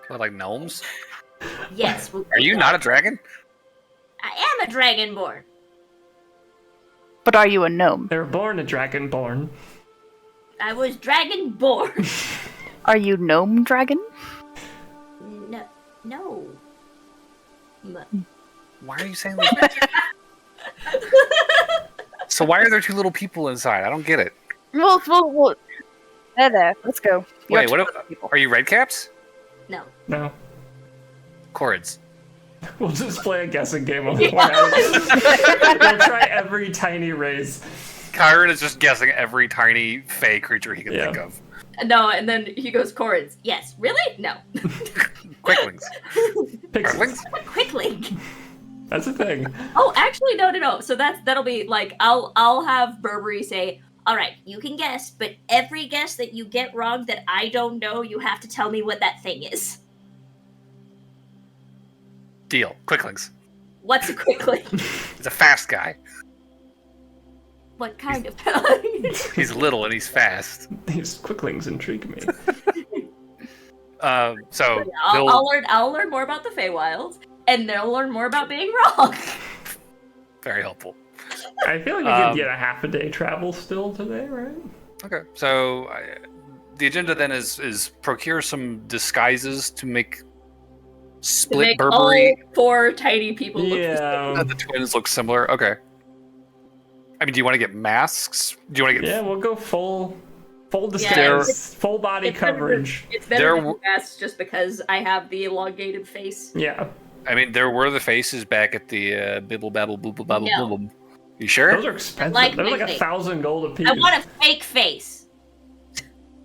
What, like gnomes? Yes. Are you not a dragon? I am a dragonborn. But are you a gnome? They were born a dragonborn. I was dragonborn. Are you gnome dragon? No. Why are you saying that? So why are there 2 little people inside? I don't get it. Well, there. Let's go. You Wait, are what? 2 little people. Are you red caps? No. No. Cords. We'll just play a guessing game on the point. We'll try every tiny race. Kyron is just guessing every tiny fey creature he can Yeah. think of. No, and then he goes, Corins. Yes. Really? No. Quicklings. Pixels. Quickly. That's a thing. Oh, actually, no. So that'll be like, I'll have Burberry say, All right, you can guess, but every guess that you get wrong that I don't know, you have to tell me what that thing is. Deal. Quicklings. What's a quickling? He's a fast guy. What kind of? He's little and he's fast. These quicklings intrigue me. So I'll learn more about the Feywilds, and they'll learn more about being wrong. very helpful. I feel like we could get a half a day travel still today, right? Okay, so the agenda then is procure some disguises to make split Make Burberry. all 4 tiny people look the Yeah. The twins look similar. Okay. I mean, do you want to get masks? Do you want to get? Yeah, we'll go full disguise, it's- full body it's better coverage. It's better There than best just because I have the elongated face. Yeah. I mean, there were the faces back at the Bibble Babble Booble Babble No. Booble. You sure? Those are expensive. like They're my like face. 1,000 gold a piece. I want a fake face.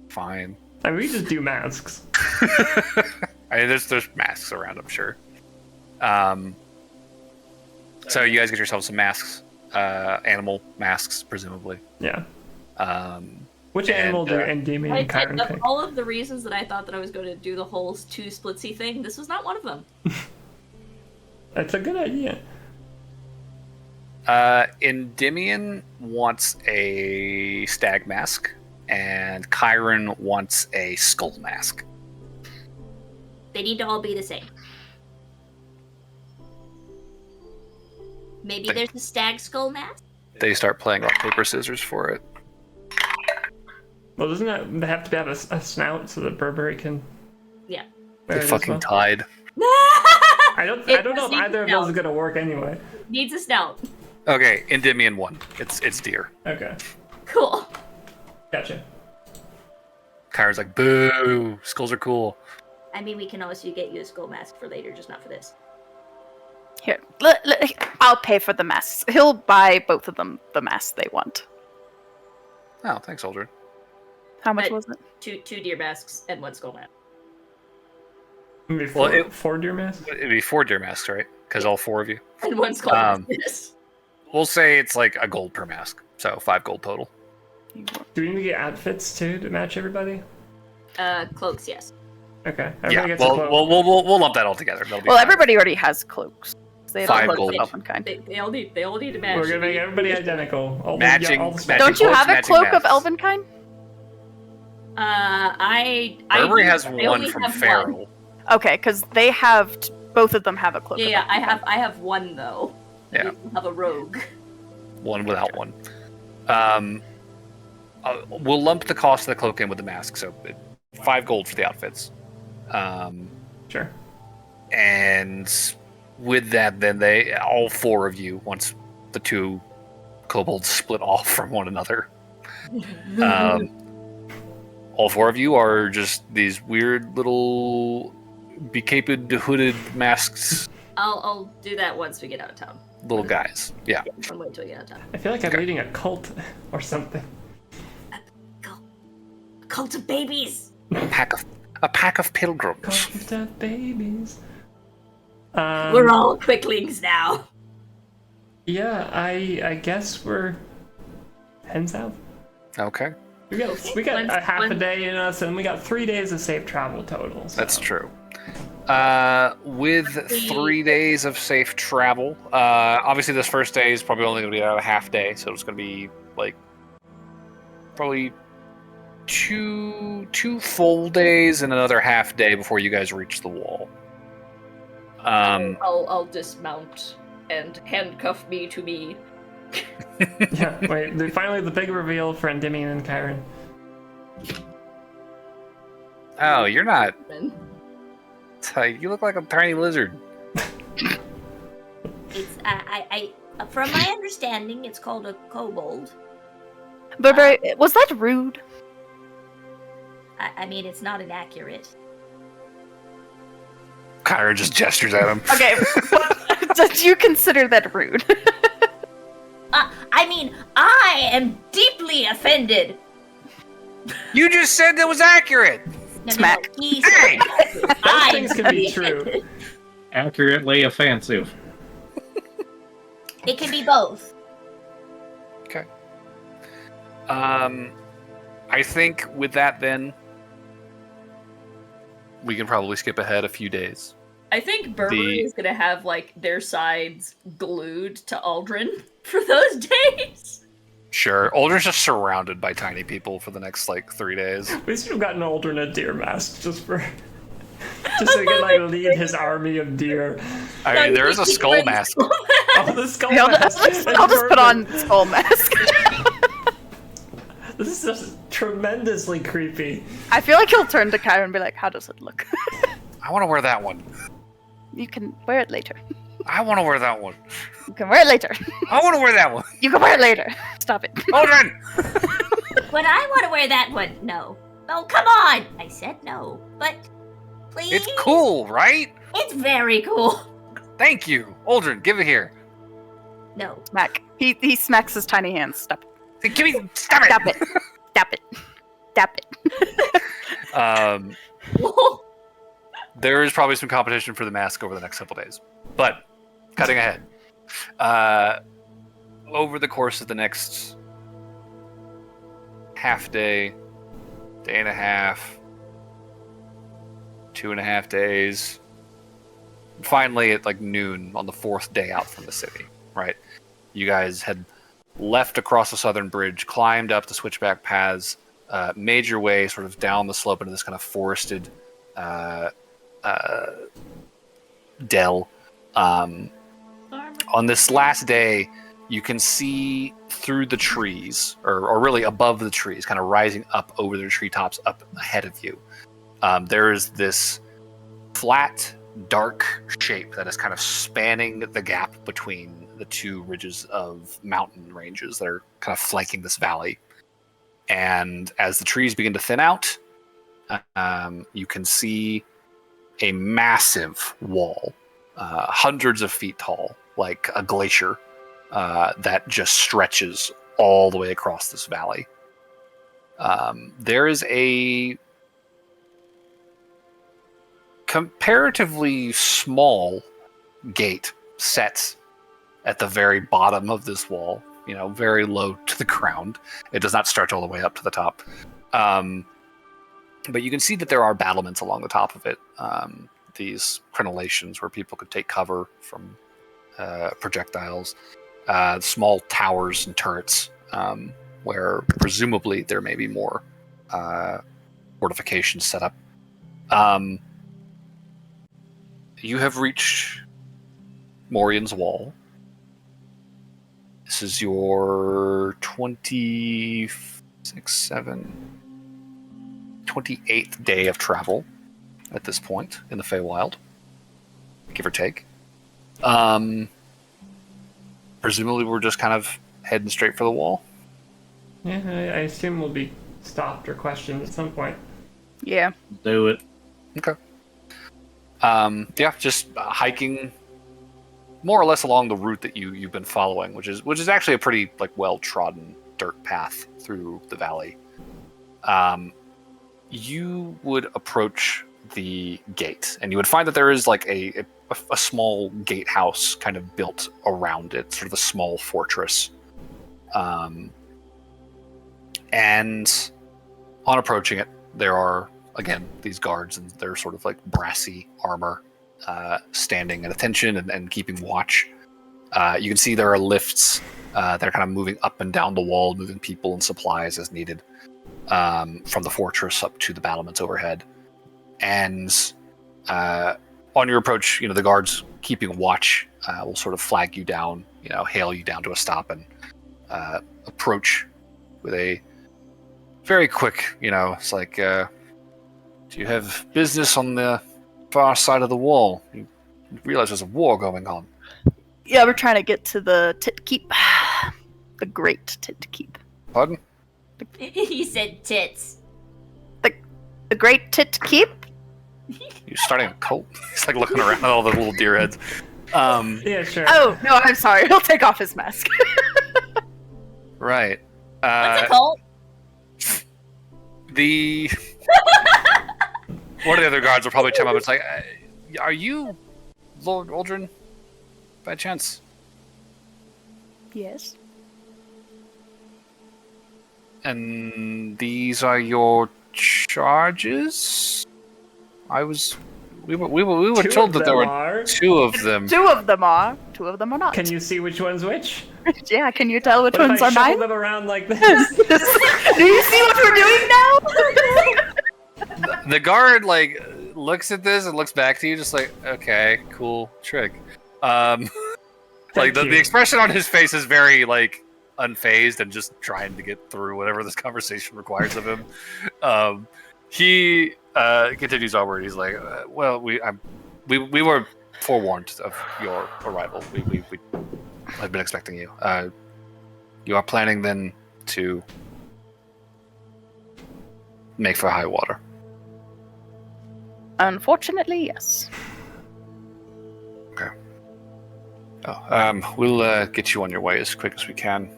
Fine. I mean, we just do masks. I mean, there's masks around, I'm sure. So you guys get yourselves some masks, animal masks, presumably. Yeah. Which And, animal do Endymion and Right, Chiron of pick? all of the reasons that I thought that I was going to do the whole 2 splitsy thing, this was not one of them. That's a good idea. Endymion wants a stag mask, and Chiron wants a skull mask. They need to all be the same. Maybe there's a stag skull mask? They start playing rock, paper, scissors for it. Well, doesn't that they have to have a snout so that Burberry can? Yeah. wear They it as fucking well? tied. I don't know does if need either of to those know. are gonna work anyway. Needs a snout. Okay, Endymion won. It's deer. Okay, Cool. gotcha. Chiron's like, boo, skulls are cool. I mean, we can also get you a skull mask for later, just not for this. Here, I'll pay for the masks. He'll buy both of them the masks they want. Oh, thanks, Aldrin. How much But- was it? 2 deer masks and 1 skull mask. Maybe Well, four deer masks. It'd be 4 deer masks, right? Because all 4 of you. And 1 skull mask. Yes. We'll say it's like a gold per mask, so 5 gold total. Do we need to get outfits too to match everybody? Cloaks, yes. Okay. Yeah, Everybody gets a well, cloak. we'll lump that all together. That'll be Well, fine. everybody already has cloaks. They don't 5 look gold. of Elvenkind. They all need to match. We're gonna make everybody identical. All the- Matching- all the- matching- Don't you cloaks, have a matching cloak of masks. Elvenkind? I Burberry do- has I one only from have Feral. Okay, because they have both of them have a cloak. Yeah, of I have 1 though. Yeah. You have a rogue. One without one. We'll lump the cost of the cloak in with the mask, so 5 gold for the outfits. Sure. And with that, then all 4 of you, once the 2 kobolds split off from one another, All four of you are just these weird little becaped, hooded masks I'll do that once we get out of town. little guys. Yeah. I'll wait till we get out of town. I feel like I'm leading a cult or something. A cult of babies. A pack of pilgrims. Cult of dead babies. We're all quicklings now. Yeah, I guess we're heading south. Okay. We got a half a day in us, and we got 3 days of safe travel total. So. That's true. With 3 days of safe travel, obviously this first day is probably only going to be a half day, so it's going to be like probably two full days and another half day before you guys reach the wall. I'll dismount and handcuff me to me. Yeah, wait, finally the big reveal for Endymion and Chiron. Oh, you're not. You look like a tiny lizard. It's from my understanding, it's called a kobold. Burberry, was that rude? I mean, it's not inaccurate. Kyra just gestures at him. Okay, did you consider that rude? I mean, I am deeply offended. You just said that was accurate. Smack. No, he's Hey! Those things can be true. Accurately offensive. It can be both. Okay. I think with that then, we can probably skip ahead a few days. I think Burberry is gonna have like their sides glued to Aldrin for those days. Sure. Aldrin's just surrounded by tiny people for the next, 3 days. We should have gotten Aldrin a deer mask just so he can lead his army of deer. I mean, there is a skull mask. Oh, the skull I'll mask. just put on skull mask. This is just tremendously creepy. I feel like he'll turn to Kyra and be like, how does it look? I want to wear that one. You can wear it later. I want to wear that one. You can wear it later. I want to wear that one. You can wear it later. Stop it. Aldrin! But I want to wear that one. No. Oh, come on! I said no. But please. It's cool, right? It's very cool. Thank you. Aldrin, give it here. No. Smack. He smacks his tiny hands. Stop it. Hey, give me... Stop it! Stop it. Stop it. Stop it. There is probably some competition for the mask over the next couple days. But, cutting ahead. Over the course of the next half day, day and a half, 2.5 days, finally at noon on the 4th day out from the city, right? You guys had left across the southern bridge, climbed up the switchback paths, made your way sort of down the slope into this kind of forested dell. On this last day, you can see through the trees, or really above the trees, kind of rising up over the treetops up ahead of you. There is this flat, dark shape that is kind of spanning the gap between the two ridges of mountain ranges that are kind of flanking this valley. And as the trees begin to thin out, you can see a massive wall, hundreds of feet tall, like a glacier, that just stretches all the way across this valley. There is a comparatively small gate set at the very bottom of this wall, very low to the ground. It does not stretch all the way up to the top. But you can see that there are battlements along the top of it. These crenellations where people could take cover from projectiles. Small towers and turrets where presumably there may be more fortifications set up. You have reached Morian's Wall. This is your 28th day of travel at this point in the Feywild, give or take. Presumably we're just kind of heading straight for the wall. Yeah, I assume we'll be stopped or questioned at some point. Yeah. Do it. Okay. Yeah, just hiking more or less along the route that you've been following, which is actually a pretty like well trodden dirt path through the valley. You would approach the gate, and you would find that there is like a small gatehouse kind of built around it, sort of a small fortress. And on approaching it, there are again these guards, and they're sort of like brassy armor, standing at attention and keeping watch. You can see there are lifts that are kind of moving up and down the wall, moving people and supplies as needed, from the fortress up to the battlements overhead. And on your approach, the guards keeping watch will sort of flag you down, hail you down to a stop, and approach with a very quick, it's like, do you have business on the far side of the wall? You realize there's a war going on. Yeah, we're trying to get to the Tit Keep. The Great Tit Keep. Pardon? He said tits. The Great Tit Keep? You're starting a cult? He's like looking around at all the little deer heads. Yeah, sure. Oh, no, I'm sorry. He'll take off his mask. Right. What's a cult? One of the other guards will probably chime up. It's like, are you Lord Aldrin, by chance? Yes. And these are your charges? We were Two told of that there them were are. two of them. Two of them are. Two of them are not. Can you see which one's which? Yeah, can you tell which What ones if I are shuffle mine? them around like this? Do you see what we're doing now? The guard looks at this and looks back to you, just like, okay, cool trick. Like Thank the you. expression on his face is very unfazed and just trying to get through whatever this conversation requires of him. He continues onward. He's like, well, we were forewarned of your arrival. We had been expecting you. You are planning then to make for high water. Unfortunately, yes. Okay. We'll get you on your way as quick as we can.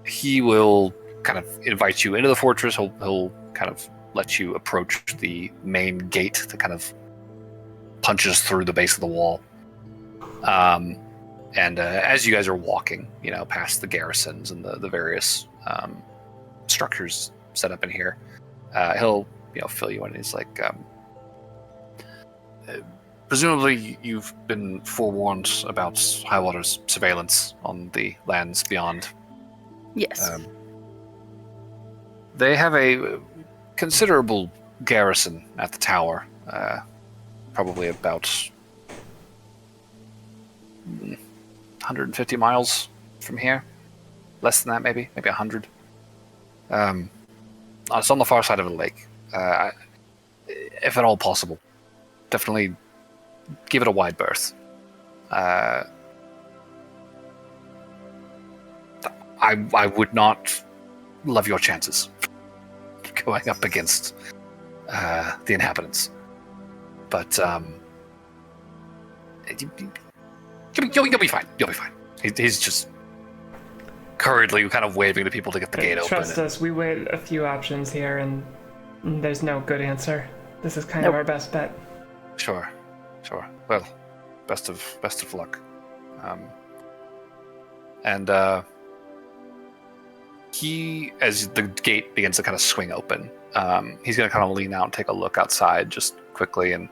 He will kind of invite you into the fortress. He'll kind of let you approach the main gate that kind of punches through the base of the wall. And as you guys are walking, past the garrisons and the various structures set up in here, he'll fill you in. He's like, presumably you've been forewarned about Highwater's surveillance on the lands beyond. Yes. They have a considerable garrison at the tower, probably about 150 miles from here. Less than that, maybe 100. It's on the far side of the lake. If at all possible, definitely give it a wide berth. I would not love your chances going up against the inhabitants, but you'll be fine. You'll be fine. He's just hurriedly kind of waving to people to get the gate open. Trust us, we weighed a few options here, and there's no good answer. This is kind of our best bet. Sure. Well, best of luck. He, as the gate begins to kind of swing open, he's going to kind of lean out and take a look outside just quickly, and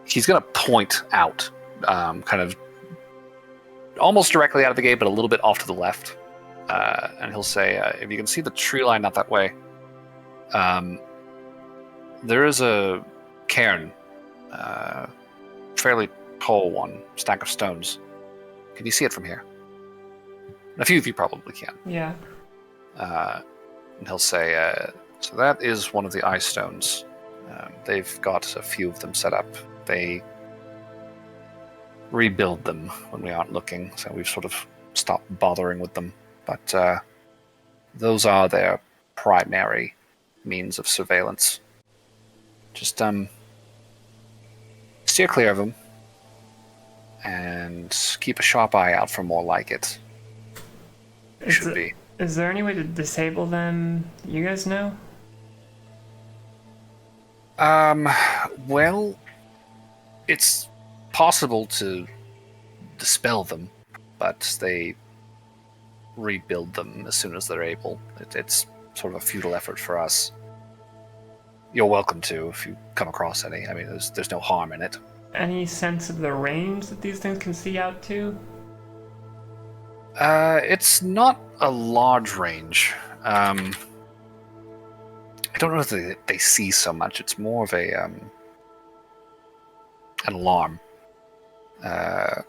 he's going to point out, kind of almost directly out of the gate, but a little bit off to the left, and he'll say, if you can see the tree line out that way, there is a cairn, fairly tall one, stack of stones. Can you see it from here? A few of you probably can. Yeah. And he'll say, so that is one of the eye stones. They've got a few of them set up. They rebuild them when we aren't looking, so we've sort of stopped bothering with them. But those are their primary means of surveillance. Just steer clear of them and keep a sharp eye out for more like it. Should be. Is there any way to disable them? You guys know? Well, it's possible to dispel them, but they rebuild them as soon as they're able. It's sort of a futile effort for us. You're welcome to if you come across any. I mean, there's no harm in it. Any sense of the range that these things can see out to? It's not a large range. I don't know if they see so much. It's more of an alarm. But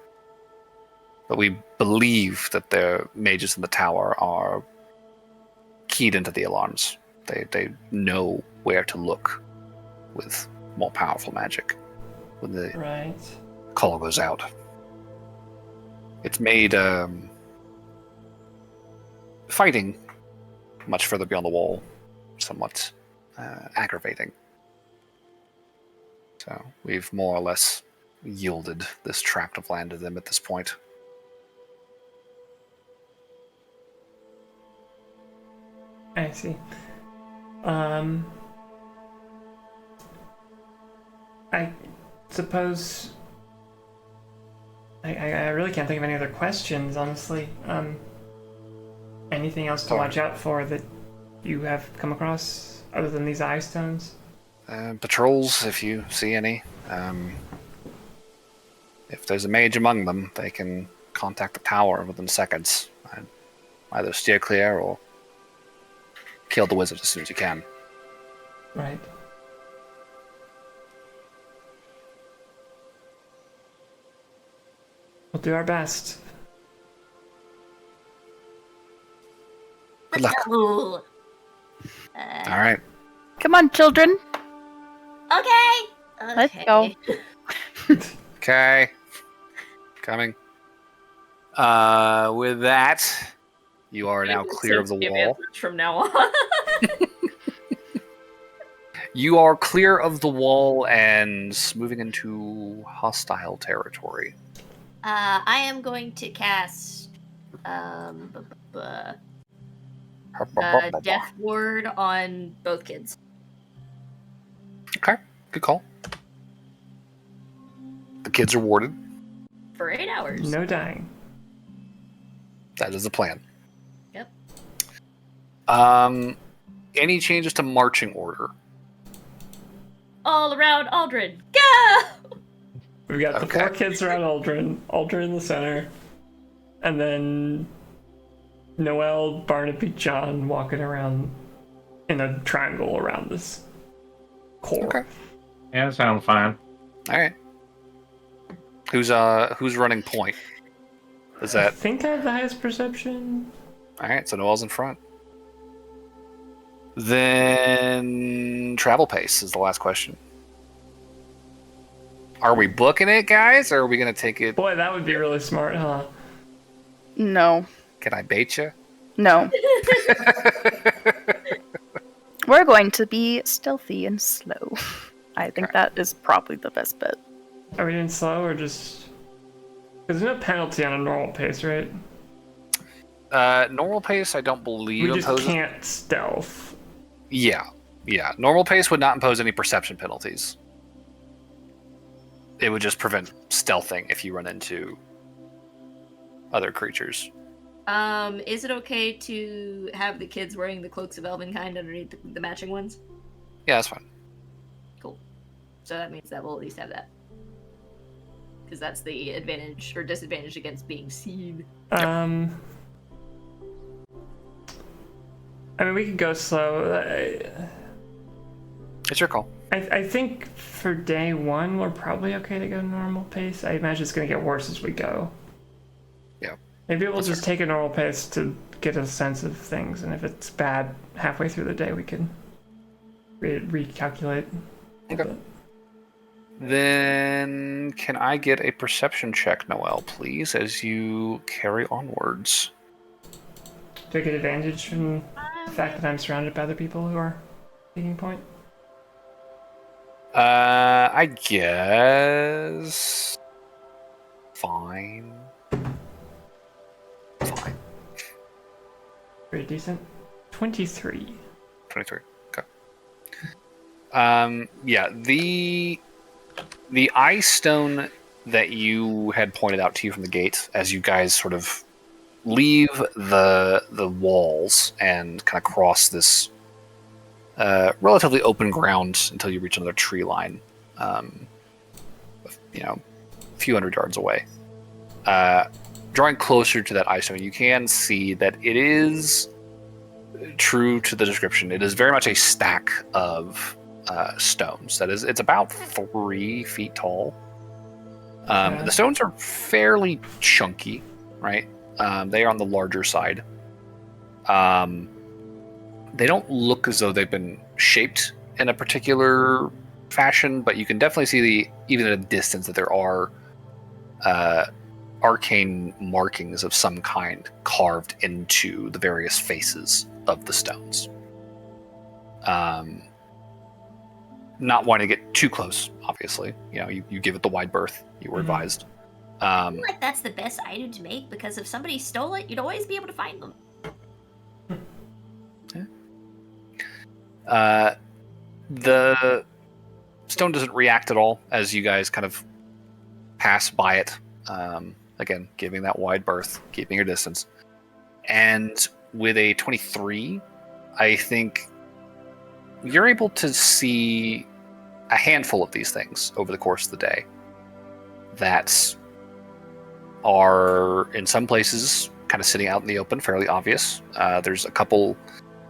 we believe that the mages in the tower are keyed into the alarms. They know where to look with more powerful magic when the call goes out. It's made fighting much further beyond the wall somewhat aggravating. So we've more or less yielded this tract of land to them at this point. I see. I suppose I really can't think of any other questions, honestly. Anything else to watch out for that you have come across other than these eye stones? Patrols, if you see any. If there's a mage among them, they can contact the tower within seconds. Either steer clear or kill the wizard as soon as you can. Right. We'll do our best. Good luck. All Alright. Come on, children. Okay. Let's go. Okay. Coming. With that, you are now clear of the wall. From now on. You are clear of the wall and moving into hostile territory. I am going to cast Death Ward on both kids. Okay, good call. The kids are warded. For 8 hours. No dying. That is the plan. Yep. Any changes to marching order? All around Aldrin. Go! We've got the 4 kids around Aldrin in the center, and then Noelle, Barnaby, John walking around in a triangle around this core. Okay. Yeah, that sounds fine. All right. Who's running point? Is I that think I have the highest perception. all right? So Noelle's in front. Then travel pace is the last question. Are we booking it, guys, or are we gonna take it? Boy, that would be really smart, huh? No. Can I bait you? No. We're going to be stealthy and slow. I think that is probably the best bet. Are we doing slow or just... There's no penalty on a normal pace, right? Normal pace, I don't believe We just imposes. can't stealth. Yeah. Normal pace would not impose any perception penalties. It would just prevent stealthing if you run into other creatures. Is it okay to have the kids wearing the cloaks of Elvenkind underneath the matching ones? Yeah, that's fine. Cool. So that means that we'll at least have that. Because that's the advantage or disadvantage against being seen. I mean, we could go slow. It's your call. I think for day 1, we're probably okay to go normal pace. I imagine it's going to get worse as we go. Yeah. Maybe we'll just take a normal pace to get a sense of things, and if it's bad halfway through the day, we can recalculate. Okay. Then can I get a perception check, Noelle, please, as you carry onwards? Do I get advantage from The fact that I'm surrounded by other people who are taking point. I guess. Fine. Fine. Pretty decent. 23. 23. Okay. Yeah, the ice stone that you had pointed out to you from the gate as you guys sort of leave the walls and kind of cross this relatively open ground until you reach another tree line, a few hundred yards away. Drawing closer to that ice stone, you can see that it is true to the description. It is very much a stack of stones. It's about 3 feet tall. The stones are fairly chunky, right? They are on the larger side. They don't look as though they've been shaped in a particular fashion, but you can definitely see even at a distance that there are arcane markings of some kind carved into the various faces of the stones. Not wanting to get too close, obviously. You give it the wide berth. You were advised. I feel like that's the best item to make, because if somebody stole it, you'd always be able to find them. The stone doesn't react at all as you guys kind of pass by it. Again, giving that wide berth, keeping your distance. And with a 23, I think you're able to see a handful of these things over the course of the day that are in some places kind of sitting out in the open, fairly obvious. There's a couple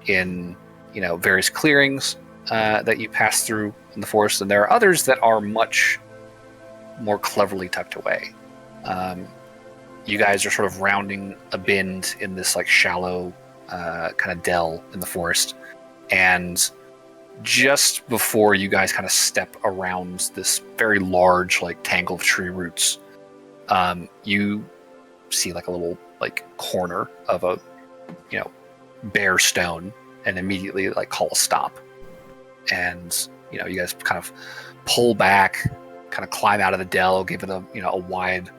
in various clearings that you pass through in the forest, and there are others that are much more cleverly tucked away. You guys are sort of rounding a bend in this shallow kind of dell in the forest, and just before you guys kind of step around this very large tangle of tree roots, you see a little corner of a bare stone, and immediately call a stop. And you guys kind of pull back, kind of climb out of the dell, give it a wide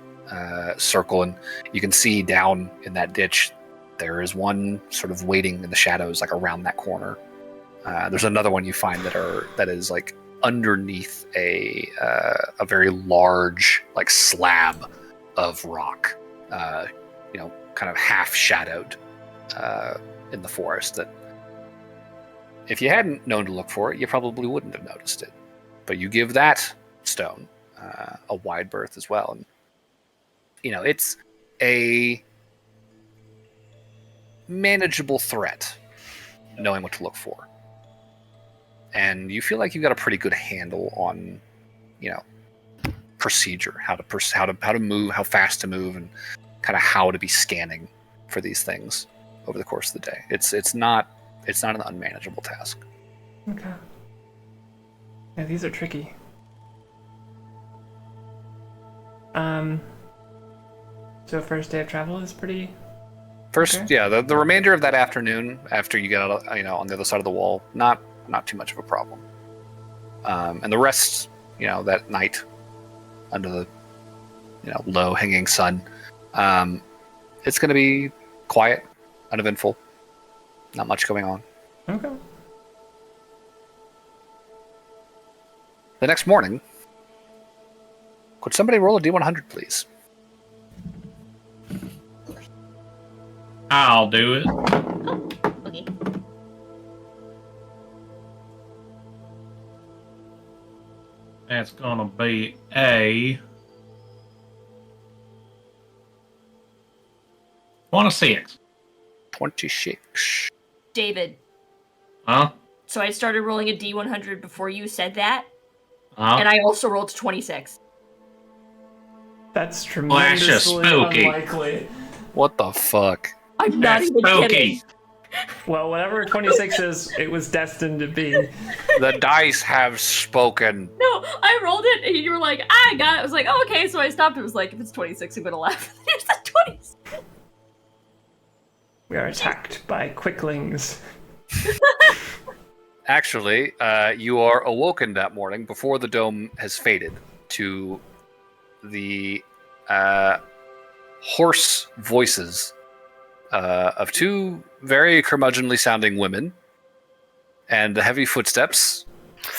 circle, and you can see down in that ditch there is one sort of waiting in the shadows around that corner. There's another one you find that is underneath a very large slab of rock, kind of half shadowed in the forest, that if you hadn't known to look for it, you probably wouldn't have noticed it. But you give that stone a wide berth as well, and it's a manageable threat, knowing what to look for. And you feel like you've got a pretty good handle on, procedure, how to move, how fast to move, and kind of how to be scanning for these things over the course of the day. It's not an unmanageable task. Okay. Yeah, these are tricky. So first day of travel is pretty. First, okay. Yeah, the remainder of that afternoon, after you get out, on the other side of the wall, not too much of a problem. And the rest, that night, under the, low hanging sun, it's going to be quiet, uneventful, not much going on. Okay. The next morning, could somebody roll a D100, please? I'll do it. Oh, okay. That's gonna be a 26. 26. David. Huh? So I started rolling a D100 before you said that, Huh? and I also rolled 26. That's That's tremendously just spooky. unlikely. What the fuck? I'm not That's even spooky. kidding. Well, whatever 26 is, it was destined to be. The dice have spoken. No, I rolled it, and you were like, I got it. I was like, oh, okay, so I stopped. It was like, if it's 26, I'm gonna laugh. There's that 26. We are attacked by quicklings. Actually, you are awoken that morning before the dome has faded to the hoarse voices of two very curmudgeonly sounding women and the heavy footsteps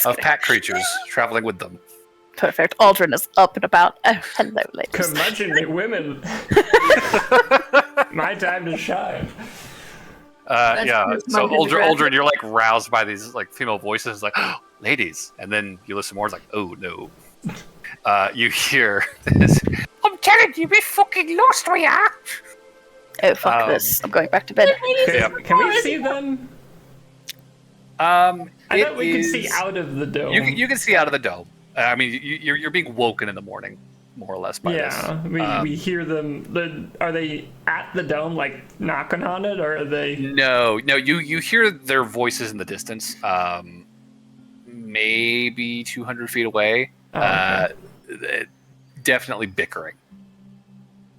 of pack creatures traveling with them. Perfect. Aldrin is up and about. Oh, hello, ladies. Curmudgeonly women. My time to shine. Yeah, That's so my demographic. Aldrin, you're like roused by these like female voices, like oh, ladies, and then you listen more. It's like, oh no. You hear this. I'm telling you, we fucking lost, we are. Oh, fuck this. I'm going back to bed. Can we see them? I thought we could see out of the dome. You can see out of the dome. I mean, you're being woken in the morning, more or less, by this. Yeah, we hear them. Are they at the dome, like knocking on it, or are they? No. You hear their voices in the distance, maybe 200 feet away. Okay. Definitely bickering.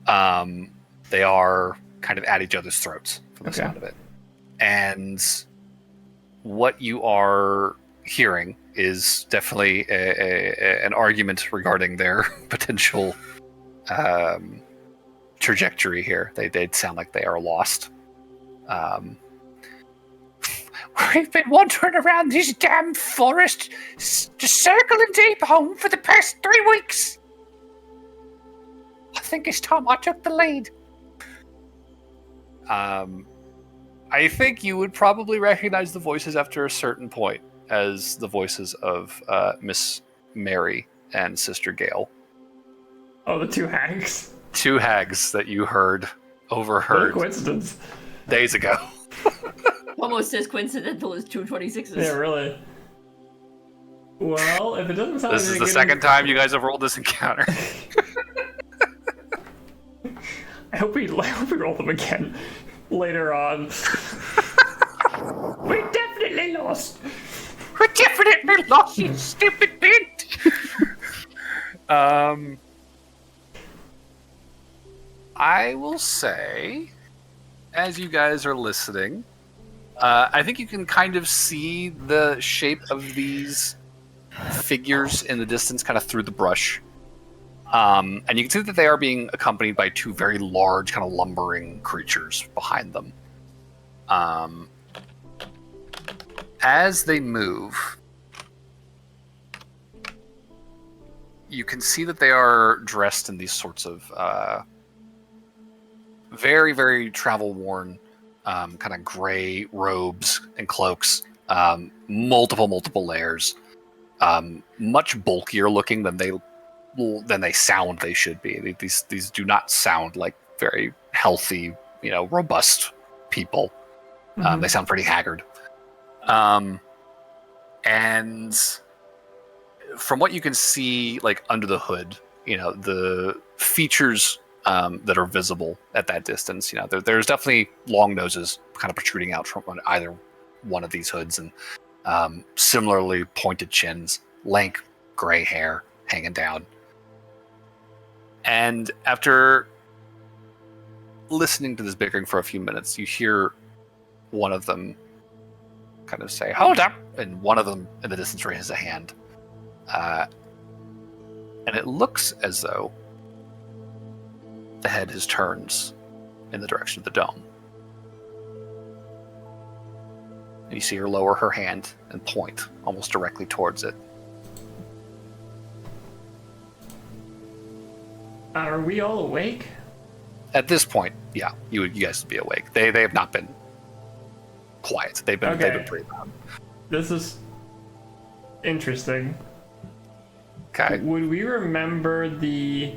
They are kind of at each other's throats from the sound of it, and what you are hearing is definitely an argument regarding their potential trajectory here. They'd sound like they are lost. We've been wandering around this damn forest, just circling deep home for the past 3 weeks. I think it's time I took the lead. I think you would probably recognize the voices after a certain point as the voices of Miss Mary and Sister Gail. Oh, the two hags. Two hags that you overheard What a coincidence. days ago. Almost as coincidental as 226s. Yeah, really. Well, if it doesn't sound This like is they're the second time you guys have rolled this encounter. I hope we roll them again later on. We definitely lost. We definitely lost, you stupid bitch. I will say, as you guys are listening, I think you can kind of see the shape of these figures in the distance, kind of through the brush. And you can see that they are being accompanied by two very large, kind of lumbering creatures behind them. As they move, you can see that they are dressed in these sorts of very, very travel-worn, kind of gray robes and cloaks, multiple layers, much bulkier looking than they sound they should be. These do not sound like very healthy, robust people. They sound pretty haggard. And from what you can see, like under the hood, the features that are visible at that distance, there's definitely long noses kind of protruding out from either one of these hoods, and similarly pointed chins, lank gray hair hanging down. And after listening to this bickering for a few minutes, you hear one of them kind of say, "Hold up!" and one of them in the distance raises a hand. And it looks as though the head has turned in the direction of the dome. And you see her lower her hand and point almost directly towards it. Are we all awake? At this point, yeah, you guys would be awake. They have not been quiet. They've been pretty loud. This is interesting. Okay. Would we remember the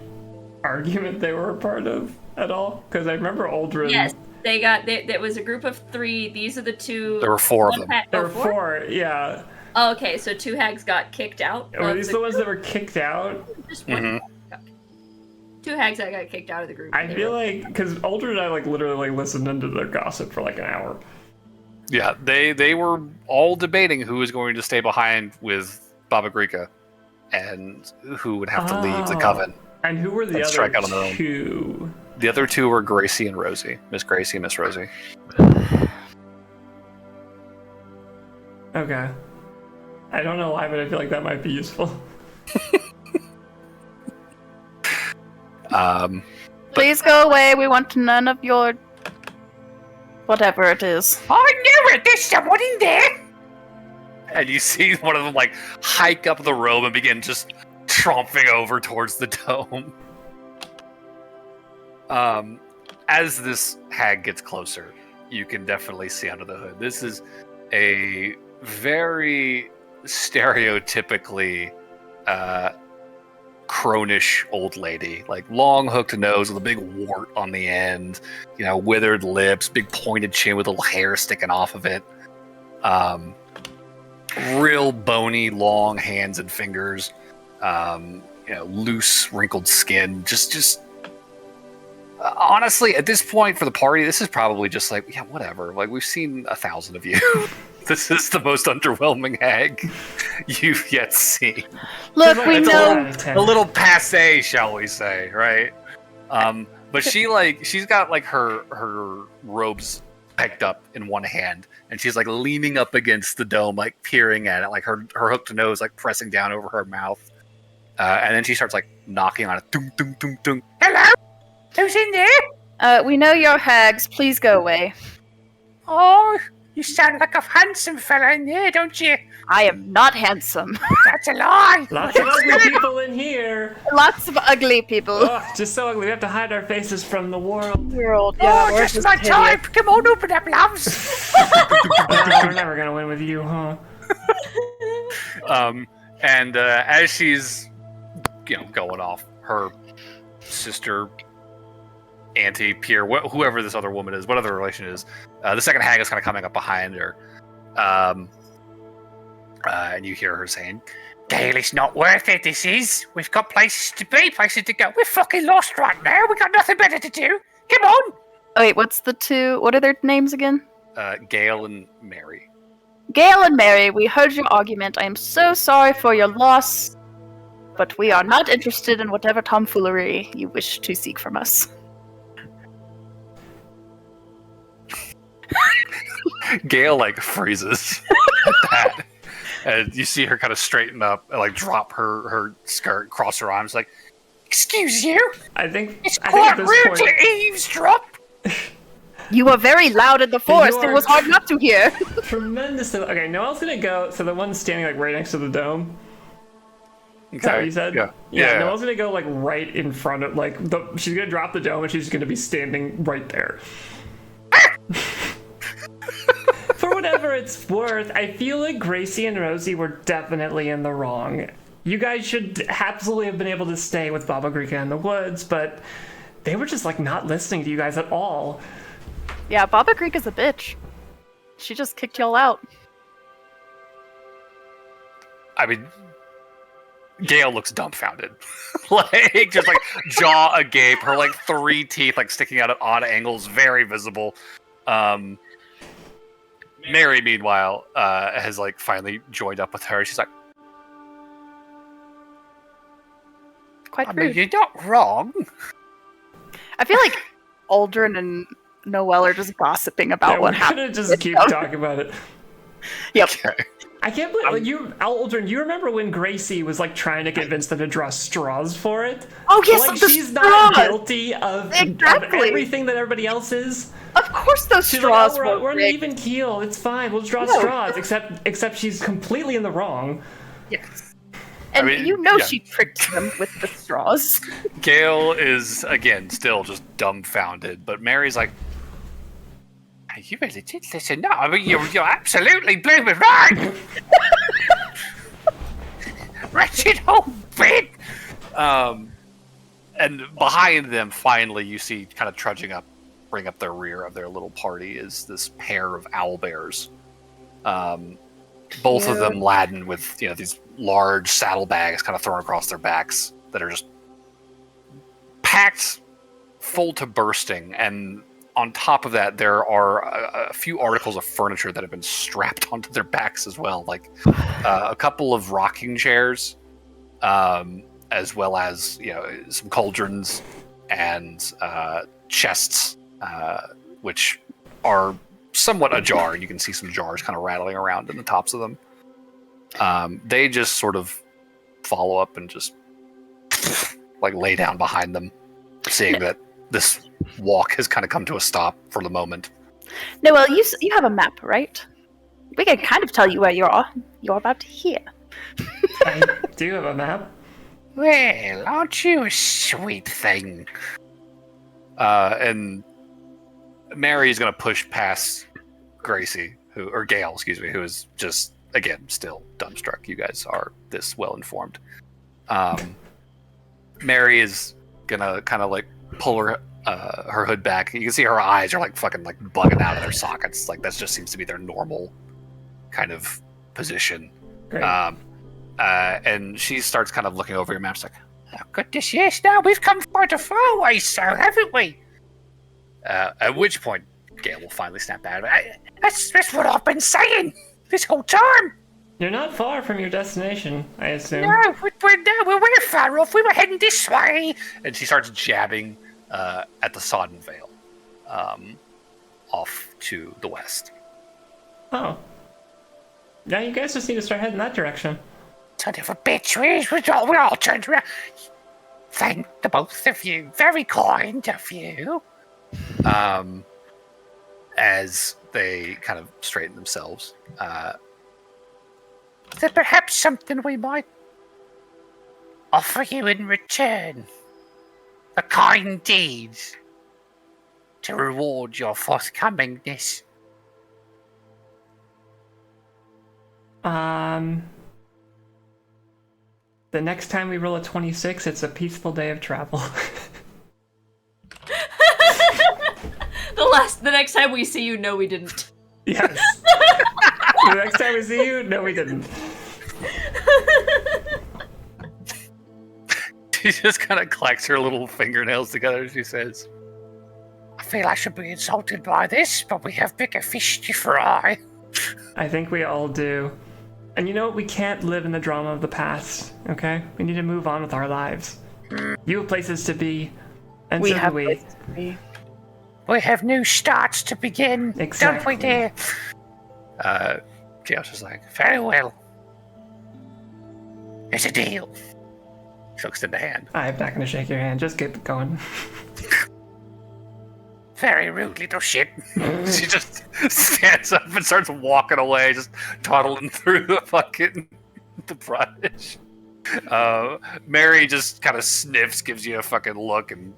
argument they were a part of at all? Because I remember Aldrin. Yes, there was a group of 3. These are the two. There were 4 of them. There were 4, yeah. Oh, okay, so 2 hags got kicked out. Were these the ones that were kicked out? Just one. 2 hags that got kicked out of the group. I feel like, because Aldrin and I literally listened into their gossip for an hour. Yeah, they were all debating who was going to stay behind with Baba Grika and who would have to leave the coven. And who were the and other strike out on their own. 2? The other 2 were Gracie and Rosie. Miss Gracie and Miss Rosie. Okay. I don't know why, but I feel like that might be useful. Please go away. We want none of your whatever it is. I knew it! There's someone in there! And you see one of them, like, hike up the robe and begin just tromping over towards the dome. As this hag gets closer, you can definitely see under the hood. This is a very stereotypically cronish old lady, like long hooked nose with a big wart on the end, withered lips, big pointed chin with a little hair sticking off of it, real bony long hands and fingers, loose wrinkled skin. Just honestly, at this point for the party, this is probably just like, yeah, whatever, like we've seen 1,000 of you. This is the most underwhelming hag you've yet seen. Look, we know a little passé, shall we say, right? But she's got like her robes pegged up in one hand, and she's like leaning up against the dome, like peering at it, like her hooked nose like pressing down over her mouth, and then she starts like knocking on it. Dum, dum, dum, dum. Hello, who's in there? we know you're hags. Please go away. Oh. You sound like a handsome fella in there, don't you? I am not handsome. That's a lie! Lots of ugly people in here! Lots of ugly people. Oh, just so ugly. We have to hide our faces from the world. Yeah, oh, just my type! Come on, open up, loves! We're never gonna win with you, huh? And as she's, going off, her sister, auntie, peer, whoever this other woman is, whatever the relation is, the second hag is kind of coming up behind her, and you hear her saying, "Gale, it's not worth it, this is. We've got places to be, places to go. We're fucking lost right now. We've got nothing better to do. Come on!" Oh, wait, what are their names again? Gale and Mary. Gale and Mary, we heard your argument. I am so sorry for your loss, but we are not interested in whatever tomfoolery you wish to seek from us. Gale like freezes at that, and you see her kind of straighten up and like drop her skirt, cross her arms, like, "Excuse you? I think It's at quite this rude point, to eavesdrop." You were very loud in the forest. It was hard not to hear. Tremendous. Okay, Noelle's gonna go. So the one standing like right next to the dome. Is that what you said? Yeah. Noelle's gonna go like right in front of she's gonna drop the dome and she's gonna be standing right there. For whatever it's worth, I feel like Gracie and Rosie were definitely in the wrong. You guys should absolutely have been able to stay with Baba Grika in the woods, but they were just like not listening to you guys at all. Yeah, Baba Greek is a bitch. She just kicked y'all out. I mean, Gale looks dumbfounded, like just like jaw agape, her like 3 teeth like sticking out at odd angles, very visible. Mary, meanwhile, has like finally joined up with her. She's like, Quite "I rude. mean, you're not wrong." I feel like Aldrin and Noelle are just gossiping about what we're happened. gonna just keep talking about it. Yep. Okay. I can't believe Aldrin. You remember when Gracie was like trying to convince them to draw straws for it? Oh yes, like the she's straws. not guilty of Exactly. everything that everybody else is. Of course, those She's straws like, oh, we're on an rigged. even keel. It's fine. We'll draw No. straws. Except she's completely in the wrong. Yes. And I mean, yeah. yeah. She tricked them with the straws. Gale is again still just dumbfounded, but Mary's like, "Hey, you really did listen. No, I mean you're absolutely blooming right." Wretched old bit. And behind them, finally, you see kind of trudging up, bring up their rear of their little party is this pair of owlbears. Both of them laden with these large saddlebags kind of thrown across their backs that are just packed full to bursting, and on top of that there are a few articles of furniture that have been strapped onto their backs as well, like a couple of rocking chairs, as well as some cauldrons and chests, which are somewhat ajar. You can see some jars kind of rattling around in the tops of them. They just sort of follow up and just like lay down behind them, seeing that this walk has kind of come to a stop for the moment. No, well, you have a map, right? We can kind of tell you where you're about to hear. I do have a map. Well, aren't you a sweet thing? And Mary's gonna push past Gracie, Gail, who is just, again, still dumbstruck. You guys are this well informed. Mary is gonna kind of like pull her hood back. You can see her eyes are like fucking like bugging out of their sockets. Like that just seems to be their normal kind of position. Great. And she starts kind of looking over your maps like, oh goodness, yes, now we've come quite a far way, sir, haven't we? At which point, Gail will finally snap out of it. That's what I've been saying this whole time. You're not far from your destination, I assume. No, we're far off. We were heading this way. And she starts jabbing at the Sodden Vale, off to the west. Oh. Yeah, you guys just need to start heading that direction. Son of a bitch, we all turned around. Thank the both of you. Very kind of you. As they kind of straighten themselves. Is there perhaps something we might offer you in return? A kind deed to reward your forthcomingness? The next time we roll a 26, it's a peaceful day of travel. The next time we see you, no, we didn't. Yes. The next time we see you, no, we didn't. She just kind of clacks her little fingernails together. She says, I feel I should be insulted by this, but we have bigger fish to fry. I think we all do. And you know what? We can't live in the drama of the past, okay? We need to move on with our lives. You have places to be, and so do we. Places to be. We have new starts to begin, Exactly. don't we, dear? Chaos is like, very well. It's a deal. She looks in the hand. I'm not gonna shake your hand, just get going. Very rude little shit. She just stands up and starts walking away, just toddling through the fucking the brush. Mary just kind of sniffs, gives you a fucking look, and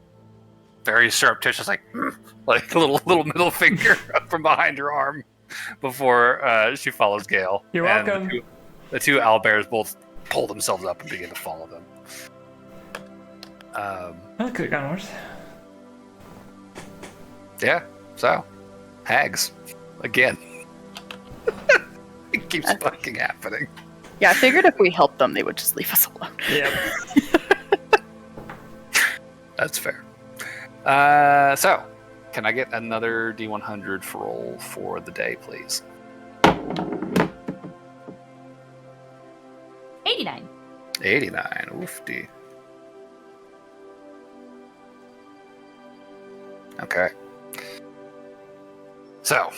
very surreptitious, like a little middle finger up from behind her arm before she follows Gail. You're and welcome. The two owlbears both pull themselves up and begin to follow them. That could have gone worse. Yeah, so hags again. It keeps fucking happening. Yeah, I figured if we helped them, they would just leave us alone. Yep. That's fair. So, can I get another D100 roll for the day, please? 89. 89. Oofty. Okay. So,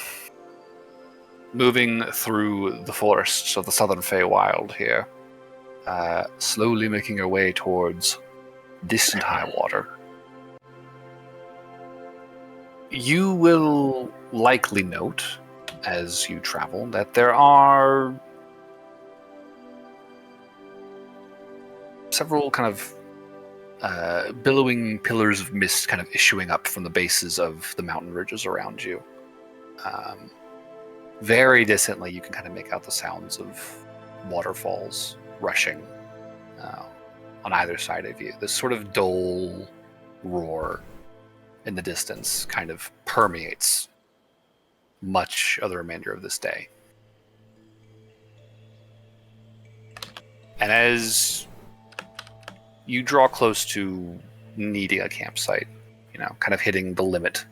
moving through the forests of the southern Feywild here, slowly making our way towards distant high water. You will likely note, as you travel, that there are several kind of billowing pillars of mist kind of issuing up from the bases of the mountain ridges around you. Very distantly, you can kind of make out the sounds of waterfalls rushing on either side of you. This sort of dull roar in the distance kind of permeates much of the remainder of this day. And as you draw close to needing a campsite, kind of hitting the limit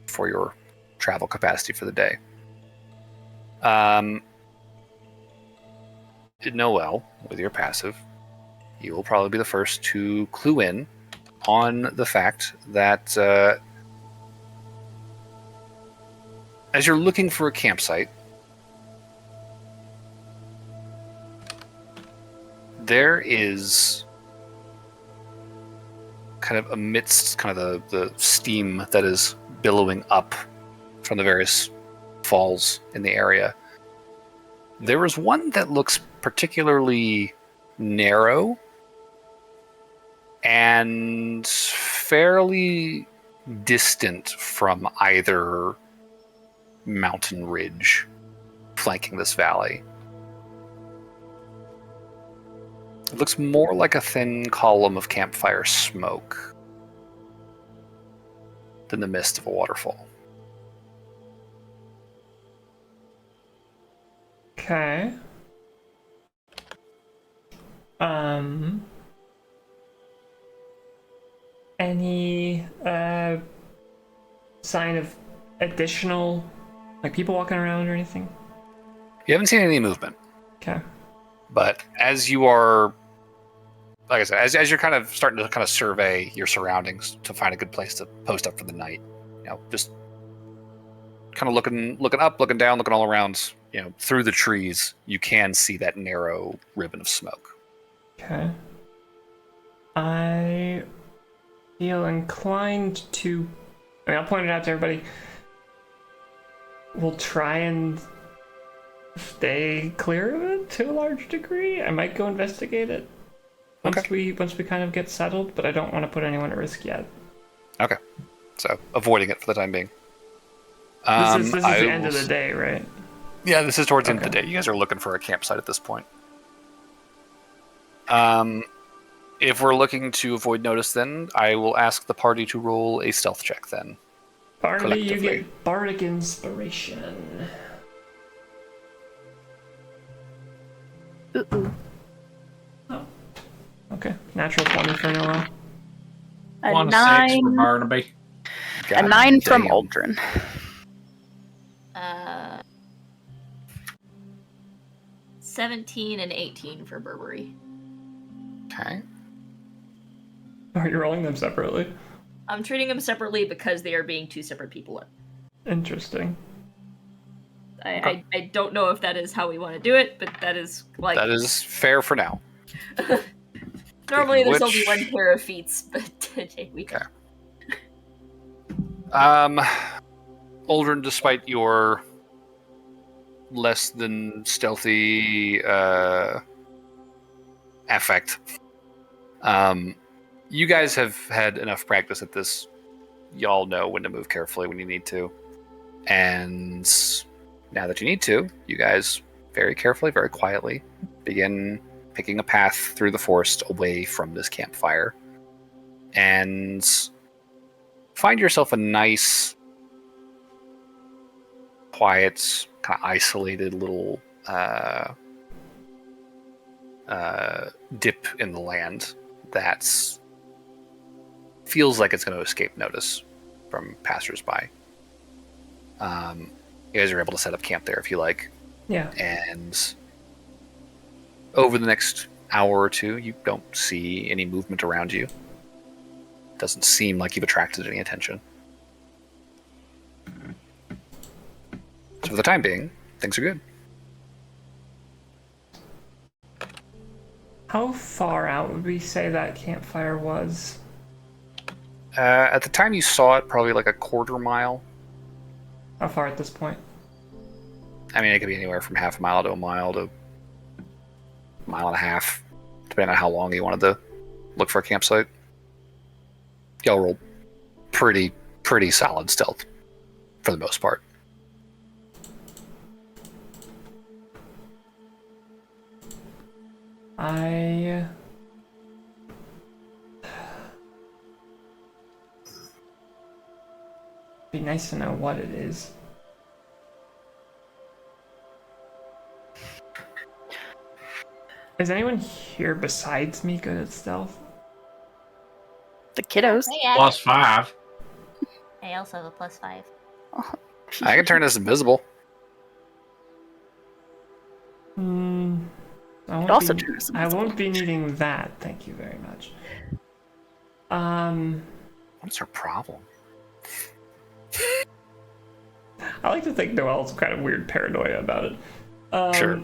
for your travel capacity for the day, Noel, with your passive, you will probably be the first to clue in on the fact that as you're looking for a campsite, there is kind of amidst kind of the steam that is billowing up from the various falls in the area, there is one that looks particularly narrow and fairly distant from either mountain ridge flanking this valley. It looks more like a thin column of campfire smoke than the mist of a waterfall. Okay. Any sign of additional, like, people walking around or anything? You haven't seen any movement, Okay. but as you are, like I said, as you're kind of starting to kind of survey your surroundings to find a good place to post up for the night, just kind of looking up, looking down, looking all around, through the trees, you can see that narrow ribbon of smoke. Okay. I feel inclined to, I'll point it out to everybody. We'll try and stay clear of it to a large degree. I might go investigate it once we kind of get settled, but I don't want to put anyone at risk yet. Okay. So, avoiding it for the time being. This is the end of the day, right? Yeah, this is towards the end of the day. You guys are looking for a campsite at this point. If we're looking to avoid notice, then I will ask the party to roll a stealth check then. Barnaby, you get bardic inspiration. Ooh. Oh. Okay. Natural 20 for Noah. A 1 9. 6 for Barnaby. A 9 from Aldrin. 17 and 18 for Burberry. Okay. Are you rolling them separately? I'm treating them separately because they are being two separate people. Interesting. I don't know if that is how we want to do it, but that is like... That is fair for now. Normally there's only one pair of feats, but today we can. Aldrin, despite your less than stealthy affect, you guys have had enough practice at this. Y'all know when to move carefully when you need to. And now that you need to, you guys very carefully, very quietly begin picking a path through the forest away from this campfire. And find yourself a nice, quiet, kind of isolated little dip in the land that feels like it's going to escape notice from passersby. You guys are able to set up camp there if you like. Yeah. And over the next hour or two, you don't see any movement around you. Doesn't seem like you've attracted any attention. So for the time being, things are good. How far out would we say that campfire was? At the time you saw it, probably like a quarter mile. How far at this point? I mean, it could be anywhere from half a mile to a mile to a mile and a half, depending on how long you wanted to look for a campsite. Y'all rolled pretty solid stealth for the most part. Be nice to know what it is. Is anyone here besides me good at stealth? The kiddos. +5. I also have a +5. Oh, I can turn this invisible. I won't also be, turn us I invisible. won't be needing that. Thank you very much. What's her problem? I like to think Noelle's kind of weird paranoia about it. Sure.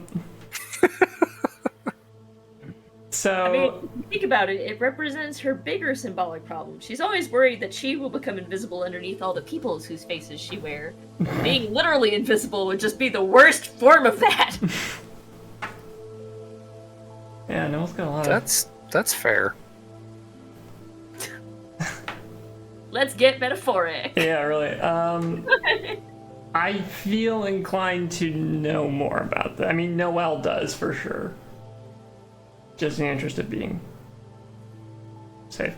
So, I mean, if you think about it, it represents her bigger symbolic problem. She's always worried that she will become invisible underneath all the peoples whose faces she wear. Being literally invisible would just be the worst form of that. yeah, Noelle's got a lot of... That's fair. Let's get metaphoric. Yeah, really. I feel inclined to know more about that. I mean, Noelle does, for sure. Just in the interest of being safe.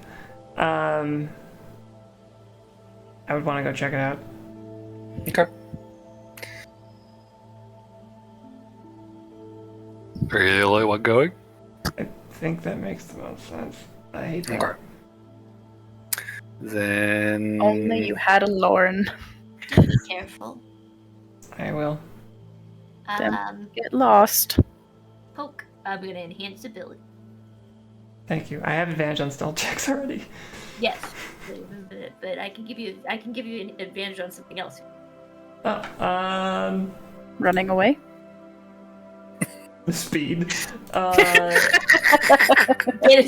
I would want to go check it out. Okay. Really want going? I think that makes the most sense. I hate that. Okay. Then Only you had a Lauren. Be careful. I will. Get lost. Poke. I'm gonna enhance ability. Thank you. I have advantage on stealth checks already. Yes, but I can give you an advantage on something else. Running away. Speed. Advantage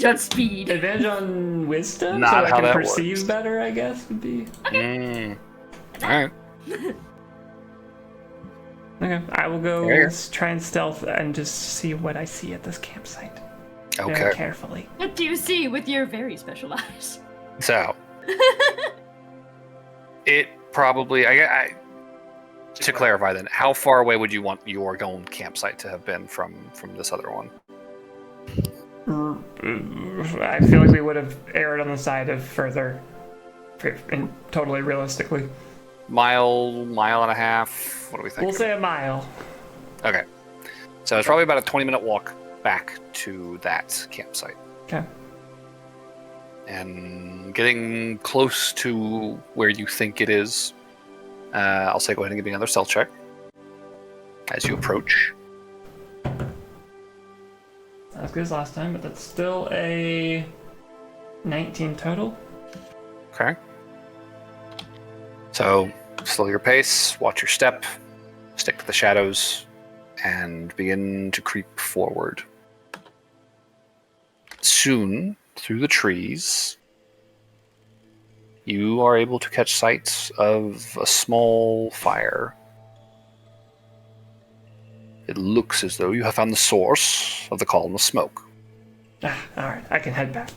on speed. Advantage on wisdom, Not so I how can that perceive works. better, I guess, would be... All right. Okay, I will go There. try and stealth and just see what I see at this campsite. Okay. Very carefully. What do you see with your very special eyes? So it probably I to clarify then, how far away would you want your own campsite to have been from this other one? I feel like we would have erred on the side of further, and totally realistically. Mile and a half. What do we think? We'll say a mile. Okay. So it's probably about a 20-minute walk back to that campsite. Okay. And getting close to where you think it is, I'll say go ahead and give me another stealth check as you approach. Not as good as last time, but that's still a 19 total. Okay. So slow your pace, watch your step, stick to the shadows, and begin to creep forward. Soon, through the trees, you are able to catch sight of a small fire. It looks as though you have found the source of the column of smoke. Alright, I can head back.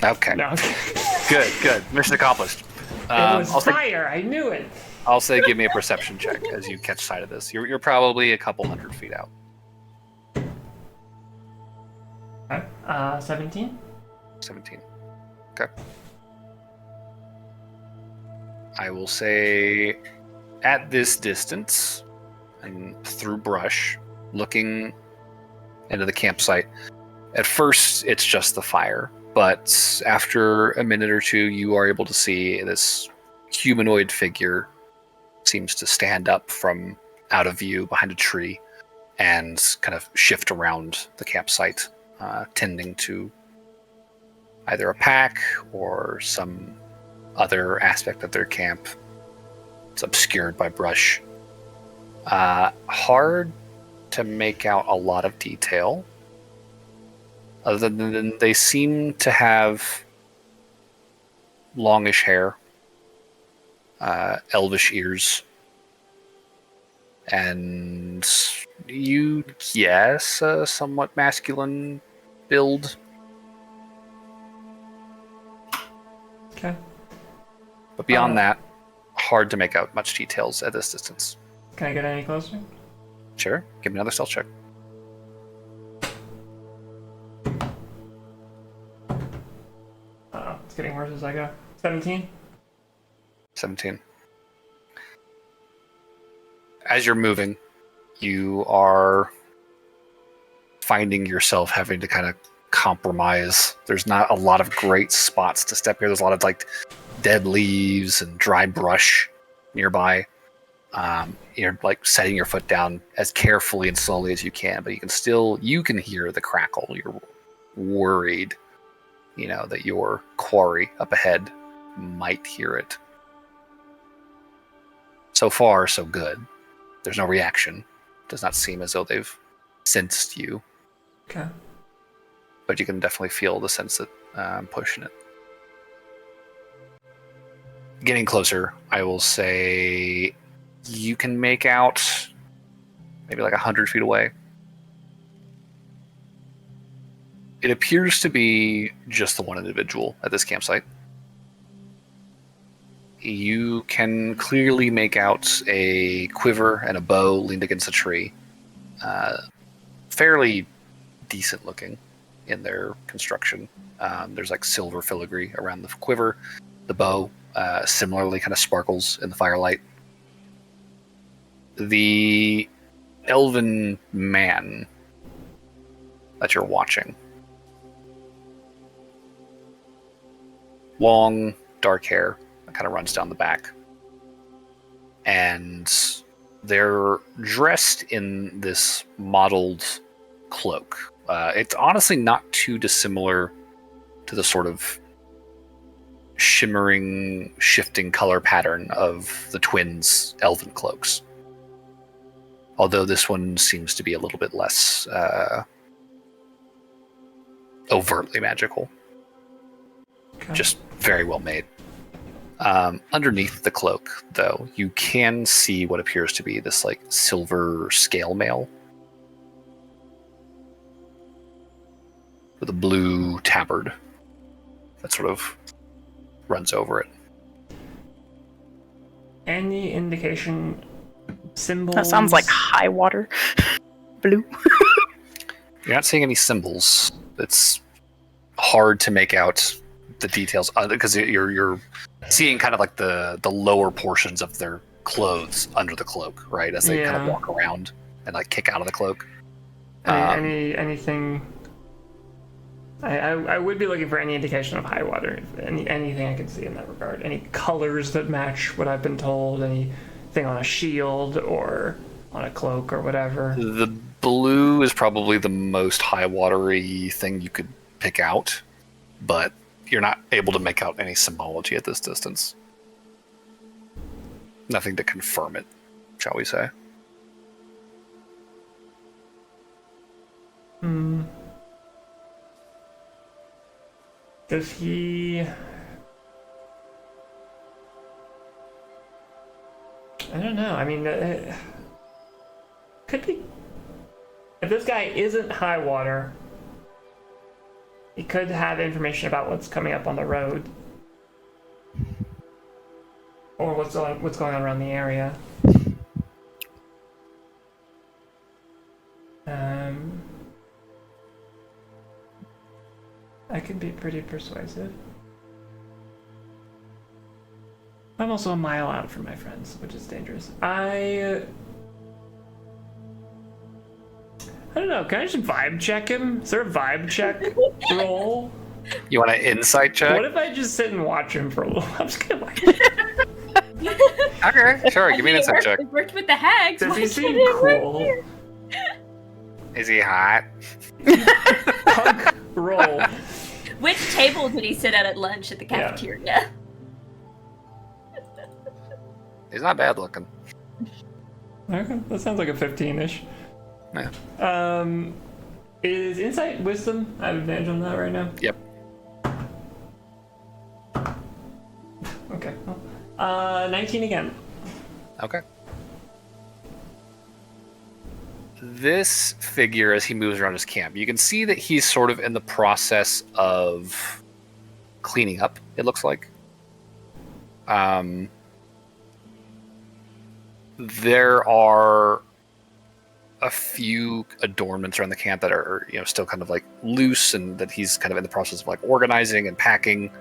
Okay. No. Good. Mission accomplished. It was fire, I knew it! I'll say give me a perception check as you catch sight of this. You're probably a couple hundred feet out. 17? 17. Okay. I will say at this distance and through brush, looking into the campsite, at first it's just the fire, but after a minute or two, you are able to see this humanoid figure seems to stand up from out of view behind a tree and kind of shift around the campsite, tending to either a pack or some other aspect of their camp. It's obscured by brush. Hard to make out a lot of detail, other than they seem to have longish hair, elvish ears, and you guess a somewhat masculine build. Okay. But beyond that, hard to make out much details at this distance. Can I get any closer? Sure, give me another stealth check. It's getting worse as I go. 17? 17. As you're moving, you are finding yourself having to kind of compromise. There's not a lot of great spots to step here. There's a lot of like dead leaves and dry brush nearby. You're like setting your foot down as carefully and slowly as you can, but you can hear the crackle. You're worried, that your quarry up ahead might hear it. So far, so good. There's no reaction. Does not seem as though they've sensed you. Okay. But you can definitely feel the sense that I'm pushing it. Getting closer, I will say you can make out maybe like 100 feet away. It appears to be just the one individual at this campsite. You can clearly make out a quiver and a bow leaned against a tree. Fairly decent looking in their construction. There's like silver filigree around the quiver. The bow similarly kind of sparkles in the firelight. The elven man that you're watching. Long, dark hair that kind of runs down the back. And they're dressed in this mottled cloak. It's honestly not too dissimilar to the sort of shimmering, shifting color pattern of the twins' elven cloaks. Although this one seems to be a little bit less overtly magical. Okay. Just very well made. Underneath the cloak, though, you can see what appears to be this like silver scale mail with a blue tabard that sort of runs over it. Any indication, symbols? That sounds like high water. Blue. You're not seeing any symbols. It's hard to make out the details because you're seeing kind of like the lower portions of their clothes under the cloak, right? As they kind of walk around and like kick out of the cloak. Anything? I would be looking for any indication of high water. Anything I can see in that regard. Any colors that match what I've been told. Anything on a shield or on a cloak or whatever. The blue is probably the most high watery thing you could pick out, but you're not able to make out any symbology at this distance. Nothing to confirm it, shall we say. Does he... I don't know. I mean, could be... If this guy isn't high water, he could have information about what's coming up on the road. Or what's going on around the area. I could be pretty persuasive. I'm also a mile out from my friends, which is dangerous. I don't know. Can I just vibe check him? Is there a vibe check roll? You want an insight check? What if I just sit and watch him for a little? I'm just gonna like. Okay, sure. Give me an insight check. It worked with the hags. Does why he can't seem it work cool? here? Is he hot? Punk roll. Which table did he sit at lunch at the cafeteria? He's not bad looking. Okay, that sounds like a 15-ish. Yeah. Is insight wisdom? I have advantage on that right now. Yep. Okay. Well, 19 again. Okay. This figure, as he moves around his camp, you can see that he's sort of in the process of cleaning up, it looks like. There are a few adornments around the camp that are, still kind of like loose, and that he's kind of in the process of like organizing and packing.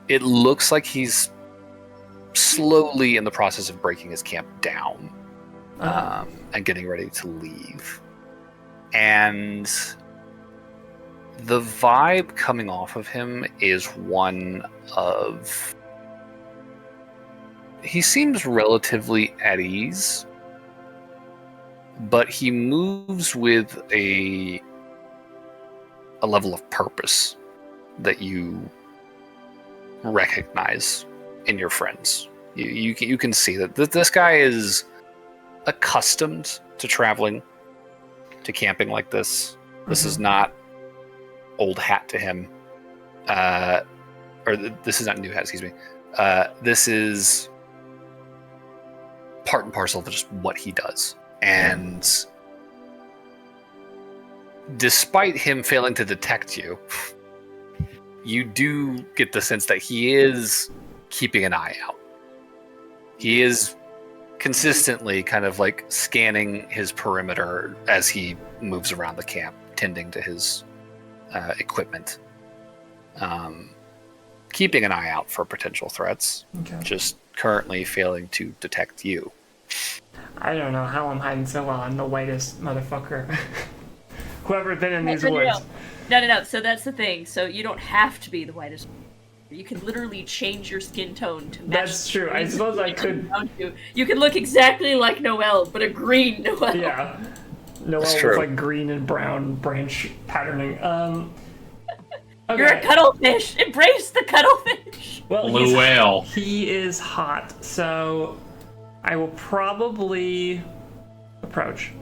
It looks like he's slowly in the process of breaking his camp down, and getting ready to leave. And the vibe coming off of him is one of... He seems relatively at ease, but he moves with a level of purpose that you recognize in your friends. You can see that this guy is accustomed to traveling, to camping like this. This is not old hat to him, this is not new hat. Excuse me. This is part and parcel of just what he does, and despite him failing to detect you, you do get the sense that he is keeping an eye out. He is consistently kind of like scanning his perimeter as he moves around the camp, tending to his equipment, keeping an eye out for potential threats, just currently failing to detect you. I don't know how I'm hiding so well. I'm the whitest motherfucker. Whoever's been in these woods. No. So that's the thing. So you don't have to be the whitest. You can literally change your skin tone to match. That's true. I suppose I could. You can look exactly like Noelle, but a green Noelle. Yeah. Noelle with like green and brown branch patterning. Okay. You're a cuttlefish. Embrace the cuttlefish. Well, Blue whale. He is hot, so I will probably approach.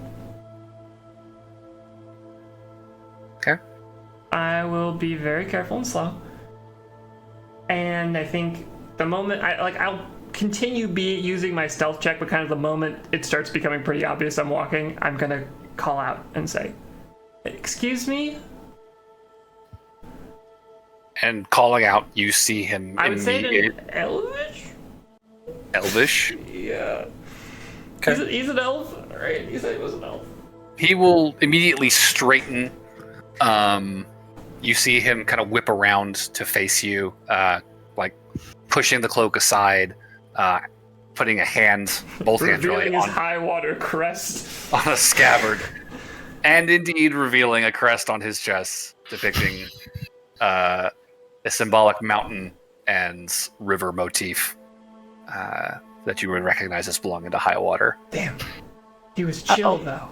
Okay. I will be very careful and slow. And I think the moment I'll continue using my stealth check, but kind of the moment it starts becoming pretty obvious I'm walking, I'm gonna call out and say, "Excuse me?" And calling out, you see him. I would say it in Elvish. Elvish. Yeah. Okay. He's an elf, right? You said he was an elf. He will immediately straighten. You see him kind of whip around to face you, like pushing the cloak aside, putting a hand, both hands really, revealing his high water crest on a scabbard, and indeed revealing a crest on his chest depicting a symbolic mountain and river motif that you would recognize as belonging to high water. Damn, he was chill though.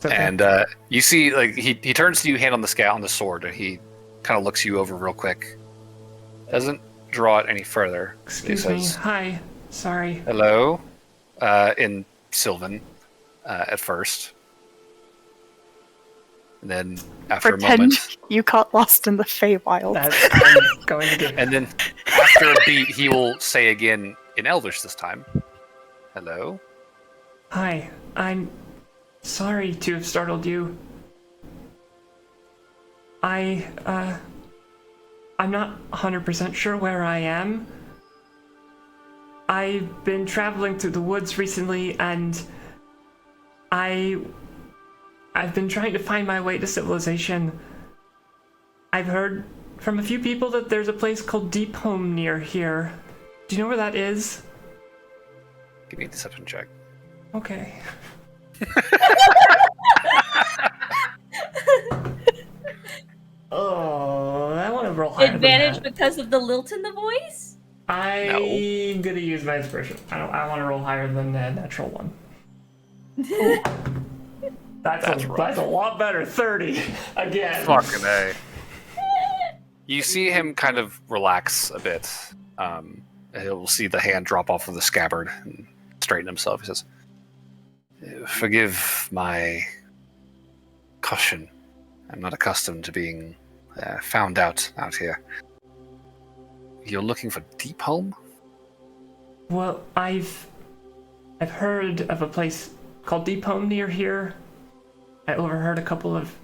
Okay. And you see, like he turns to you, hand on the sword, and he kind of looks you over real quick. Doesn't draw it any further. Excuse me. Hi. Sorry. Hello, in Sylvan, at first, and then after Pretend a moment, you got lost in the Feywild. That's I'm going to do. and then after a beat, he will say again in Elvish this time. Hello. Hi. I'm sorry to have startled you. I'm not 100% sure where I am. I've been traveling through the woods recently, and I've been trying to find my way to civilization. I've heard from a few people that there's a place called Deep Home near here. Do you know where that is? Give me a deception check. Okay. Oh, I want to roll higher Advantage than that. because of the lilt in the voice? I'm gonna use my inspiration. I want to roll higher than the natural one. That's a lot better. 30 again. Fucking A. You see him kind of relax a bit. He'll see the hand drop off of the scabbard and straighten himself. He says, "Forgive my caution. I'm not accustomed to being found out here. You're looking for Deep Home?" Well, I've heard of a place called Deep Home near here. I overheard a couple of,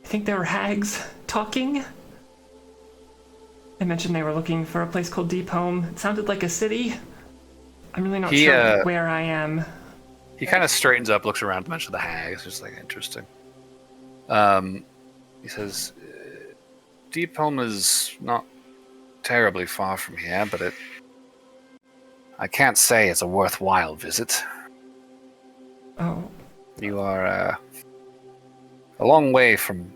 I think they were hags talking. I mentioned they were looking for a place called Deep Home. It sounded like a city. I'm really not sure where I am. He kind of straightens up, looks around to mention the hags. Just like, interesting. He says, Deep Home is not terribly far from here, but I can't say it's a worthwhile visit. Oh. You are a long way from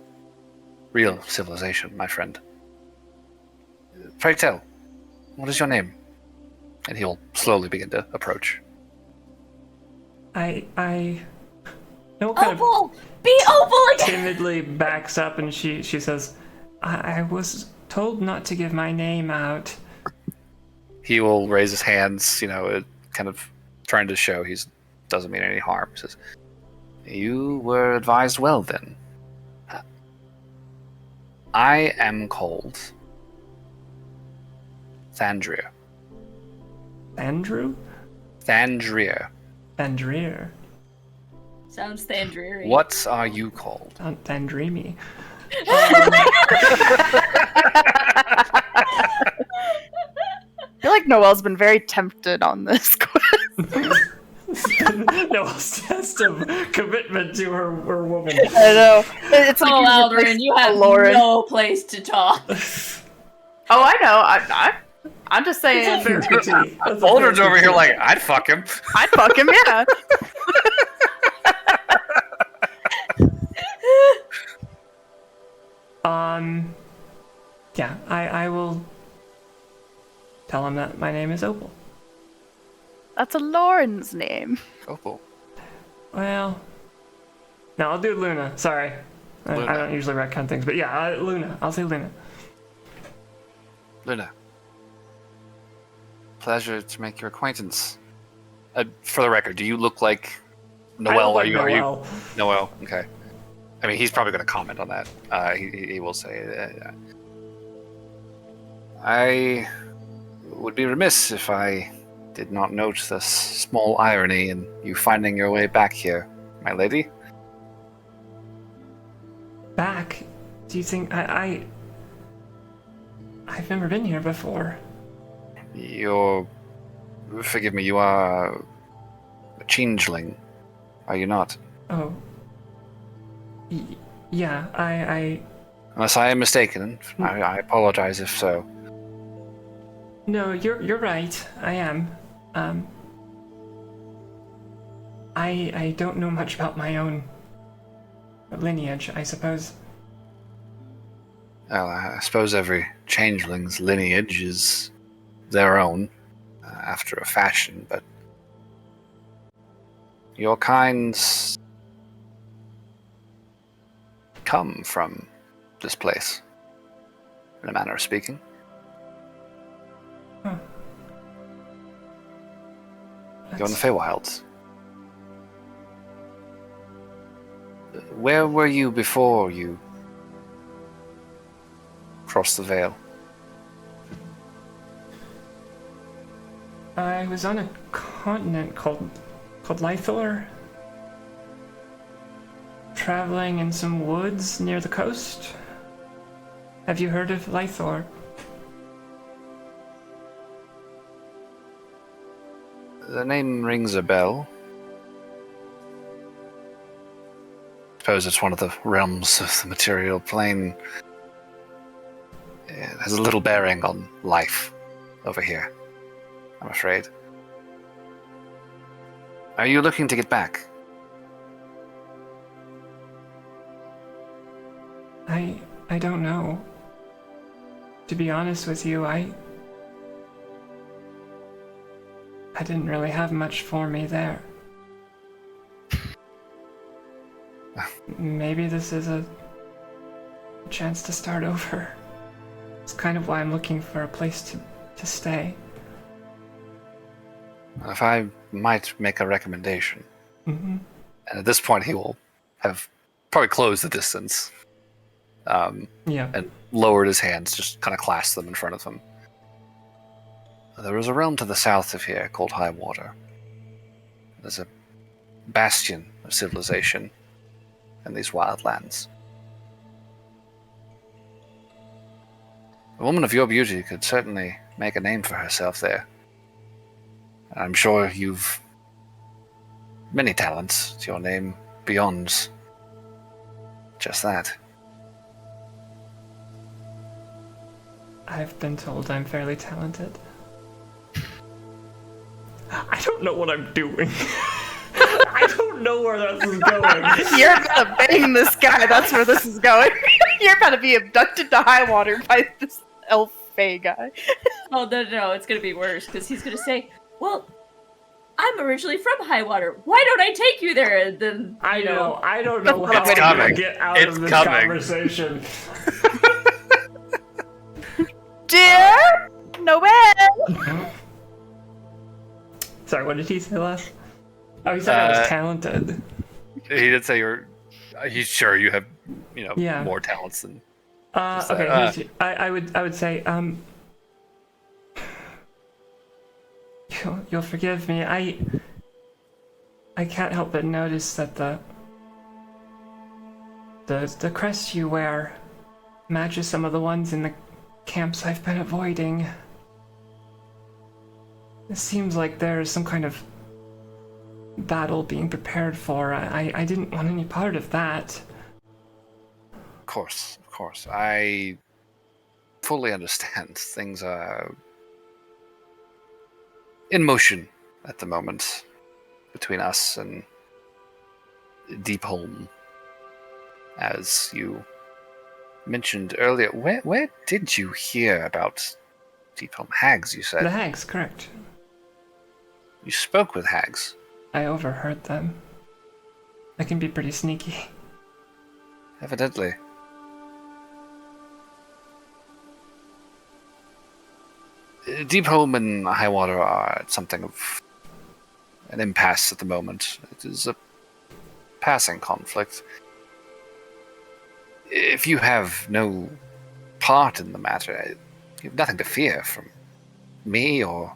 real civilization, my friend. Pray tell, what is your name? And he'll slowly begin to approach. I no kind Opal! Be Opal again! timidly backs up and she says, I was told not to give my name out. He will raise his hands, kind of trying to show he doesn't mean any harm. He says, "You were advised well then. I am called Thandria." Andrew? Thandria. Thandrir. Sounds Thandreary. What are you called? Thandreamy. I feel like Noelle's been very tempted on this quest. Noelle's test of commitment to her woman. I know. It's like Aldrin, you have Lauren. no place to talk. Oh, I know. I'm just saying. Aldrin's over here like, I'd fuck him. I'd fuck him, yeah. Yeah, I will tell him that my name is Opal. That's a Lauren's name. Opal. Well, no, I'll do Luna. Sorry. I Luna. don't usually retcon things, but yeah, Luna. I'll say Luna. Luna. Pleasure to make your acquaintance. For the record, do you look like Noel? I look like Noel. Noel? Okay. I mean, he's probably going to comment on that. He will say that. I would be remiss if I did not note the small irony in you finding your way back here, my lady. Back? Do you think I've never been here before. Forgive me, you are a changeling, are you not? Oh. Yeah, I... Unless I am mistaken, I apologize if so. No, you're right. I am. I don't know much about my own lineage, I suppose. Well, I suppose every changeling's lineage is their own, after a fashion, but your kinds come from this place, in a manner of speaking. Huh. You're in the Feywilds. Where were you before you crossed the Veil? I was on a continent called Lythor. Traveling in some woods near the coast. Have you heard of Lythor? The name rings a bell. I suppose it's one of the realms of the material plane. It has a little bearing on life over here, I'm afraid. Are you looking to get back? I don't know. To be honest with you, I didn't really have much for me there. Maybe this is a chance to start over. It's kind of why I'm looking for a place to stay. If I might make a recommendation. Mm-hmm. And at this point he will have probably closed the distance. Yeah. And lowered his hands, just kind of clasped them in front of him. There is a realm to the south of here called Highwater. There's a bastion of civilization in these wildlands. A woman of your beauty could certainly make a name for herself there. I'm sure you've many talents. Your name beyonds just that. I've been told I'm fairly talented. I don't know what I'm doing. I don't know where this is going. You're gonna bang this guy, that's where this is going. You're about to be abducted to Highwater by this elf fae guy. Oh, no, it's gonna be worse, because he's gonna say, well, I'm originally from Highwater. Why don't I take you there? And then, I know. I don't know how It's I'm coming. gonna get out It's of this coming. conversation. Dear Noel! Sorry, what did he say last? Oh, he said I was talented. He did say you're. He's sure you have, Yeah. more talents than. just that. Okay. I would say you'll forgive me. I can't help but notice that the crest you wear matches some of the ones in the camps I've been avoiding. It seems like there is some kind of battle being prepared for. I didn't want any part of that. Of course. I fully understand. Things are in motion at the moment between us and Deepholm. As you mentioned earlier, where did you hear about Deepholm? Hags, you said? The hags, correct. You spoke with hags? I overheard them. I can be pretty sneaky. Evidently. Deepholm and Highwater are at something of an impasse at the moment. It is a passing conflict. If you have no part in the matter, you have nothing to fear from me or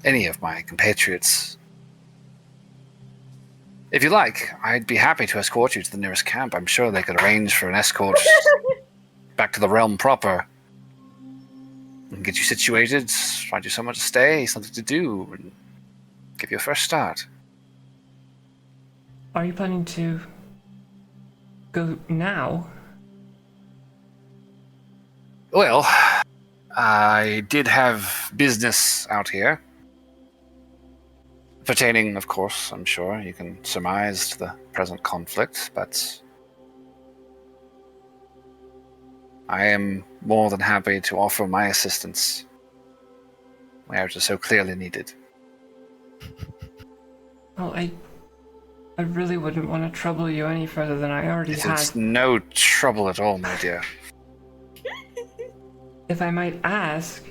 any of my compatriots. If you like, I'd be happy to escort you to the nearest camp. I'm sure they could arrange for an escort back to the realm proper. And get you situated, find you somewhere to stay, something to do, and give you a fresh start. Are you planning to go now? Well, I did have business out here. Pertaining, of course, I'm sure you can surmise to the present conflict, but I am more than happy to offer my assistance where it is so clearly needed. Well, I really wouldn't want to trouble you any further than I already had. It's no trouble at all, my dear. If I might ask,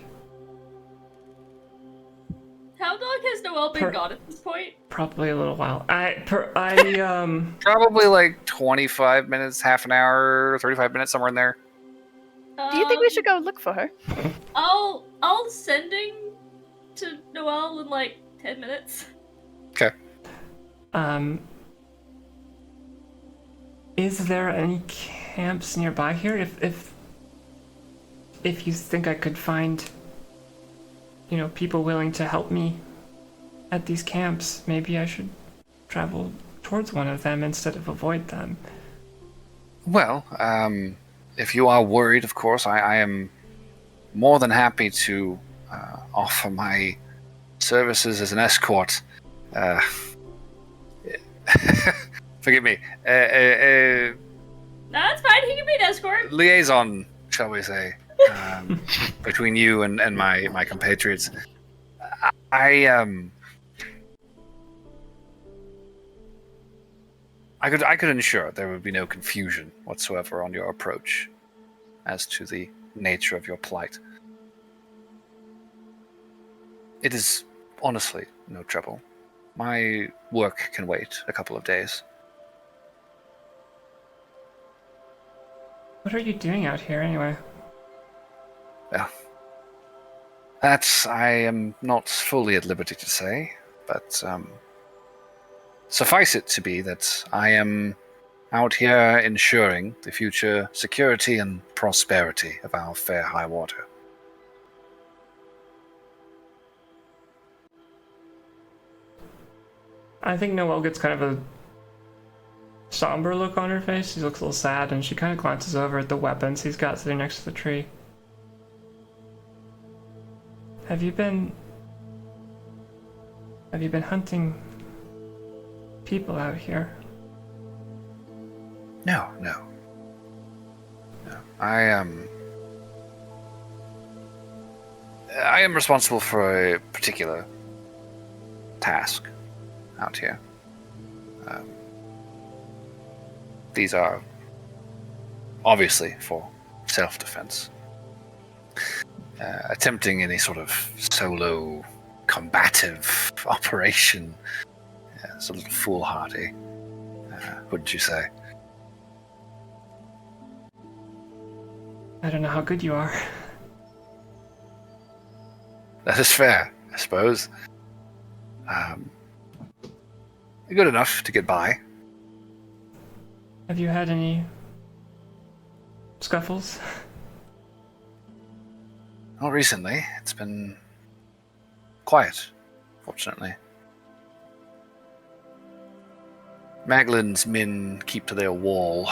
How long has Noel been gone at this point? probably a little while. Probably like 25 minutes, half an hour, 35 minutes, somewhere in there. Do you think we should go look for her? I'll sending to Noel in like 10 minutes. Okay. Is there any camps nearby here? If you think I could find, people willing to help me at these camps, maybe I should travel towards one of them instead of avoid them. Well, if you are worried, of course, I am more than happy to offer my services as an escort. Forgive me. No, it's fine. He can be an escort. Liaison, shall we say, between you and my compatriots. I could ensure there would be no confusion whatsoever on your approach as to the nature of your plight. It is honestly no trouble. My work can wait a couple of days. What are you doing out here anyway? Well, that I am not fully at liberty to say, but suffice it to be that I am out here ensuring the future security and prosperity of our fair Highwater. I think Noelle gets kind of a somber look on her face. She looks a little sad, and she kind of glances over at the weapons he's got sitting next to the tree. Have you been hunting people out here? No. I am responsible for a particular task out here. These are obviously for self-defense. attempting any sort of solo combative operation. It's a little foolhardy, wouldn't you say? I don't know how good you are. That is fair, I suppose. Good enough to get by. Have you had any scuffles? Not recently. It's been quiet, fortunately. Maglin's men keep to their wall,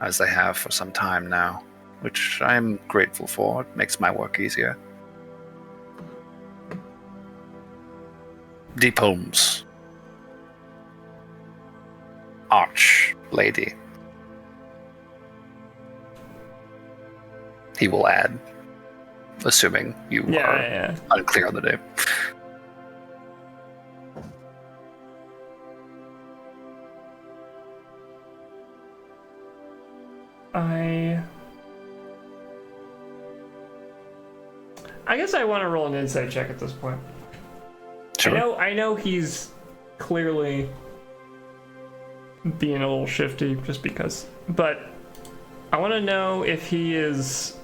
as they have for some time now, which I'm grateful for. It makes my work easier. Deep Holmes. Arch Lady. He will add, assuming you are unclear on the name. I guess I want to roll an insight check at this point. Sure. I know he's clearly being a little shifty just because, but I want to know if he is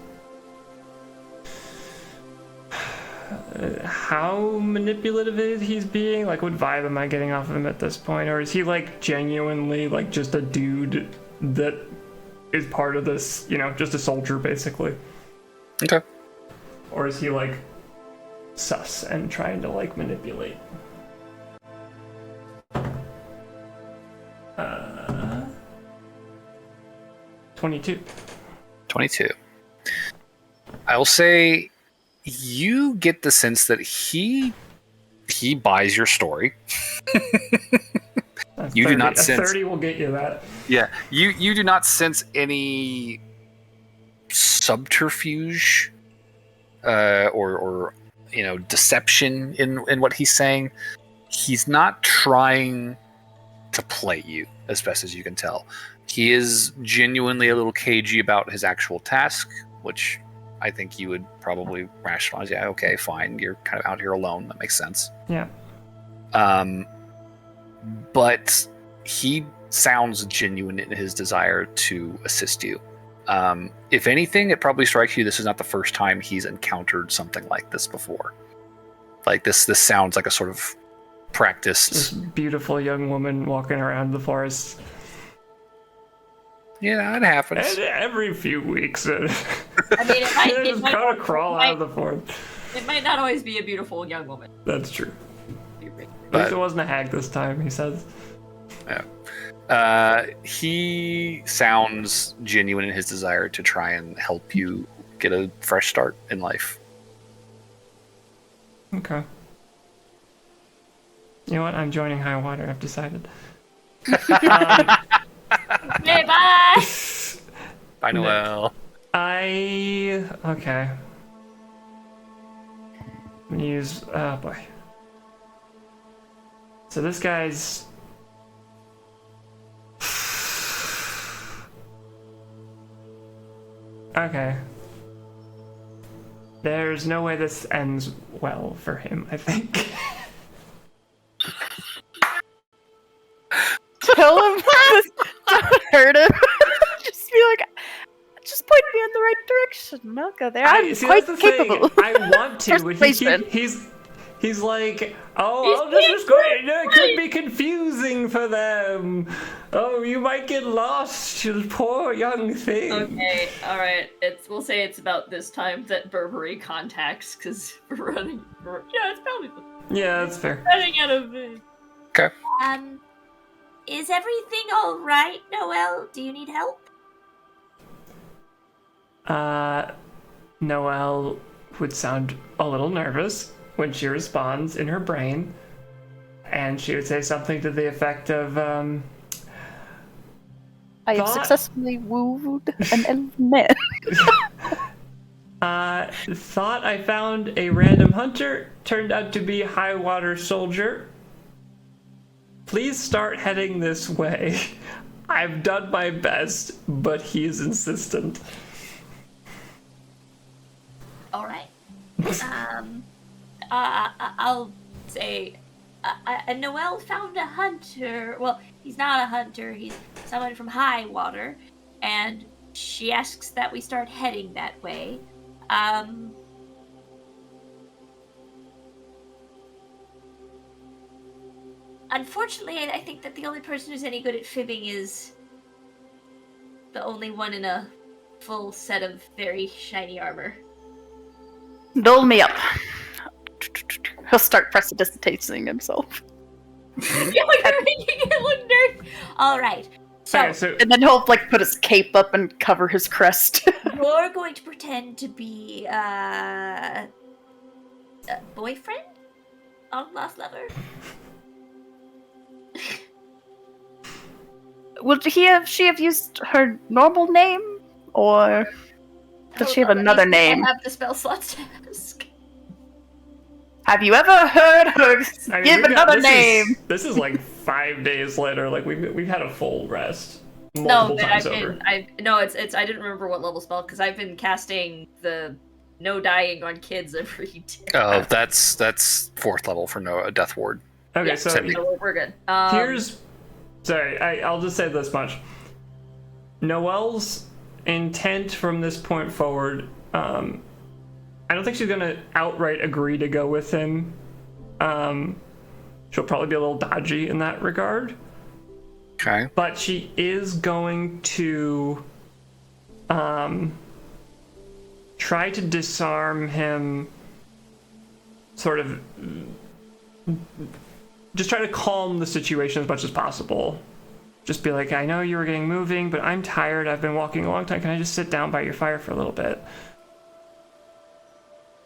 how manipulative he's being. Like, what vibe am I getting off of him at this point? Or is he like genuinely like just a dude that is part of this, just a soldier basically? Okay. Or is he like sus and trying to like manipulate? 22. 22. I will say you get the sense that he buys your story. You 30, do not sense 30 will get you that. Yeah, you do not sense any subterfuge or deception in what he's saying. He's not trying to play you, as best as you can tell. He is genuinely a little cagey about his actual task, which I think you would probably rationalize. Yeah, okay, fine. You're kind of out here alone. That makes sense. Yeah. But he sounds genuine in his desire to assist you. If anything, it probably strikes you this is not the first time he's encountered something like this before. Like this sounds like a sort of practiced. This beautiful young woman walking around the forest. Yeah, it happens. Every few weeks. I mean, it might kind of crawl out of the forest. It might not always be a beautiful young woman. That's true. At least it wasn't a hag this time, he says. Yeah. He sounds genuine in his desire to try and help you get a fresh start in life. Okay. You know what? I'm joining High Water, I've decided. Okay, bye! Bye, Noelle. Okay. I'm gonna use, oh boy. So this guy's... Okay. There's no way this ends well for him, I think. Tell him this. Don't hurt him. Just be like, just point me in the right direction. I'll go there. I'm quite capable. I want to, but he's like, oh, this is great. It could be confusing for them. Oh, you might get lost, you poor young thing. Okay, alright. We'll say it's about this time that Burberry contacts, because we're running. Yeah, it's probably. Yeah, that's fair. Running out of. Okay. Is everything all right, Noelle? Do you need help? Noelle would sound a little nervous when she responds in her brain, and she would say something to the effect of, I have successfully wooed an elf man. Thought I found a random hunter, turned out to be a high water soldier. Please start heading this way. I've done my best, but he is insistent. All right. I'll say, Noel found a hunter. Well, he's not a hunter. He's someone from high water, and she asks that we start heading that way. Unfortunately, I think that the only person who's any good at fibbing is the only one in a full set of very shiny armor. Dole me up. He'll start precipitating himself. You're making it look nerdy. All right. Okay, so And then he'll like put his cape up and cover his crest. You're going to pretend to be a boyfriend of Lost Lover. Would she have used her normal name, or does she have another name? I have the spell slots to ask. Have you ever heard her give another name? This is like 5 days later. Like we've had a full rest. No, Multiple but times over. I didn't remember what level spell because I've been casting the no dying on kids every day. Oh, that's 4th level for no death ward. Okay, Yeah, so so we're good. I'll just say this much. Noelle's intent from this point forward, I don't think she's gonna outright agree to go with him. She'll probably be a little dodgy in that regard. Okay. But she is going to try to disarm him, sort of just try to calm the situation as much as possible. Just be like, I know you were getting moving, but I'm tired. I've been walking a long time. Can I just sit down by your fire for a little bit?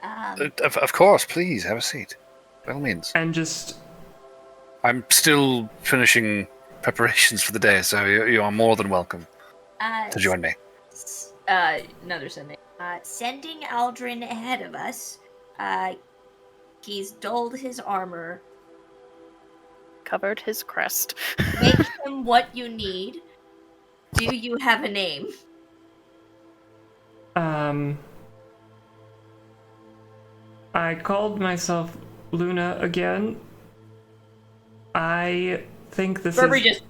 Of course, please have a seat. By all means. And just... I'm still finishing preparations for the day, so you are more than welcome to join me. Another sending. Sending Aldrin ahead of us. He's dulled his armor. Covered his crest. Make him what you need. Do you have a name? I called myself Luna again. I think this Burberry is...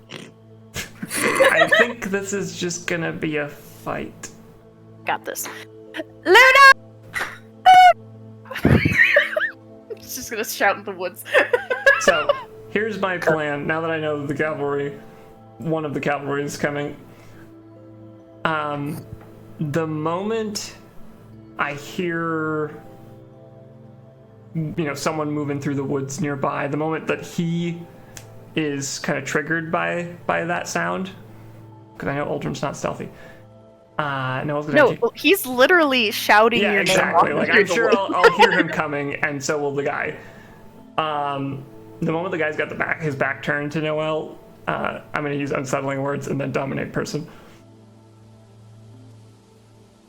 I think this is just gonna be a fight. Got this. Luna! She's just gonna shout in the woods. So, here's my plan. Now that I know the cavalry, one of the cavalry is coming. The moment I hear, someone moving through the woods nearby, the moment that he is kind of triggered by that sound, because I know Uldren's not stealthy. He's literally shouting your exactly. name. Like, I'm sure I'll hear him coming, and so will the guy. The moment the guy's got his back turned to Noel, I'm going to use unsettling words and then dominate person.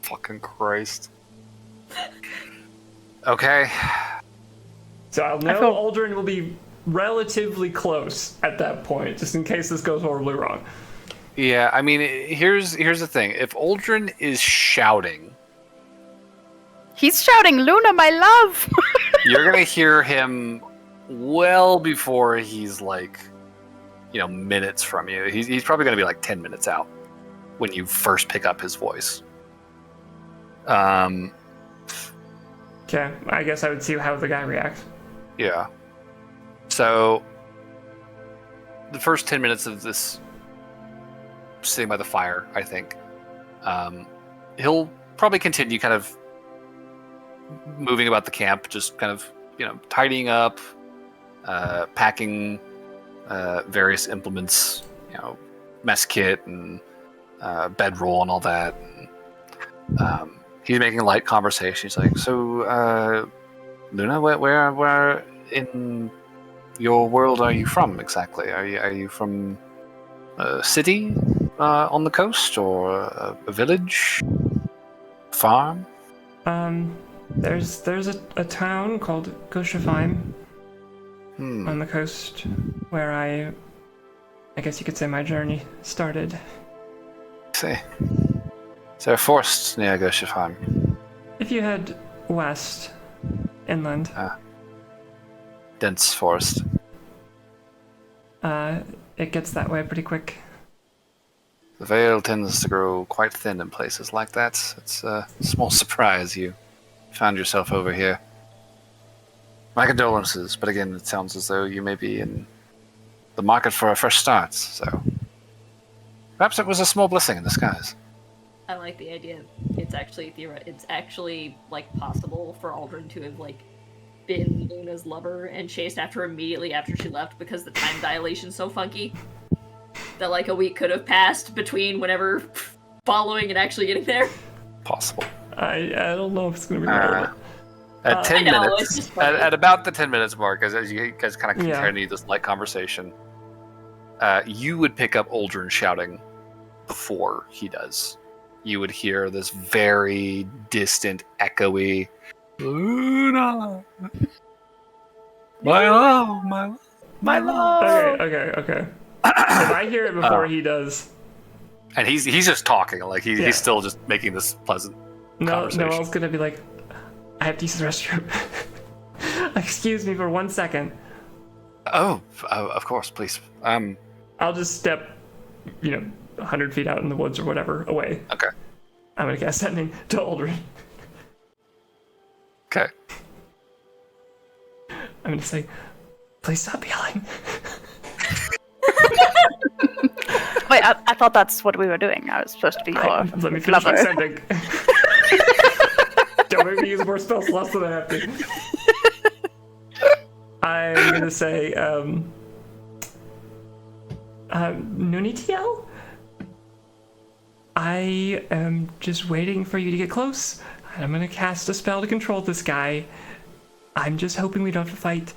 Fucking Christ. Okay. So I'll know Uldren will be relatively close at that point, just in case this goes horribly wrong. Yeah, I mean, here's the thing. If Uldren is shouting... He's shouting, Luna, my love! You're going to hear him well before he's minutes from you. He's probably going to be like 10 minutes out when you first pick up his voice. Okay, I guess I would see how the guy reacts. Yeah. So, the first 10 minutes of this sitting by the fire, I think, he'll probably continue kind of moving about the camp, just kind of, tidying up, packing various implements, mess kit and bedroll and all that. And, he's making light conversation. He's like, so, Luna, where in your world are you from exactly? Are you from a city on the coast, or a village, farm? There's a town called Goshafheim on the coast where I guess you could say my journey started. See. Is there a forest near Goshafheim? If you head west, inland. Dense forest. It gets that way pretty quick. The veil tends to grow quite thin in places like that. It's a small surprise you found yourself over here. My condolences, but again, it sounds as though you may be in the market for a fresh start, so perhaps it was a small blessing in disguise. I like the idea. It's actually like possible for Aldrin to have like been Luna's lover and chased after her immediately after she left because the time dilation's so funky that like a week could have passed between whenever following and actually getting there. Possible. I don't know if it's gonna be relevant. At 10 I know, it's minutes, just funny. at about the 10 minutes mark, as you guys kind of Yeah. continue this light conversation, you would pick up Aldrin shouting before he does. You would hear this very distant, echoey, Luna, my love, my love. Okay. If I hear it before he does, And he's just talking, like he's still just making this pleasant conversation. Noel's gonna be like, I have to use the restroom. Excuse me for 1 second. Oh, of course, please. I'll just step, 100 feet out in the woods or whatever away. Okay. I'm gonna cast sending to Aldrin. Okay. I'm gonna say, please stop yelling. Wait, I thought that's what we were doing. I was supposed to be your Let me finish my lover. sending. Don't make me use more spell slots than I have to. I'm gonna say, Nunitiel? I am just waiting for you to get close. And I'm gonna cast a spell to control this guy. I'm just hoping we don't have to fight.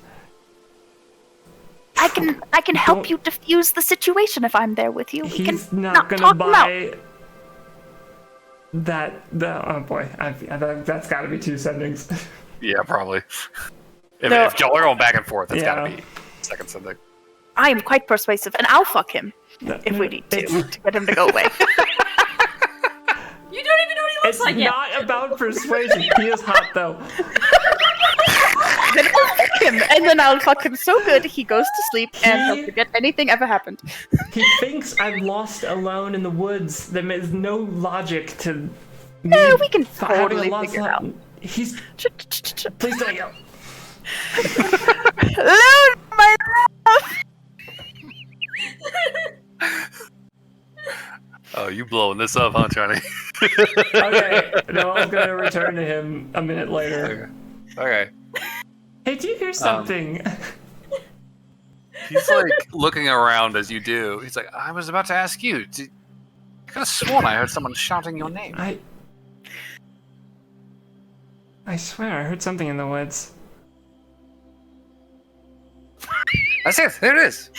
I can help you diffuse the situation if I'm there with you. We He's can not gonna talk him out. buy that. Oh boy, that's got to be 2 sendings. Yeah, probably. No. If y'all are going back and forth, it's Yeah. gotta be second sending. I am quite persuasive, and I'll fuck him if we need to get him to go away. You don't even know what he looks It's like yet. not about persuasion. He is hot though. Then I'll fuck him, and then I'll fuck him so good he goes to sleep and he'll forget anything ever happened. He thinks I'm lost alone in the woods. There is no logic to. No, we can having a totally lost figure out. He's. Please don't yell. Lune, my love! Oh, you blowing this up, huh, Johnny? Okay, no, I was gonna return to him a minute later. Okay. Hey, do you hear something? He's like looking around as you do. He's like, I was about to ask you. I could have sworn I heard someone shouting your name. I swear I heard something in the woods. That's it. There it is.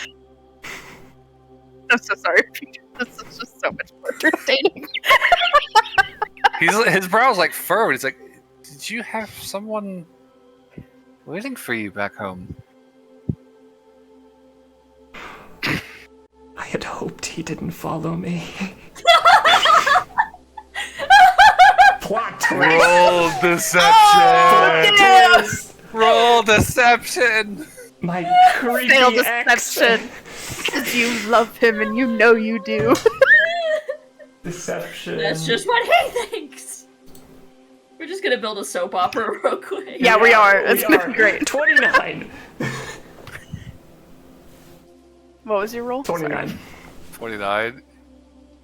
I'm so sorry, Peter. This is just so much more entertaining. His brow's like furrowed. He's like, did you have someone waiting for you back home? I had hoped he didn't follow me. Plot twist! Roll deception. Plot twist! Roll deception. My creepy Failed ex. deception. Because you love him and you know you do. Deception. That's just what he thinks. We're just gonna build a soap opera real quick. Yeah, we are. It's We been great. 29. What was your roll? 29. 29.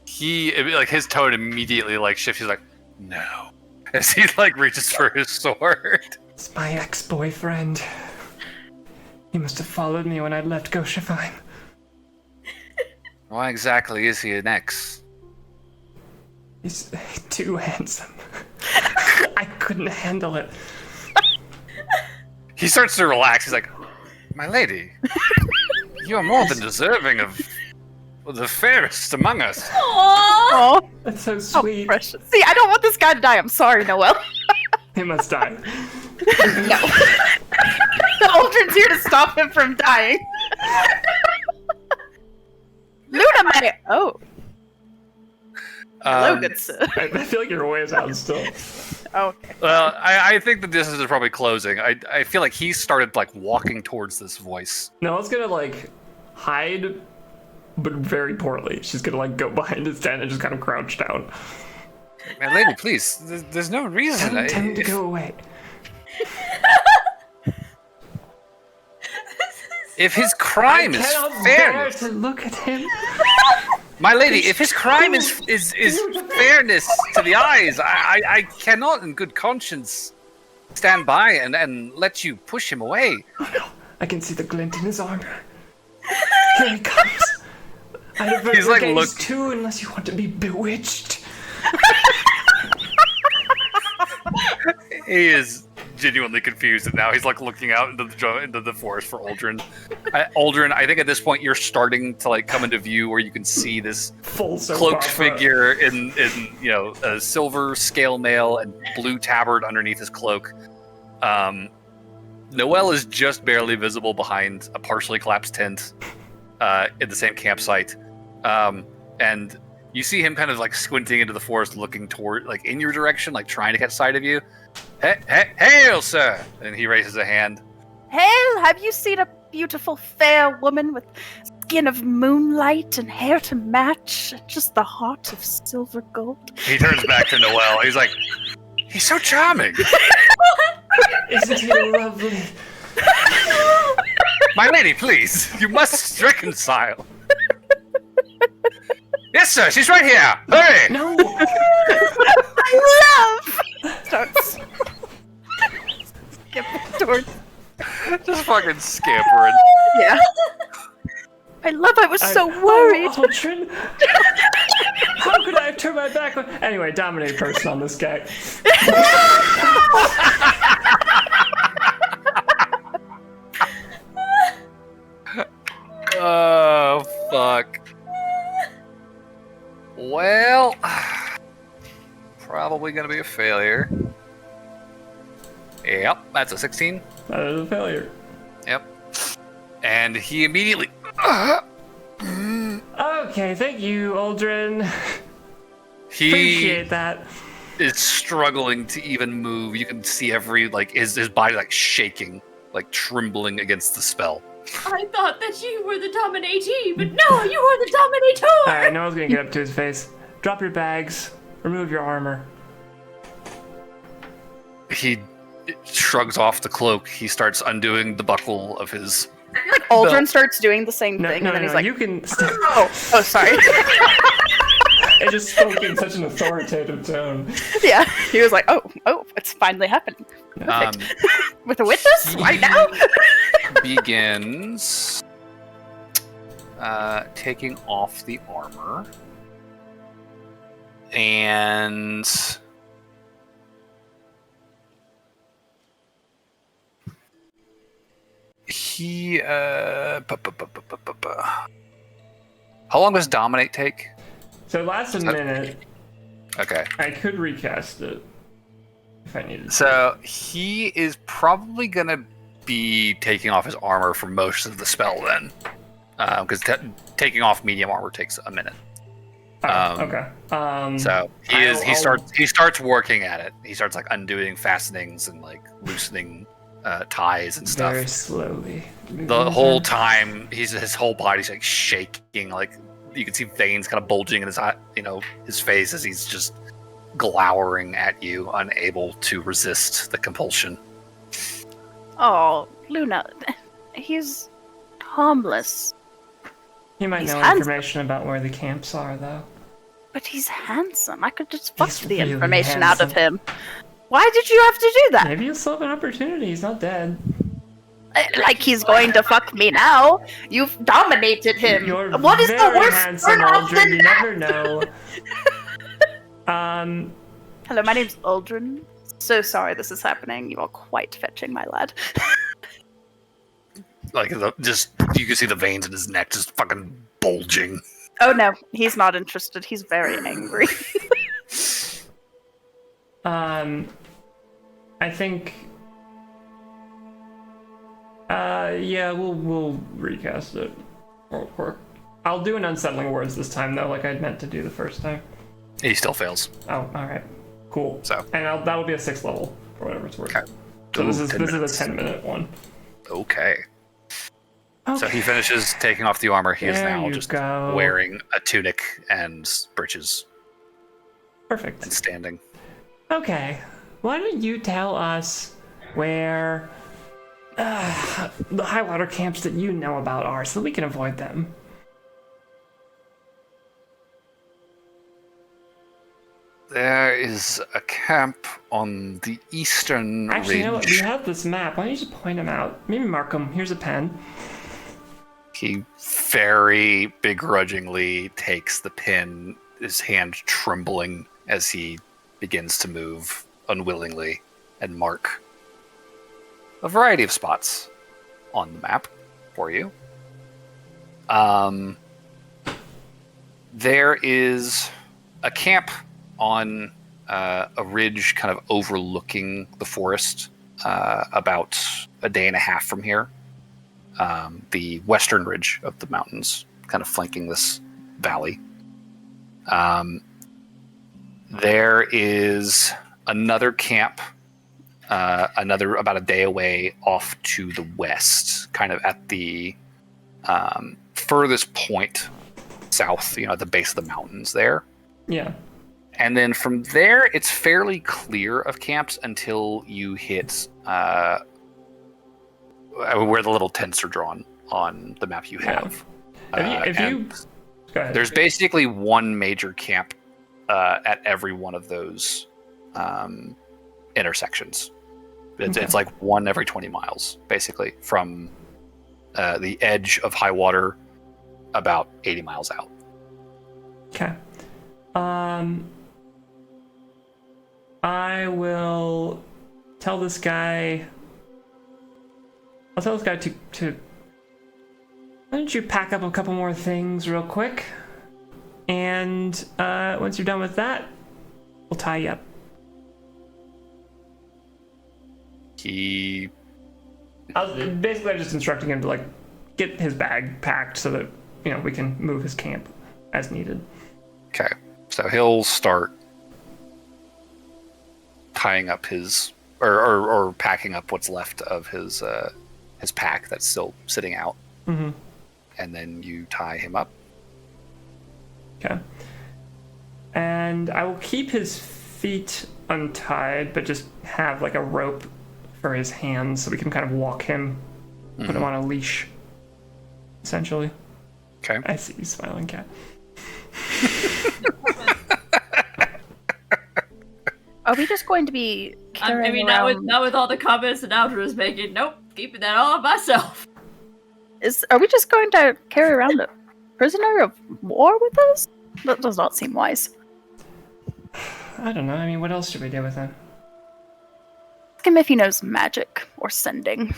His tone immediately shifts. He's like, no. As he reaches for his sword. It's my ex-boyfriend. He must have followed me when I left Goshafine. Why exactly is he an ex? He's too handsome. I couldn't handle it. He starts to relax. He's like, my lady, you are more than deserving of the fairest among us. Aww. Oh, That's so so sweet. precious. See, I don't want this guy to die. I'm sorry, Noel. He must die. No. Aldrin's here to stop him from dying. Luna might. Oh. Hello, good sir. I feel like your way is out still. Okay. Well, I think the distance is probably closing. I feel like he started like walking towards this voice. No, it's gonna like hide, but very poorly. She's gonna like go behind his tent and just kind of crouch down. Man, lady, please. There's no reason. Tell him to go away. If his crime is fairness, to look at him. my lady, if his crime is fairness to the eyes, I cannot, in good conscience, stand by and let you push him away. Oh no! I can see the glint in his armor. Here he comes. I'd avert He's your like, gaze look. too, unless you want to be bewitched. He is genuinely confused, and now he's like looking out into the forest for Aldrin. Aldrin, I think at this point you're starting to like come into view where you can see this Full soap cloaked opera. figure in a silver scale mail and blue tabard underneath his cloak. Noelle is just barely visible behind a partially collapsed tent in the same campsite, and you see him kind of like squinting into the forest, looking toward like in your direction, like trying to catch sight of you. Hail, sir! And he raises a hand. Hail, have you seen a beautiful fair woman with skin of moonlight and hair to match, and just the heart of silver gold? He turns back to Noelle. He's like, he's so charming. Isn't he lovely? My lady, please, you must reconcile. Yes, sir, she's right here. Hurry! No! I love! Starts skipping towards. Just fucking scampering. Yeah. I was so worried. Aldrin? How could I have turned my back on... Anyway, dominate person on this guy. Oh, fuck. Well, probably gonna be a failure. Yep, that's a 16. That is a failure. Yep. And he immediately... Okay, thank you, Aldrin. He Appreciate that. is struggling to even move. You can see every, like, his body, like, shaking, like, trembling against the spell. I thought that you were the dominatee, but no, you are the dominator! Alright, Noah's gonna get up to his face. Drop your bags. Remove your armor. He shrugs off the cloak. He starts undoing the buckle of his... Like Aldrin starts doing the same No, thing, no, and then no, he's like, you can... oh, sorry. It just spoke in such an authoritative tone. Yeah, he was like, oh, it's finally happening. Perfect. With a witness right now? Begins taking off the armor, and he how long does dominate take? So it lasts a minute. Okay, I could recast it if I needed to. so he is probably gonna be taking off his armor for most of the spell then, because taking off medium armor takes a minute. Okay. So he starts working at it. He starts like undoing fastenings and like loosening ties and stuff. Very slowly. The whole time his whole body's like shaking, like you can see veins kind of bulging in his eye, his face as he's just glowering at you, unable to resist the compulsion. Oh, Luna, he's harmless. He might He's know handsome. information about where the camps are, though. But he's handsome. I could just fuck He's the really information out of handsome. him. Why did you have to do that? Maybe he'll still have an opportunity. He's not dead. Like he's going to fuck me now. You've dominated him. You're What is the very worst handsome, turn-off Aldrin. than You that? never know. Hello, my name's Aldrin. So sorry this is happening. You are quite fetching, my lad. Like just you can see the veins in his neck just fucking bulging. Oh no, he's not interested. He's very angry. I think. Yeah, we'll recast it. Or I'll do an unsettling words this time, though, like I'd meant to do the first time. He still fails. Oh, all right, cool. So. And that'll be a 6th level for whatever it's worth. Okay. So this is 10 a minutes. 10-minute one. Okay. So he finishes taking off the armor. He is There now you just go. wearing a tunic and breeches Perfect. and standing. Okay, why don't you tell us where the high water camps that you know about are, so that we can avoid them. There is a camp on the eastern Actually, ridge. you know what? We have this map. Why don't you just point them out? Maybe mark them. Here's a pen. He very begrudgingly takes the pin, his hand trembling as he begins to move unwillingly and mark a variety of spots on the map for you. There is a camp on a ridge kind of overlooking the forest about a day and a half from here. The western ridge of the mountains, kind of flanking this valley. There is another camp, another about a day away off to the west, kind of at the furthest point south, at the base of the mountains there. Yeah. And then from there, it's fairly clear of camps until you hit where the little tents are drawn on the map you have. If you go ahead. There's basically one major camp at every one of those intersections. It's like one every 20 miles, basically, from the edge of high water about 80 miles out. Okay. I will tell this guy. I'll tell this guy to. Why don't you pack up a couple more things real quick, and once you're done with that, we'll tie you up. I'm just instructing him to get his bag packed so that we can move his camp as needed. Okay, so he'll start tying up his or packing up what's left of his pack that's still sitting out, Mm-hmm. and then you tie him up. Okay. And I will keep his feet untied, but just have a rope for his hands so we can kind of walk him, put him on a leash, essentially. Okay. I see you smiling, cat. Are we just going to be carrying around... not with all the comments that Aldra is making. Nope, keeping that all myself. Are we just going to carry around a prisoner of war with us? That does not seem wise. I don't know. I mean, what else should we do with him? Ask him if he knows magic or sending.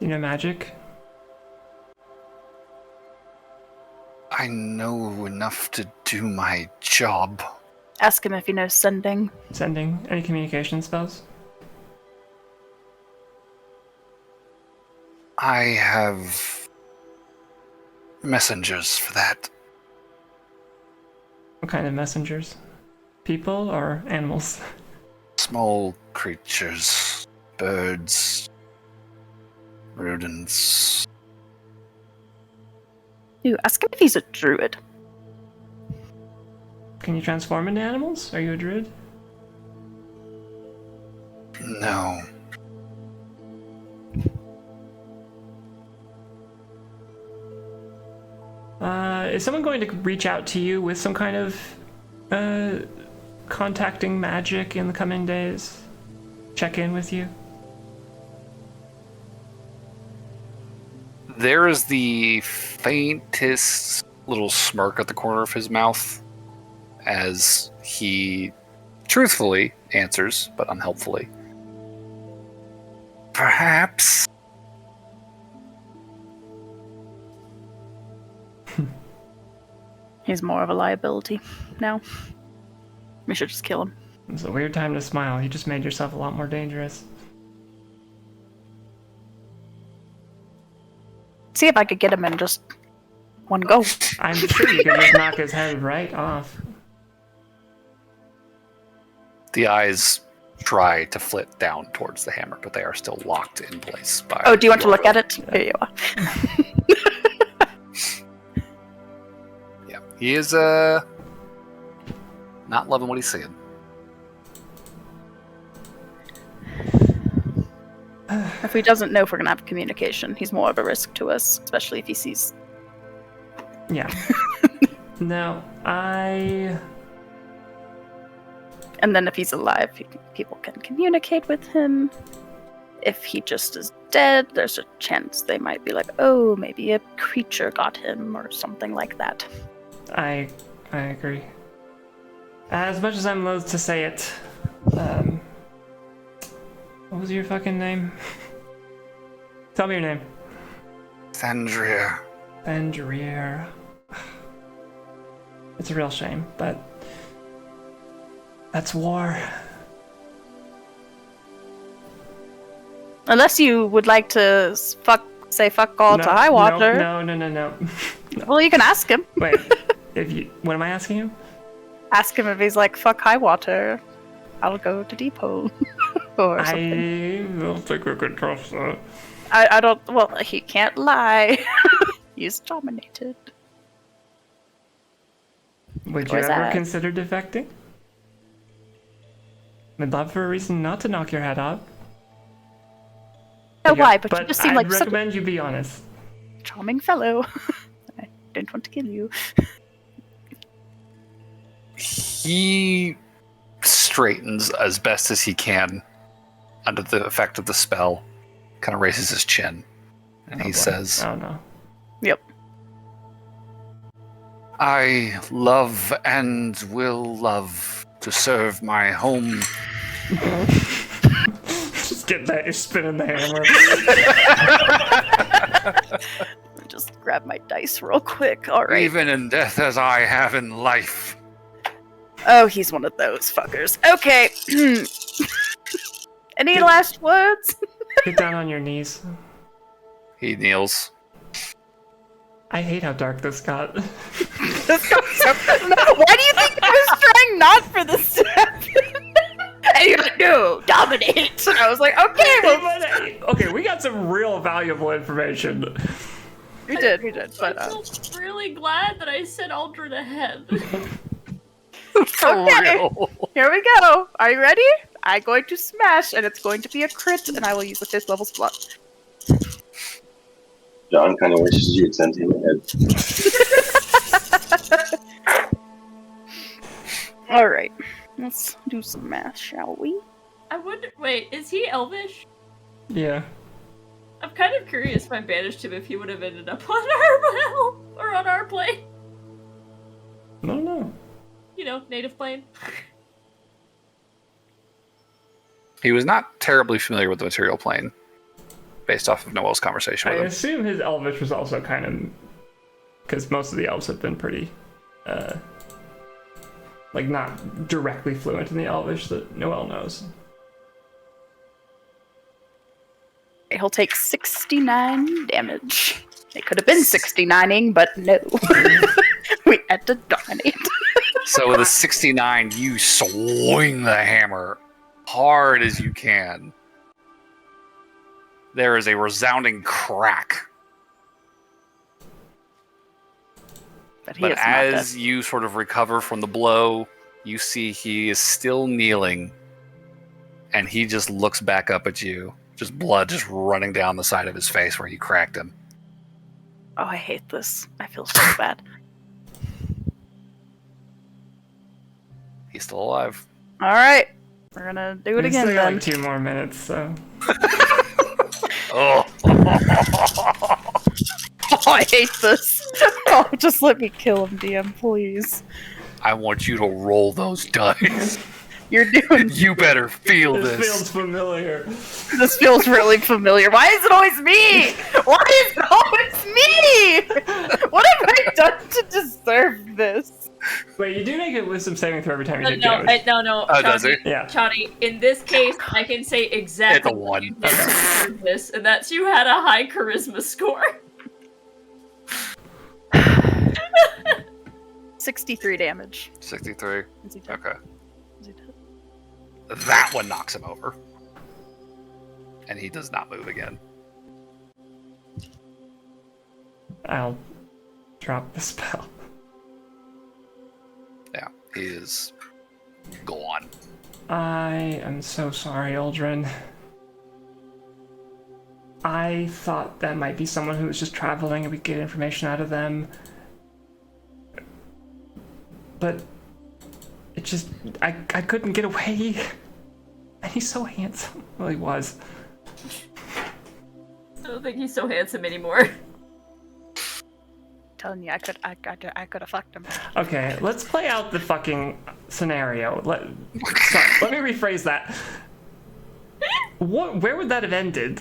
You know magic? I know enough to do my job. Ask him if he knows sending. Sending? Any communication spells? I have messengers for that. What kind of messengers? People or animals? Small creatures, birds, rodents. Ooh, ask him if he's a druid. Can you transform into animals? Are you a druid? No. Is someone going to reach out to you with some kind of contacting magic in the coming days? Check in with you? There is the faintest little smirk at the corner of his mouth as he truthfully answers, but unhelpfully. Perhaps. He's more of a liability now. We should just kill him. It's a weird time to smile. You just made yourself a lot more dangerous. See if I could get him in just one go. I'm sure you could just knock his head right off. The eyes try to flit down towards the hammer, but they are still locked in place by. Oh, do you want to your look at it? Here you are. Yeah, he is not loving what he's seeing. If he doesn't know if we're gonna have communication, he's more of a risk to us, especially if he sees. Yeah. No, I. And then if he's alive, people can communicate with him. If he just is dead, there's a chance they might be like, oh, maybe a creature got him or something like that. I agree. As much as I'm loath to say it, what was your fucking name? Tell me your name. Thandria. Andrier. It's a real shame, but that's war. Unless you would like to say fuck all to high water. No. Well, you can ask him. Wait, what am I asking you? Ask him if he's like, fuck high water, I'll go to depot. Or something. I don't think we could trust that. I don't, well, he can't lie. He's dominated. Would you Where's ever that? consider defecting? I'd love for a reason not to knock your head off. No, why? But you just seem I'd like such a recommend you be honest. charming fellow. I didn't want to kill you. He straightens as best as he can under the effect of the spell, kind of raises his chin, and he says, Oh no. Yep. I love and will love to serve my home. Just get that, you're spinning the hammer. Just grab my dice real quick. All right. Even in death as I have in life. Oh, he's one of those fuckers. Okay. Any last words? Get down on your knees. He kneels. I hate how dark this got. This got so- Why do you think I was trying not for this to happen? And you're like, no, dominate. And I was like, okay, well, Okay, we got some real valuable information. we did, but I'm so really glad that I said Aldrin ahead. For Okay. real. Here we go. Are you ready? I'm going to smash, and it's going to be a crit, and I will use the 5th level slot. John kind of wishes you had sent him ahead. All right, let's do some math, shall we? I wonder. Wait, is he Elvish? Yeah. I'm kind of curious if I banished him if he would have ended up on our realm or on our plane. No. You know, native plane. He was not terribly familiar with the material plane, based off of Noel's conversation I with him. assume his Elvish was also kind of... Because most of the elves have been pretty... like, not directly fluent in the Elvish that Noel knows. He'll take 69 damage. It could have been 69ing, but no. We had to dominate. So with a 69, you swing the hammer hard as you can. There is a resounding crack. But But is not dead. as you sort of recover from the blow, you see he is still kneeling, and he just looks back up at you. Just blood just running down the side of his face where you cracked him. Oh, I hate this. I feel so bad. He's still alive. All right, we're gonna do it We again still got then. like 2 more minutes, so... Oh, Oh, I hate this. Oh, just let me kill him, DM, please. I want you to roll those dice. You're doing. You better feel This this. feels familiar. This feels really familiar. Why is it always me? Why is it always me? What have I done to deserve this? Wait, you do make a wisdom saving throw every time you do No, damage. no. Oh, does Chani, it? Yeah. Chani, in this case, I can say exactly It's a what you 1. did to deserve this, and that's you had a high charisma score. 63 damage. 63. Is he dead? Okay. Is he dead? That one knocks him over. And he does not move again. I'll drop the spell. Yeah, he is gone. I am so sorry, Aldrin. I thought that might be someone who was just traveling and we get information out of them. But it just, I couldn't get away. And he's so handsome. Well, he was. I don't think he's so handsome anymore. Telling you, I could have fucked him. Okay, let's play out the fucking scenario. Let me rephrase that. Where would that have ended?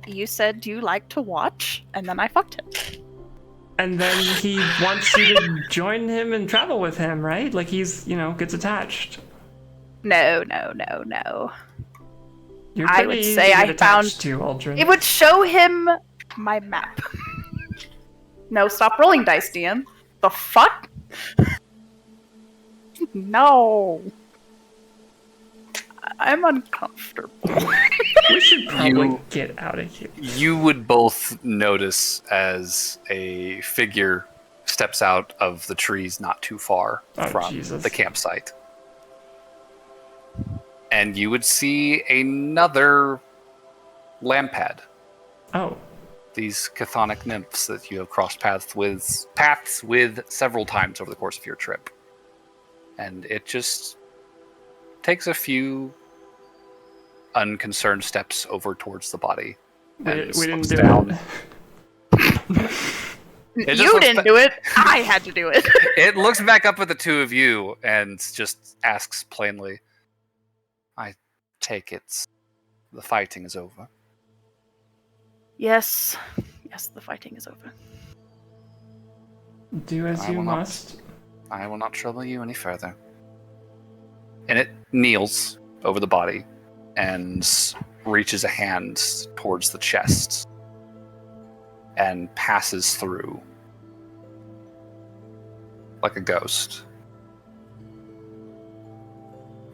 You said you like to watch, and then I fucked him. And then he wants you to join him and travel with him, right? Like he's, gets attached. No. You're I pretty would easy say to I get found- attached to, Aldrin. It would show him my map. No, stop rolling dice, DM. The fuck? No. I'm uncomfortable. We should probably get out of here. You would both notice as a figure steps out of the trees not too far from Jesus. the campsite. And you would see another lampad. Oh. These chthonic nymphs that you have crossed paths with several times over the course of your trip. And it just takes a few unconcerned steps over towards the body. We and didn't slopes do down. it. just You looks didn't do it. I had to do it. It looks back up at the two of you and just asks plainly, I take it the fighting is over. Yes, the fighting is over. Do as I you will not. must. I will not trouble you any further. And it kneels over the body and reaches a hand towards the chest and passes through like a ghost.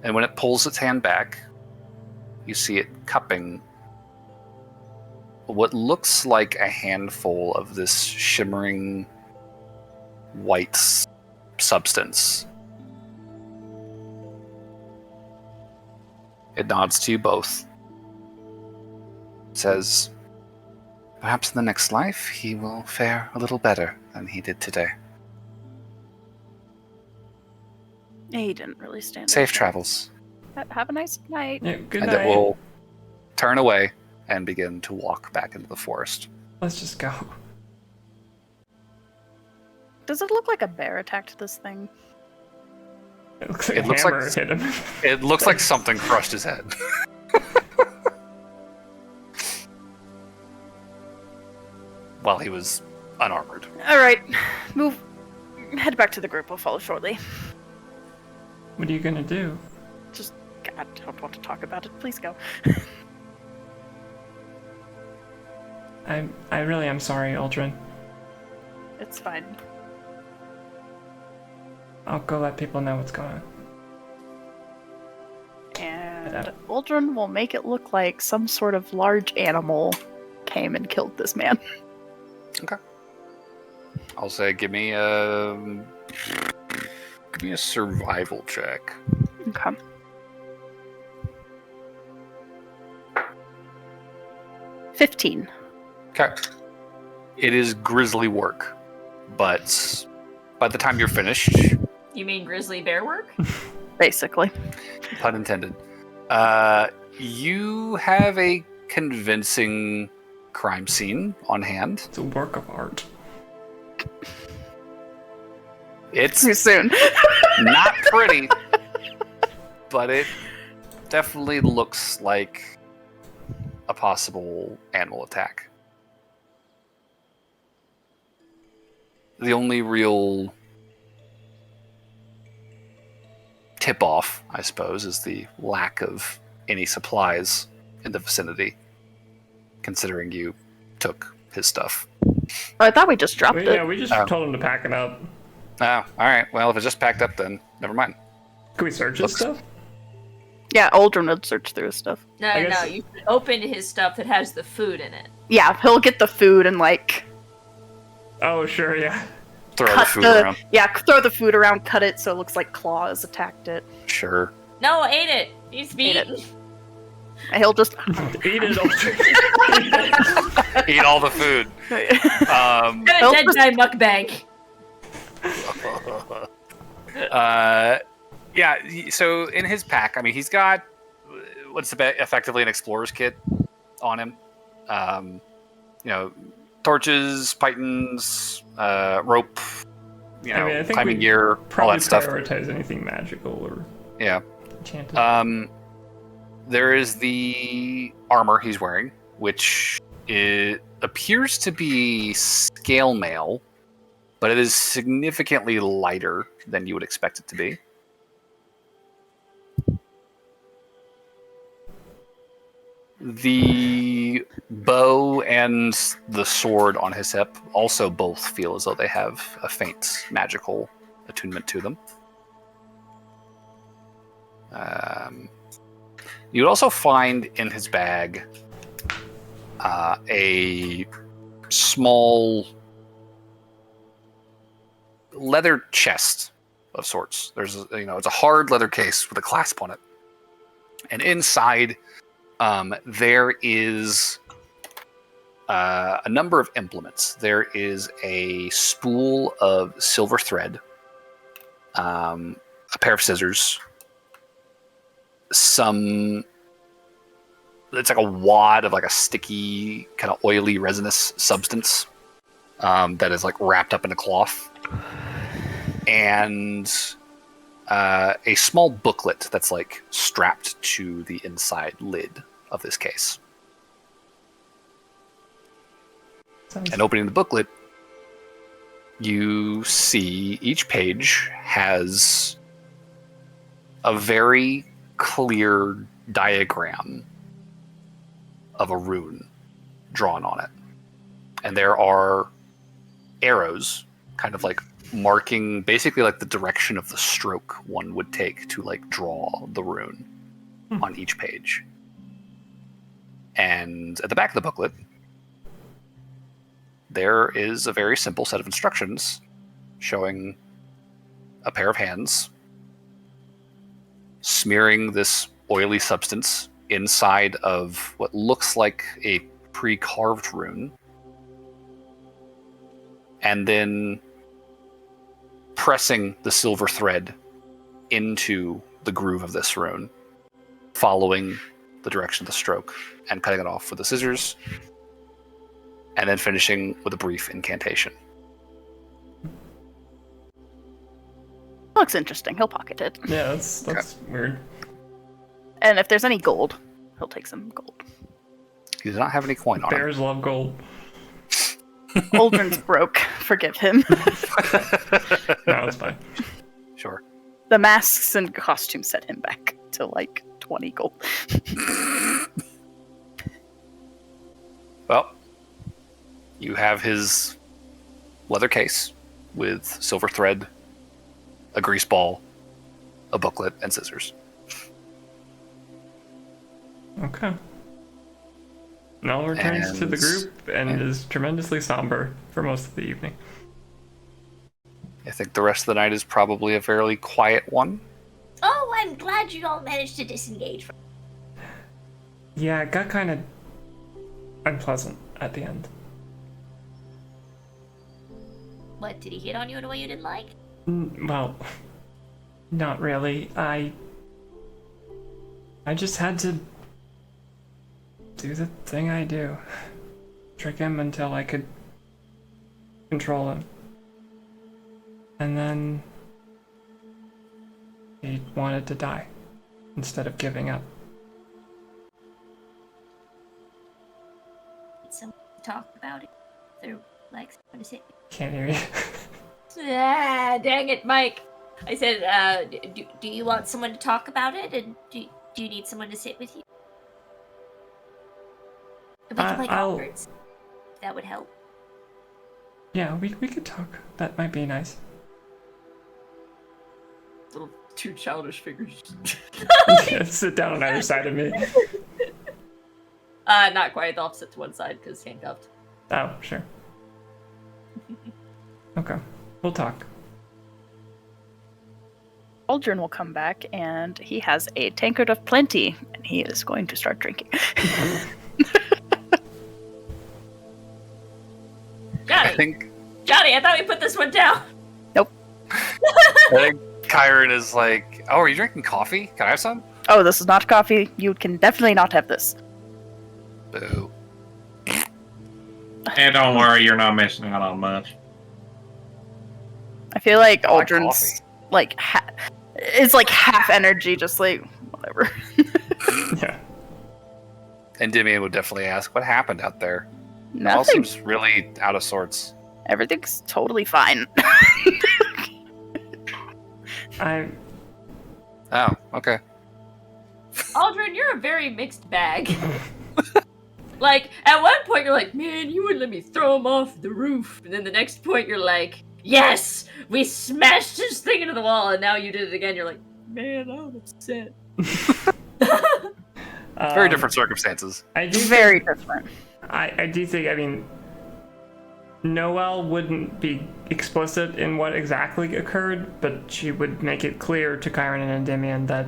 And when it pulls its hand back, you see it cupping what looks like a handful of this shimmering white substance. It nods to you both. It says, perhaps in the next life he will fare a little better than he did today. He didn't really stand. Safe travels. Have a nice night. Yeah, good And night. it will turn away and begin to walk back into the forest. Let's just go. Does it look like a bear attacked this thing? It looks like It a looks hammer like- hit him. It looks like something crushed his head. While he was unarmored. All right, move. Head back to the group. I'll follow shortly. What are you gonna do? I don't want to talk about it. Please go. I really am sorry, Aldrin. It's fine. I'll go let people know what's going on. And Aldrin will make it look like some sort of large animal came and killed this man. Okay. I'll say give me a survival check. Okay. $15. Okay. It is grisly work, but by the time you're finished, You mean grizzly bear work? Basically. pun intended, you have a convincing crime scene on hand. It's a work of art. It's Too soon. not pretty, but it definitely looks like a possible animal attack. The only real tip-off, I suppose, is the lack of any supplies in the vicinity, considering you took his stuff. I thought we just dropped it. Yeah, we just told him to pack it up. Oh, all right. Well, if it's just packed up, then never mind. Can we search his Looks- stuff? Yeah, Aldrin would search through his stuff. No, I no, guess- you should open his stuff that has the food in it. Yeah, he'll get the food and like Oh, sure, yeah. Throw the cut food around. throw the food around, cut it so it looks like claws attacked it. Sure. No, ate it. Needs to be Ate it. eaten. And he'll just Eat it, Aldrin. Eat all the food. Got a Nope. dead guy mukbang. Yeah, so in his pack, I mean, he's got what's effectively an explorer's kit on him. You know, torches, pythons, rope, you know, I mean, I think climbing we gear, all Probably that stuff. prioritize anything magical or Yeah. enchanted. There is the armor he's wearing, which it appears to be scale mail, but it is significantly lighter than you would expect it to be. The bow and the sword on his hip also both feel as though they have a faint magical attunement to them. You'd also find in his bag a small leather chest of sorts. There's, it's a hard leather case with a clasp on it, and inside there is a number of implements. There is a spool of silver thread, a pair of scissors, it's like a wad of like a sticky kind of oily resinous substance that is like wrapped up in a cloth, and a small booklet that's like strapped to the inside lid of this case. And opening the booklet, you see each page has a very clear diagram of a rune drawn on it. And there are arrows kind of like marking basically like the direction of the stroke one would take to like draw the rune on each page. And at the back of the booklet, there is a very simple set of instructions showing a pair of hands smearing this oily substance inside of what looks like a pre-carved rune, and then pressing the silver thread into the groove of this rune, following the direction of the stroke, and cutting it off with the scissors, and then finishing with a brief incantation. looks interesting. He'll pocket it. Yeah, that's weird. And if there's any gold, he'll take some gold. He does not have any coin on him. Bears love gold. Aldrin's broke. Forgive him. No, it's fine. Sure. The masks and costumes set him back to like 20 gold. Well, you have his leather case with silver thread, a grease ball, a booklet, and scissors. Okay. Nell returns to the group and is tremendously somber for most of the evening. I think the rest of the night is probably a fairly quiet one. Oh, I'm glad you all managed to disengage from. Yeah, it got kind of unpleasant at the end. What, did he hit on you in a way you didn't like? Well, not really. I just had to do the thing I do. Trick him until I could control him. And then he wanted to die instead of giving up. Need someone to talk about it? They're like, what is it? Can't hear you. Ah, dang it, Mike. I said, do you want someone to talk about it? And do you need someone to sit with you? We can play I'll- cards. That would help. Yeah, we could talk. That might be nice. Little 2 childish figures. Sit down on either side of me. Not quite. They'll sit to one side because handcuffed. Oh, sure. Okay, we'll talk. Aldrin will come back, and he has a tankard of plenty, and he is going to start drinking. Johnny, I thought we put this one down. Nope. I think Kyron is like, oh, are you drinking coffee? Can I have some? Oh, this is not coffee. You can definitely not have this. Boo. And don't worry, you're not missing out on much. I feel like I like Aldrin's like it's like half energy, just like whatever. Yeah. And Demian would definitely ask, what happened out there? It all Nothing. seems really out of sorts. Everything's totally fine. Oh, okay. Aldrin, you're a very mixed bag. Like, at one point you're like, man, you wouldn't let me throw him off the roof. And then the next point you're like, yes, we smashed this thing into the wall. And now you did it again. You're like, man, I'm upset. Very different circumstances. I do Very different. I do think, I mean, Noelle wouldn't be explicit in what exactly occurred, but she would make it clear to Kyron and Endymion that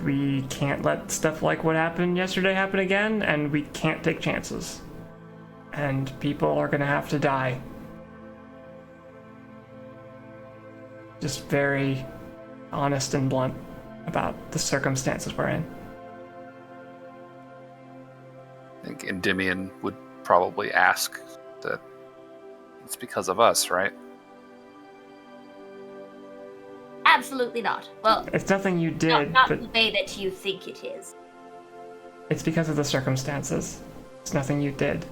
we can't let stuff like what happened yesterday happen again, and we can't take chances. And people are gonna have to die. Just very honest and blunt about the circumstances we're in. I think Endymion would probably ask that it's because of us, right? Absolutely not. Well, It's nothing you did, not but the way that you think it is. it's because of the circumstances. It's nothing you did.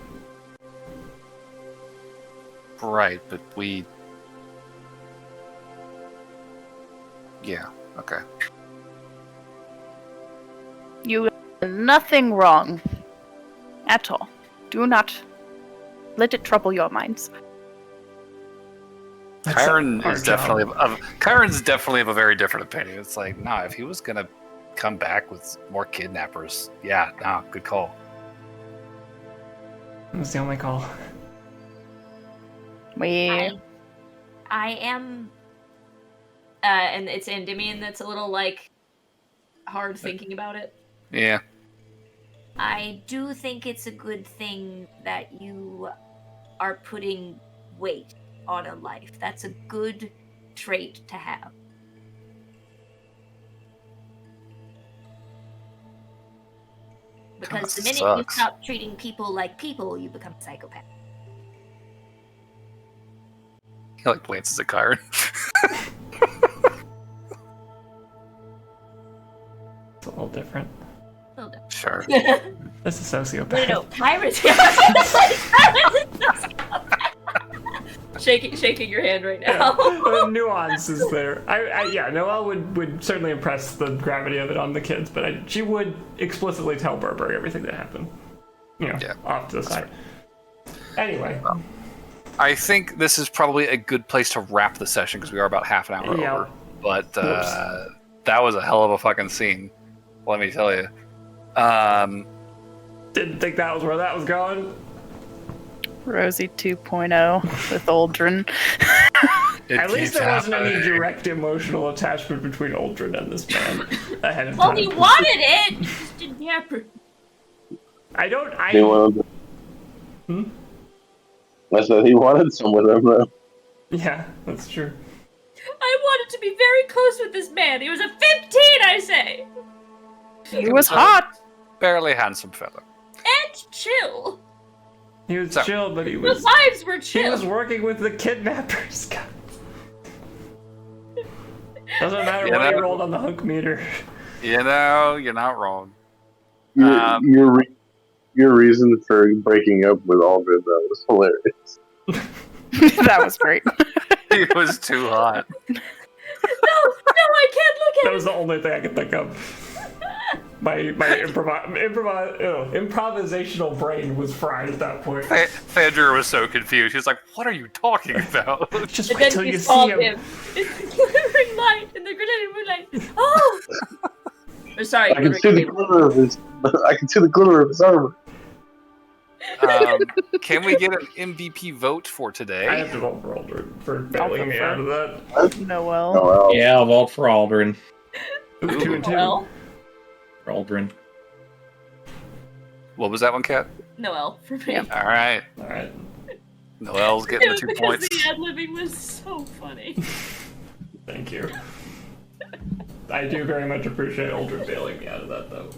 Right, but we... Yeah, okay. You did nothing wrong. At all. Do not let it trouble your minds. That's Kyron our is job. definitely Kyron's definitely of a very different opinion. It's like, nah, if he was gonna come back with more kidnappers, yeah, nah, good call. It was the only call. We I am. And it's Endymion that's a little, like, hard thinking about it. Yeah. I do think it's a good thing that you are putting weight on a life. That's a good trait to have. Because the minute you sucks. stop treating people like people, you become a psychopath. He like glances at Kyron. It's a little different. Well done. Sure. That's a sociopath. No, pirates. Shaking your hand right now. Nuance is there. Yeah, Noelle would certainly impress the gravity of it on the kids, but she would explicitly tell Burberry everything that happened. You know, Yeah. off to the side. Anyway. I think this is probably a good place to wrap the session because we are about half an hour Yeah. over. But that was a hell of a fucking scene. Let me tell you. Didn't think that was where that was going. Rosie 2.0 with Aldrin. At least there wasn't any direct emotional attachment between Aldrin and this man ahead of Well, time. he wanted it. He just didn't happen. He wanted. I said he wanted some with him though. Yeah, that's true. I wanted to be very close with this man. He was a 15, I say. He was hot. Barely handsome fellow. And chill. He was So- chill, but he The was vibes were he chill. was working with the kidnappers. God. Doesn't matter You what he know- rolled on the hunk meter. You know, you're not wrong. Your reason for breaking up with Aldrin though was hilarious. That was great. He was too hot. No, I can't look That at was the only thing I could think of. My improvisational brain was fried at that point. Fandra was so confused. She was like, what are you talking about? Just it. wait And till then you you see saw him. him. It's glittering moonlight, in the grenaded moonlight. Oh! Or sorry, I can see the glimmer of his. I can see the glimmer of his armor. Can we get an MVP vote for I today? have to vote for Aldrin for bailing me out of that. Noel. Oh well. Yeah, I'll vote for Aldrin. Ooh, 2 and 2. Noel. For Aldrin. What was that one, Kat? Noel for me. All right. All right. Noelle's It getting the was 2 because points. the ad-libbing was so funny. Thank you. I do very much appreciate Aldrin bailing me out of that, though.